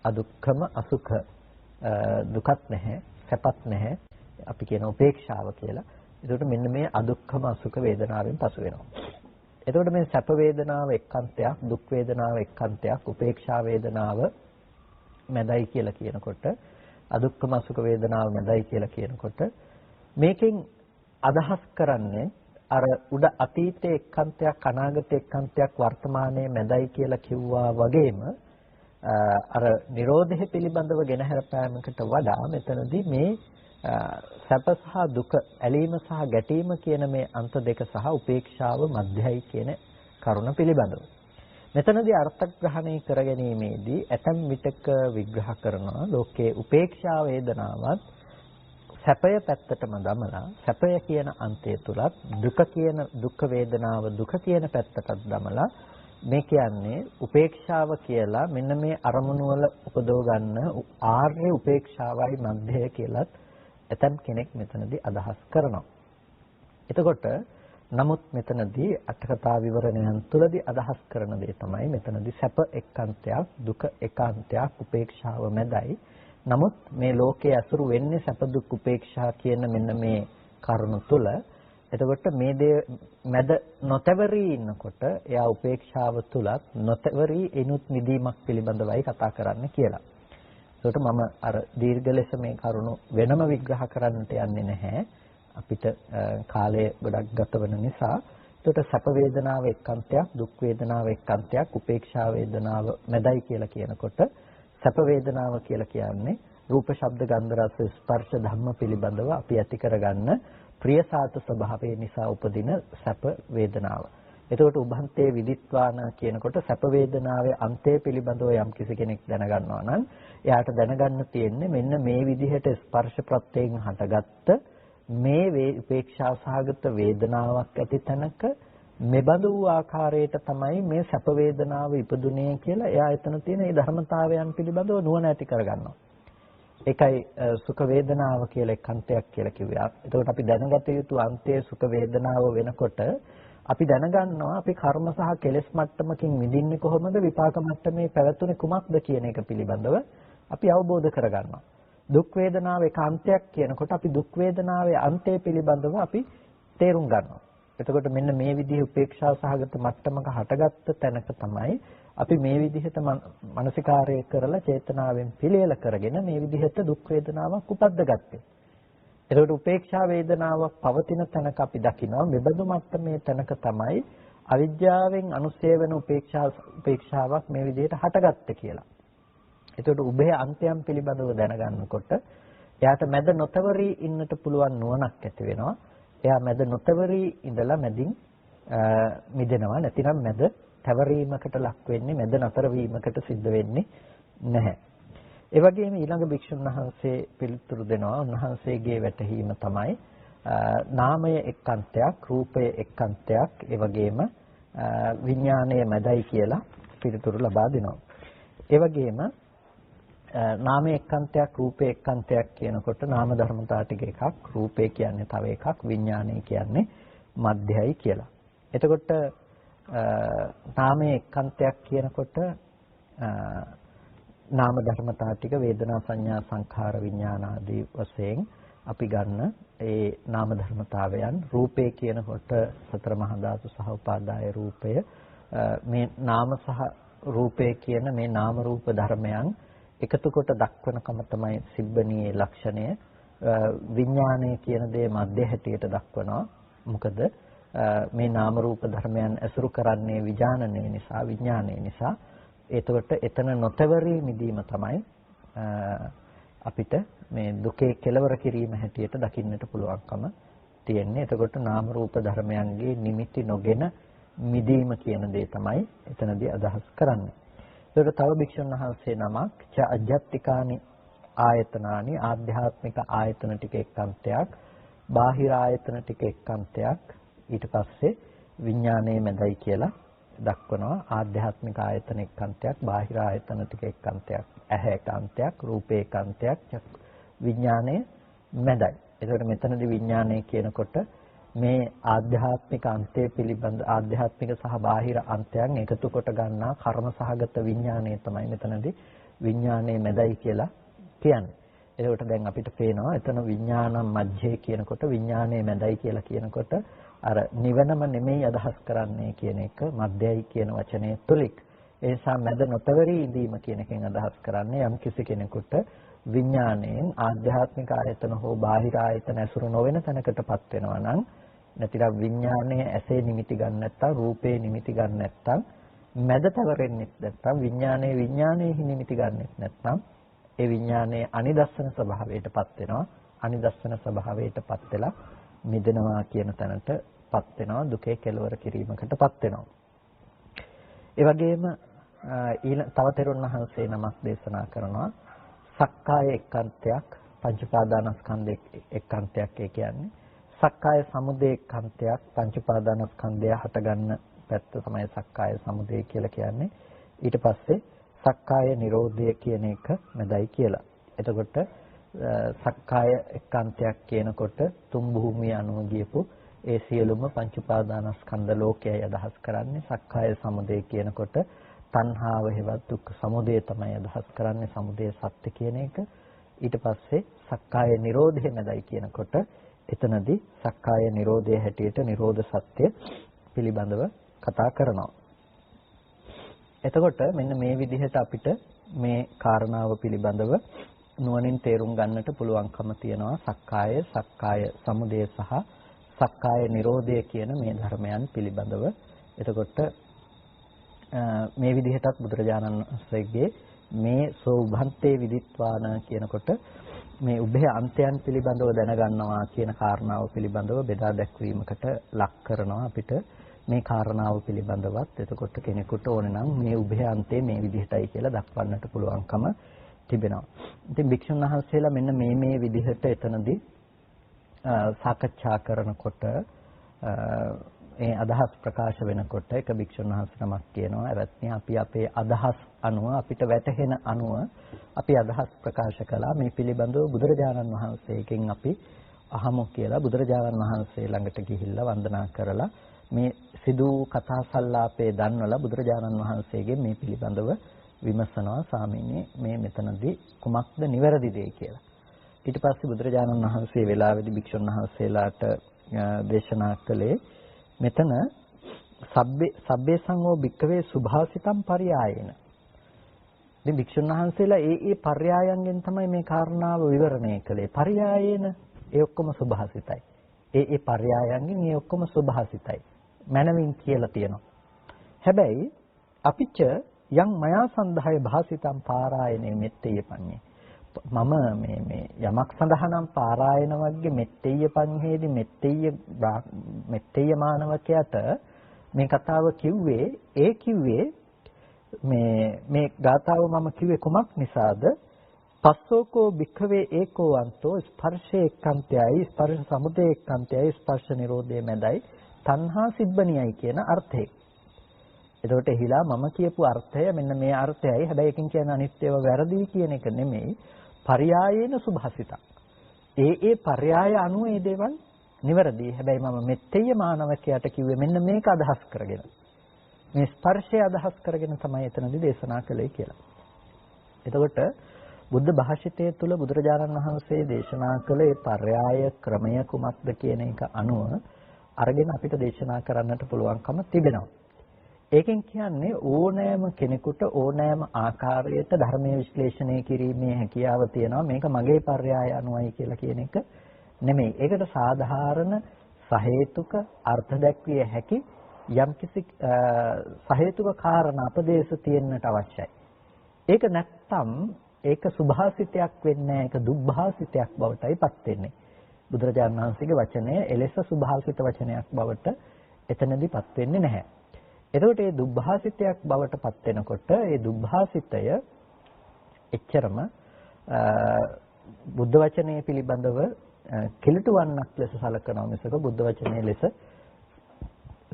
අදුක්ඛම අසුඛ දුකක් නැහැ, සැපත් නැහැ. අපි කියන උපේක්ෂාව කියලා. එතකොට මෙන්න මේ අදුක්ඛම අසුඛ වේදනාවෙන් පසු වෙනවා. එතකොට මේ සැප වේදනාව එක්කන්තයක්, දුක් වේදනාව එක්කන්තයක්, උපේක්ෂා වේදනාව මැදයි කියලා කියනකොට, අදුක්ඛම අසුඛ වේදනාව මැදයි කියලා කියනකොට මේකෙන් අදහස් කරන්නේ අර උඩ අතීතයේ එක්කන්තයක්, අනාගතයේ එක්කන්තයක්, වර්තමානයේ මැදයි කියලා කිව්වා වගේම අර Nirodhe පිළිබඳව ගෙනහැර පෑමකට වඩා මෙතනදී මේ සැප සහ දුක, ඇලීම සහ ගැටීම කියන මේ අන්ත දෙක සහ උපේක්ෂාව මැදයි කියන කරුණ පිළිබඳව මෙතනදී අර්ථග්‍රහණය කරගැනීමේදී ඇතම් විටක විග්‍රහ කරනවා ලෝකයේ උපේක්ෂා වේදනාවත් සැපය පැත්තටම දමලා සැපය කියන අන්තය තුලත් දුක කියන දුක් වේදනාව දුක කියන පැත්තටත් දමලා මේ කියන්නේ උපේක්ෂාව කියලා මෙන්න මේ අරමුණු වල උපදව ගන්න ආර්ය උපේක්ෂාවයි මධ්‍යය කියලත් ඇතම් කෙනෙක් මෙතනදී අදහස් කරනවා. එතකොට නමුත් මෙතනදී අටකථා විවරණයන් තුළදී අදහස් කරන දේ තමයි මෙතනදී සැප එක්කන්තයක්, දුක එකාන්තයක්, උපේක්ෂාව මැදයි. නමුත් මේ ලෝකයේ අසුරු වෙන්නේ සැප දුක් උපේක්ෂා කියන මෙන්න මේ කරුණු තුළ. එතකොට මේ දේ මැද නොතවරී ඉන්නකොට එයා උපේක්ෂාව තුලත් නොතවරී එනුත් නිදීමක් පිළිබඳවයි කතා කරන්න කියලා. ඒකට මම අර දීර්ඝ ලෙස මේ කරුණු වෙනම විග්‍රහ කරන්නට යන්නේ නැහැ. අපිට කාලය ගොඩක් ගත වෙන නිසා. ඒකට සැප වේදනාව එක්කන්තයක්, දුක් වේදනාව එක්කන්තයක්, උපේක්ෂා වේදනාව මැදයි කියලා කියනකොට සැප වේදනාව කියලා කියන්නේ රූප, ශබ්ද, ගන්ධ, රස, ස්පර්ශ ධම්ම පිළිබඳව අපි ඇති කරගන්න ප්‍රියසාත ස්වභාවය නිසා උපදින සැප වේදනාව. එතකොට උභන්තේ විදිත්වාන කියනකොට සැප වේදනාවේ අන්තය පිළිබඳව යම් කිසි කෙනෙක් දැනගන්නවා නම් එයාට දැනගන්න තියෙන්නේ මෙන්න මේ විදිහට ස්පර්ශ ප්‍රත්‍යයෙන් හටගත්ත මේ උපේක්ෂා සහගත වේදනාවක් ඇති තැනක මෙබඳු වූ ආකාරයට තමයි මේ සැප වේදනාව ඉපදුනේ කියලා එයා එතන තියෙන මේ ධර්මතාවයන් පිළිබඳව නුවණ ඇති කරගන්නවා. ඒකයි සුඛ වේදනාව කියලා එක්කන්තයක් කියලා කිව්වා. එතකොට අපි දැනගත යුතු අන්තයේ සුඛ වේදනාව වෙනකොට අපි දැනගන්නවා අපි කර්ම සහ කෙලෙස් මට්ටමකින් විඳින්නේ කොහොමද, විපාක මට්ටමේ පැවතුනේ කුමක්ද කියන එක පිළිබඳව අපි අවබෝධ කරගන්නවා. දුක් වේදනාව එක අන්තයක් කියනකොට අපි දුක් වේදනාවේ අන්තය පිළිබඳව අපි තේරුම් ගන්නවා. එතකොට මෙන්න මේ විදිහේ උපේක්ෂා සහගත මට්ටමක හටගත්ත තැනක තමයි අපි මේ විදිහට මානසිකාරය කරලා චේතනාවෙන් පිළියෙල කරගෙන මේ විදිහට දුක් වේදනාවක් උපද්දගත්තේ. එතකොට උපේක්ෂා වේදනාවක් පවතින තැනක අපි දකිනවා මෙබඳු මට්ටමේ තැනක තමයි අවිද්‍යාවෙන් අනුසය වෙන උපේක්ෂාවක් මේ විදිහට හටගත්තේ කියලා. එතකොට උභය අන්තයන් පිළිබඳව දැනගන්නකොට එයාට මැද නොතවරී ඉන්නට පුළුවන් නුවණක් ඇති වෙනවා. එයා මැද නොතවරී ඉඳලා මැදින් මිදෙනවා. නැතිනම් මැද තවරීමකට ලක් වෙන්නේ, මැද නතර වීමකට සිද්ධ වෙන්නේ නැහැ. ඒ වගේම ඊළඟ භික්ෂුන් වහන්සේ පිළිතුරු දෙනවා. උන්වහන්සේගේ වැටහීම තමයි නාමය එක්කන්තයක්, රූපය එක්කන්තයක්, ඒ වගේම විඥානය මැදයි කියලා පිළිතුරු ලබා දෙනවා. ඒ වගේම නාමය එක්කන්තයක්, රූපය එක්කන්තයක් කියනකොට නාම ධර්මතා ටික එකක්, රූපය කියන්නේ තව එකක්, විඥානය කියන්නේ මධ්‍යයි කියලා. එතකොට නාමය එක්කන්තයක් කියනකොට නාම ධර්මතා ටික වේදනා, සංඥා, සංඛාර, විඥාන ආදී වශයෙන් අපි ගන්න ඒ නාම ධර්මතාවයන්. රූපය කියනකොට සතර මහා ධාතු සහ උපාදාය රූපය, මේ නාම සහ රූපය කියන මේ නාම රූප ධර්මයන් එකතු කොට දක්වනකම තමයි සිබ්බණීයේ ලක්ෂණය. විඥානය කියන දේ මධ්‍ය හැටියට දක්වනවා. මොකද මේ නාම රූප ධර්මයන් ඇසුරු කරන්නේ විඥානනය නිසා, විඥානය නිසා. එතකොට එතන නොතවරී මිදීම තමයි අපිට මේ දුකේ කෙලවර කිරීම හැටියට දකින්නට පුළුවන්කම තියෙන්නේ. එතකොට නාම රූප ධර්මයන්ගේ නිමිති නොගෙන මිදීම කියන දේ තමයි එතනදී අදහස් කරන්නේ. ඒකට තව භික්ෂුන් වහන්සේ නමක් ච අජ්ජත්තිකානි ආයතනානි ආධ්‍යාත්මික ආයතන ටික එක්කන්තයක්, බාහිර ආයතන ටික එක්කන්තයක්, ඊට පස්සේ විඥානයේ මැදයි කියලා දක්වනවා. ආධ්‍යාත්මික ආයතන එක්කන්තයක්, බාහිර ආයතන ටික එක්කන්තයක්, ඇහැ එක්කන්තයක්, රූපේ එක්කන්තයක්, විඥානයේ මැදයි. ඒකට මෙතනදී විඥානය කියනකොට මේ ආධ්‍යාත්මික අන්තය පිළිබඳ ආධ්‍යාත්මික සහ බාහිර අන්තයන් එකතු කොට ගන්නා කර්ම සහගත විඥානය තමයි මෙතනදී විඥානයේ මැදයි කියලා කියන්නේ. ඒකට දැන් අපිට පේනවා එතන විඥානම් මැජ්ජේ කියනකොට විඥානයේ මැදයි කියලා කියනකොට අර නිවනම නෙමෙයි අදහස් කරන්නේ කියන එක මැදයි කියන වචනය තුලින්. ඒ නිසා මැද නොතවරී ඉඳීම කියන එකෙන් අදහස් කරන්නේ යම් කිසි කෙනෙකුට විඥාණයෙන් ආධ්‍යාත්මික ආයතන හෝ බාහිර ආයතන ඇසුරු නොවන තැනකටපත් වෙනවා නම් නැතිනම් විඥානයේ ඇසේ නිමිති ගන්න නැත්තම් රූපේ නිමිති ගන්න නැත්තම් මැද තවරෙන්නේ නැත්තම් විඥානයේ නිමිති ගන්නෙත් නැත්තම් ඒ විඥානයේ අනිදස්සන ස්වභාවයටපත් වෙනවා. අනිදස්සන ස්වභාවයටපත් වෙලා මිදෙනවා කියන තැනටපත් වෙනවා. දුකේ කෙලවර කිරීමකටපත් වෙනවා. ඒ වගේම තව තෙරුන් වහන්සේ නමක් දේශනා කරනවා සක්කාය එක්කන්තයක්, පංච උපාදානස්කන්ධ එක්කන්තයක්. ඒ කියන්නේ සක්කාය සමුදය එක්කන්තයක්, පංච උපාදානස්කන්ධය හටගන්න පැත්ත තමයි සක්කාය සමුදය කියලා කියන්නේ. ඊට පස්සේ සක්කාය නිරෝධය කියන එක මැදයි කියලා. එතකොට සක්කාය එක්කන්තයක් කියනකොට තුන් භූමිය අනුව ගියපු ඒ සියලුම පංච උපාදානස්කන්ධ ලෝකයයි අදහස් කරන්නේ. සක්කාය සමුදය කියනකොට තණ්හාව හේවත් දුක්ඛ සමුදය තමයි අදහස් කරන්නේ, සමුදය සත්‍ය කියන එක. ඊට පස්සේ සක්කාය නිරෝධය මැදයි කියනකොට එතනදී සක්කාය නිරෝධය හැටියට නිරෝධ සත්‍ය පිළිබඳව කතා කරනවා. එතකොට මෙන්න මේ විදිහට අපිට මේ කාරණාව පිළිබඳව නුවණින් තේරුම් ගන්නට පුළුවන්කම තියෙනවා. සක්කාය සමුදය සහ සක්කාය නිරෝධය කියන මේ ධර්මයන් පිළිබඳව. එතකොට මේ විදිහටත් බුදුරජාණන් වහන්සේගේ මේ සෝභන්තේ විදිත්වාන කියනකොට මේ උභය අන්තයන් පිළිබඳව දැනගන්නවා කියන කාරණාව පිළිබඳව බෙදා දැක්වීමකට ලක් කරනවා අපිට මේ කාරණාව පිළිබඳවත්. එතකොට කෙනෙකුට ඕන නම් මේ උභය අන්තේ මේ විදිහටයි කියලා දක්වන්නට පුළුවන්කම තිබෙනවා. ඉතින් භික්ෂුන් වහන්සේලා මෙන්න මේ විදිහට එතනදී සාකච්ඡා කරනකොට ඒ අදහස් ප්‍රකාශ වෙනකොට එක භික්ෂුන් වහන්සේ නමක් කියනවා එවත්නි අපි අපේ අදහස් අනුව අපිට වැටහෙන අනුව අපි අදහස් ප්‍රකාශ කළා මේ පිළිබඳව බුදුරජාණන් වහන්සේගෙන් අපි අහමු කියලා. බුදුරජාණන් වහන්සේ ළඟට ගිහිල්ලා වන්දනා කරලා මේ සිදු කතා සංලාපයේ දන්වලා බුදුරජාණන් වහන්සේගෙන් මේ පිළිබඳව විමසනවා ස්වාමීනි මේ මෙතනදී කුමක්ද නිවැරදි දේ කියලා. ඊට පස්සේ බුදුරජාණන් වහන්සේ වෙලාවේදී භික්ෂුන් වහන්සේලාට දේශනා කළේ මෙතන සබ්බේ සංඝෝ භික්ඛවේ සුභාසිතම් පරියායන. ඉතින් භික්ෂුන් වහන්සේලා ඒ පර්යායන්ගෙන් තමයි මේ කාරණාව විවරණය කළේ. පරියායන ඒ ඔක්කොම සුභාසිතයි. ඒ පර්යායන්ගෙන් ඒ ඔක්කොම සුභාසිතයි. මනමින් කියලා තියෙනවා. හැබැයි අපිච්ච යම් මයා සන්දහය භාසිතම් පාරායනේ මෙත්තේය පඤ්ඤේ. මම මේ යමක් සඳහනම් පාරායන වර්ගයේ මෙත්තේය පඤ්ඤේදී මෙත්තේය මානවකයට මේ කතාව කිව්වේ මේ ගාථාව මම කිව්වේ කුමක් නිසාද? පස්සෝකෝ භික්ඛවේ ඒකෝ අන්තෝ ස්පර්ශේ එක්කන්තයයි ස්පර්ශ සමුදය එක්කන්තයයි ස්පර්ශ නිරෝධයේ මැදයි තණ්හා සිබ්බණියයි කියන අර්ථය. එතකොට එහිලා මම කියපු අර්ථය මෙන්න මේ අර්ථයයි. හැබැයි එකකින් කියන අනිත්‍යව වැරදි කියන එක නෙමෙයි. පර්යායේන සුභාසිතක්. ඒ පර්යාය අනුව මේ දේවල් නිවැරදි. හැබැයි මම මෙත්තේය මානවකයාට කිව්වේ මෙන්න මේක අදහස් කරගෙන. මේ ස්පර්ශය අදහස් කරගෙන තමයි එතනදී දේශනා කළේ කියලා. එතකොට බුද්ධ භාෂිතය තුළ බුදුරජාණන් වහන්සේ දේශනා කළ ඒ පර්යාය ක්‍රමය කුමක්ද කියන එක අනුව අරගෙන අපිට දේශනා කරන්නට පුළුවන්කම තිබෙනවා. ඒකෙන් කියන්නේ ඕනෑම කෙනෙකුට ඕනෑම ආකාරයකට ධර්මයේ විශ්ලේෂණය කිරීමේ හැකියාව තියෙනවා. මේක මගේ පර්යාය අනුවයි කියලා කියන එක නෙමෙයි. ඒකට සාධාරණ සහේතුක අර්ථ දැක්විය හැකි යම්කිසි සහේතුක කාරණා අපදේශ තියෙන්නට අවශ්‍යයි. ඒක නැත්තම් ඒක සුභාසිතයක් වෙන්නේ නැහැ. ඒක දුබ්භාසිතයක් බවටයි පත් වෙන්නේ. බුදුරජාණන් වහන්සේගේ වචනය එලෙස සුභාසිත වචනයක් බවට එතනදීපත් වෙන්නේ නැහැ. එතකොට මේ දුබ්භාසිතයක් බවට පත් වෙනකොට ඒ දුබ්භාසිතය එච්චරම බුද්ධ වචනය පිළිබඳව කිලුටුවන්නක් ලෙස සලකනවා මිසක බුද්ධ වචනය ලෙස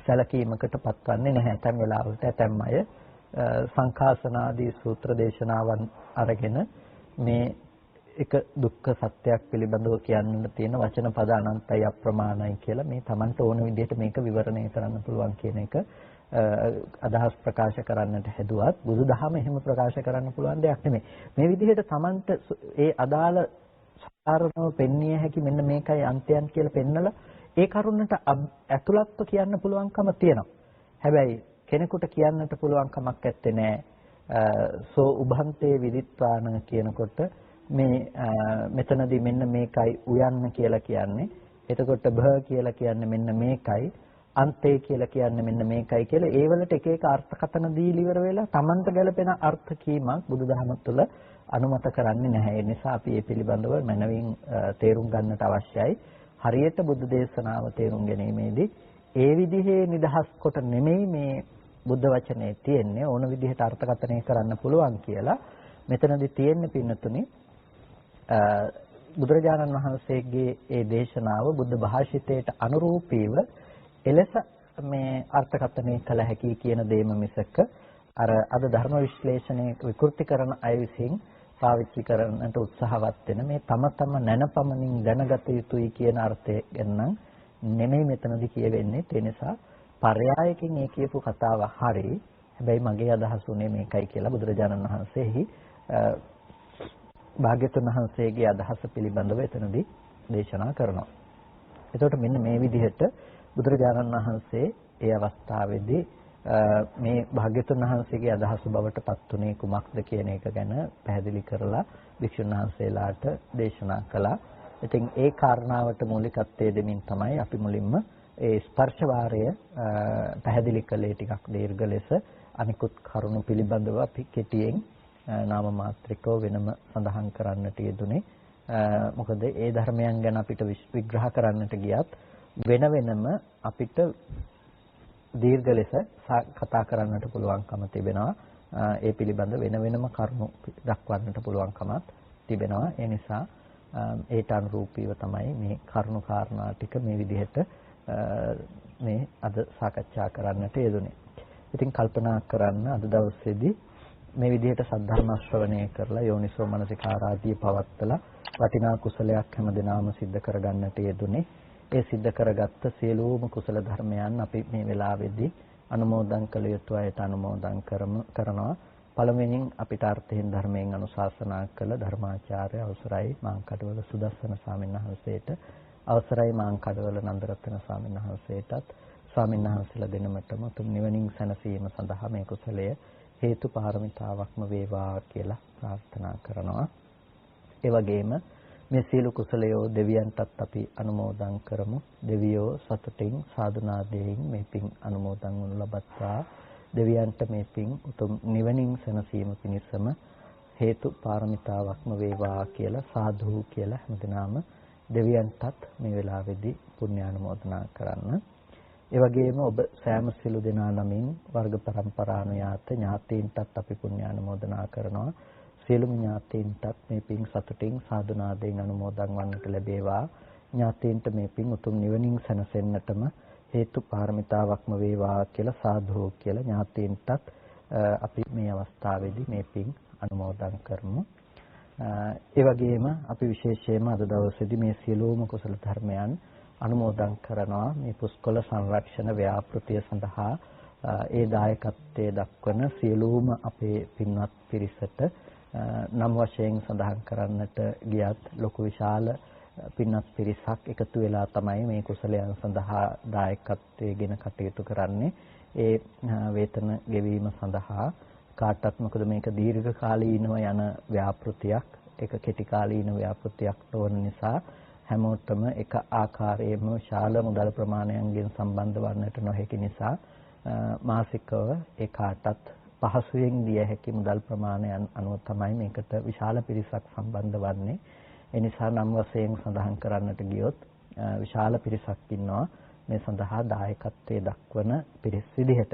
සැලකීමකට පත්වන්නේ නැහැ. ඇතැම් වෙලාවකට ඇතැම් අය සංඛාසනාදී සූත්‍ර දේශනාවන් අරගෙන මේ එක දුක්ඛ සත්‍යයක් පිළිබඳව කියන්න තියෙන වචන පද අනන්තයි අප්‍රමාණයි කියලා මේ Tamanට ඕන විදිහට මේක විවරණය කරන්න පුළුවන් කියන එක අදහස් ප්‍රකාශ කරන්නට හැදුවත් බුදුදහම එහෙම ප්‍රකාශ කරන්න පුළුවන් දෙයක් නෙමෙයි. මේ විදිහට Tamanට ඒ අදාළ සාරණව පෙන්විය හැකි මෙන්න මේකයි අන්තයන් කියලා පෙන්නලා ඒ කරුණට ඇතුළත්ව කියන්න පුළුවන්කම තියෙනවා. හැබැයි කෙනෙකුට කියන්නට පුළුවන් කමක් නැත්තේ නෑ. සෝ උභන්තේ විදිත්වාන කියනකොට මේ මෙතනදී මෙන්න මේකයි උයන්න කියලා කියන්නේ. එතකොට භ කියලා කියන්නේ මෙන්න මේකයි. අන්තේ කියලා කියන්නේ මෙන්න මේකයි කියලා ඒ වලට එක එක අර්ථකථන දීලා ඉවර වෙලා Tamanට ගැලපෙන අර්ථ කීමක් බුදුදහම තුළ අනුමත කරන්නේ නැහැ. ඒ නිසා අපි මේ පිළිබඳව මනවින් තේරුම් ගන්නට අවශ්‍යයි. හරියට බුදු දේශනාව තේරුම් ගැනීමේදී ඒ විදිහේ නිදහස් කොට නෙමෙයි මේ බුද්ධ වචනේ තියෙන්නේ. ඕන විදිහට අර්ථකථනය කරන්න පුළුවන් කියලා මෙතනදී තියෙන්නේ පින්නතුනේ බුදුරජාණන් වහන්සේගේ ඒ දේශනාව බුද්ධ භාෂිතයට අනුරූපීව එලෙස මේ අර්ථකථනය කළ හැකි කියන දේම මිසක අර අද ධර්ම විශ්ලේෂණය විකෘති කරන අය විසින් පාවිච්චි කරන්නට උත්සාහවත් වෙන මේ තම නැනපමණින් දැනගත යුතුයි කියන අර්ථය ගන්න නෙමෙයි මෙතනදී කියවෙන්නේ. ඒ නිසා පරයායකින් ඒ කියපු කතාව හරි. හැබැයි මගේ අදහස උනේ මේකයි කියලා බුදුරජාණන් වහන්සේහි භාග්‍යතුන් වහන්සේගේ අදහස පිළිබඳව එතනදී දේශනා කරනවා. එතකොට මෙන්න මේ විදිහට බුදුරජාණන් වහන්සේ ඒ අවස්ථාවේදී මේ භාග්‍යතුන් වහන්සේගේ අදහස බවට පත් උනේ කුමක්ද කියන එක ගැන පැහැදිලි කරලා භික්ෂුන් වහන්සේලාට දේශනා කළා. ඉතින් ඒ කාරණාවට මූලිකත්වයේ දෙමින් තමයි අපි මුලින්ම ඒ ස්පර්ශ වාරය පැහැදිලි කළේ ටිකක් දීර්ඝ ලෙස. අනිකුත් කරුණු පිළිබඳව අපි කෙටියෙන් නාම මාත්‍රිකව වෙනම සඳහන් කරන්නට යෙදුනේ. මොකද ඒ ධර්මයන් ගැන අපිට විග්‍රහ කරන්නට ගියත් වෙන වෙනම අපිට දීර්ඝ ලෙස කතා කරන්නට පුළුවන්කම තිබෙනවා. ඒ පිළිබඳ වෙන වෙනම කරුණු දක්වන්නට පුළුවන්කමත් තිබෙනවා. ඒ නිසා ඒට අනුරූපීව තමයි මේ කරුණු කාරණා ටික මේ විදිහට මේ අද සාකච්ඡා කරන්නට යෙදුනේ. ඉතින් කල්පනා කරන්න අද දවසේදී මේ විදිහට සද්ධර්ම ශ්‍රවණය කරලා යෝනිසෝ මනසිකාරාදී පවත්තලා වටිනා කුසලයක් හැමදෙනාම සිද්ධ කරගන්නට යෙදුනේ. ඒ සිද්ධ කරගත්ත සියලුම කුසල ධර්මයන් අපි මේ වෙලාවේදී අනුමෝදන් කළ යුතු අයට අනුමෝදන් කරනවා. පළමුවෙන් අපිට අර්ථයෙන් ධර්මයෙන් අනුශාසනා කළ ධර්මාචාර්ය අවසරයි මාංකඩවල සුදස්සන ස්වාමීන් වහන්සේට, අවසරයි මාංකඩවල නන්දරත්න ස්වාමීන් වහන්සේටත් ස්වාමීන් වහන්සේලා දෙනමතම උතුම් නිවනින් සැනසීම සඳහා මේ කුසලය හේතු පාරමිතාවක්ම වේවා කියලා ප්‍රාර්ථනා කරනවා. ඒ වගේම මේ සීල කුසලයෝ දෙවියන්ටත් අපි අනුමෝදන් කරමු. දෙවියෝ සතුටින් සාදුනාදයෙන් මේ පින් අනුමෝදන් වනු ලබත්වා. දෙවියන්ට මේ පින් උතුම් නිවනින් සැනසීම පිණිසම හේතු පාරමිතාවක්ම වේවා කියලා සාදු කියලා හැමදෙනාම දෙවියන්ටත් මේ වෙලාවේදී පුණ්‍ය අනුමෝදනා කරන්න. ඒ වගේම ඔබ සෑම සිළු දෙනා නමින් වර්ග પરම්පරානුයාත ඥාතීන්ටත් අපි පුණ්‍ය අනුමෝදනා කරනවා. සියලුම ඥාතීන්ටත් මේ පින් සතුටින් සාදුනාදයෙන් අනුමෝදන් වන්නට ලැබේවා. ඥාතීන්ට මේ පින් උතුම් නිවනින් සැනසෙන්නටම හේතු පාරමිතාවක්ම වේවා කියලා සාදු කියලා ඥාතීන්ටත් අපි මේ අවස්ථාවේදී මේ පින් අනුමෝදන් කරමු. ඒ වගේම අපි විශේෂයෙන්ම අද දවසේදී මේ සියලුම කුසල ධර්මයන් අනුමෝදන් කරනවා මේ පුස්කොළ සංරක්ෂණ ව්‍යාපෘතිය සඳහා ඒ දායකත්වයේ දක්වන සියලුම අපේ පින්වත් පිරිසට නම් වශයෙන් සඳහන් කරන්නට ගියත් ලොකු විශාල පින්වත් පිරිසක් එකතු වෙලා තමයි මේ කුසලයන් සඳහා දායකත්වයේගෙන කටයුතු කරන්නේ. ඒ වේතන ගෙවීම සඳහා කාටත් මොකද මේක දීර්ඝ කාලීනව යන ව්‍යාපෘතියක්, ඒක කෙටි කාලීන ව්‍යාපෘතියක් නොවන නිසා හැමෝටම එක ආකාරයෙන්ම විශාල මුදල් ප්‍රමාණයන්ගෙන් සම්බන්ධ වන්නට නොහැකි නිසා මාසිකව ඒ කාටත් පහසුවෙන් දිය හැකි මුදල් ප්‍රමාණයන් අනුව තමයි මේකට විශාල පිරිසක් සම්බන්ධ වන්නේ. ඒ නිසා නම් වශයෙන් සඳහන් කරන්නට ගියොත් විශාල පිරිසක් ඉන්නවා මේ සඳහා දායකත්වයේ දක්වන පිරිස් විදිහට.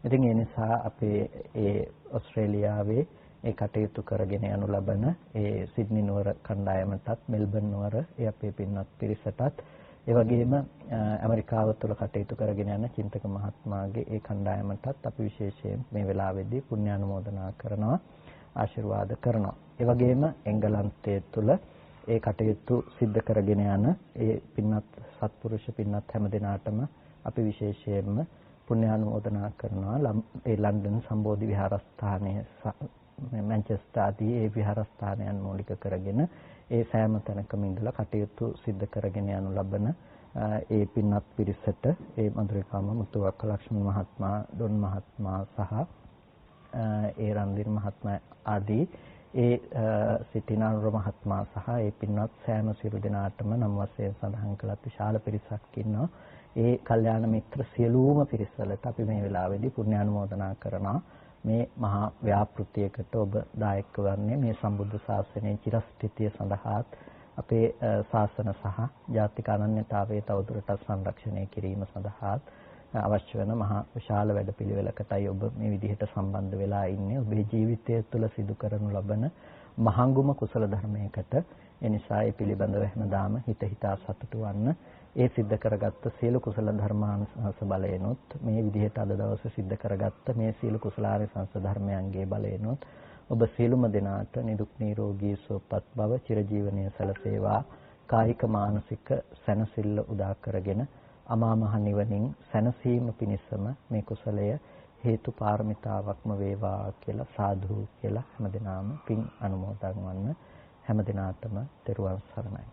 ඉතින් ඒ නිසා අපේ ඒ ඕස්ට්‍රේලියාවේ ඒ කටයුතු කරගෙන යනු ලබන ඒ සිඩ්නි නුවර කණ්ඩායමටත් මෙල්බන් නුවර ඒ අපේ පින්වත් පිරිසටත් ඒ වගේම ඇමරිකාව තුළ කටයුතු කරගෙන යන චින්තක මහත්මයාගේ ඒ කණ්ඩායමටත් අපි විශේෂයෙන් මේ වෙලාවේදී පුණ්‍යානුමෝදනා කරනවා ආශිර්වාද කරනවා. ඒ වගේම එංගලන්තයේ තුළ ඒ කටයුතු සිද්ධ කරගෙන යන ඒ පින්වත් සත්පුරුෂ පින්වත් හැම දිනාටම අපි විශේෂයෙන්ම පුණ්‍යානුමෝදනා කරනවා. ඒ ලන්ඩන් සම්බෝධි විහාරස්ථානයේ මැන්චෙස්ටර් ආදී ඒ විහාරස්ථානයන් මූලික කරගෙන ඒ සෑම තැනකම ඉඳලා කටයුතු සිද්ධ කරගෙන යනු ලබන ඒ පින්වත් පිරිසට ඒ මధుරිකාම මුතුවක්ක ලක්ෂ්මී මහත්මයා, ඩොන් මහත්මයා සහ ඒ රන්දිර් මහත්මයා ආදී ඒ සිටිනානුර මහත්මයා සහ ඒ පින්වත් සෑම සියලු දෙනාටම නම් වශයෙන් සඳහන් කළත් විශාල පිරිසක් ඉන්නවා. ඒ කල්යාණ මිත්‍ර සියලුම පිරිසලට අපි මේ වෙලාවේදී පුණ්‍යානුමෝදනා කරනවා. මේ මහා ව්‍යාපෘතියකට ඔබ දායක වන්නේ මේ සම්බුද්ධ ශාසනයේ චිරස්ථිතිය සඳහාත් අපේ ශාසන සහ ජාතික අනන්‍යතාවයේ තවදුරටත් සංරක්ෂණය කිරීම සඳහාත් අවශ්‍ය වෙන මහා විශාල වැඩපිළිවෙලකටයි ඔබ මේ විදිහට සම්බන්ධ වෙලා ඉන්නේ. ඔබේ ජීවිතය තුළ සිදු කරනු ලබන මහඟුම කුසල ධර්මයකට. ඒ නිසා ඒ පිළිබඳව හැමදාම හිතා සතුටු වන්න. ඒ සිද්ධ කරගත්ත සියලු කුසල ධර්මානුසංස බලයෙන්ොත් මේ විදිහට අද දවසේ සිද්ධ කරගත්ත මේ සියලු කුසලානිසංස ධර්මයන්ගේ බලයෙන්ොත් ඔබ සියලුම දෙනාට නිදුක් නිරෝගී සුවපත් භව චිරජීවනයේ සැලසේවා. කායික මානසික සැනසෙල්ල උදා කරගෙන අමා මහ නිවනින් සැනසීම පිණිසම මේ කුසලය හේතු පාරමිතාවක්ම වේවා කියලා සාදු කියලා හැමදෙනාම පින් අනුමෝදන් වන්න. හැමදෙනාටම තෙරුවන් සරණයි.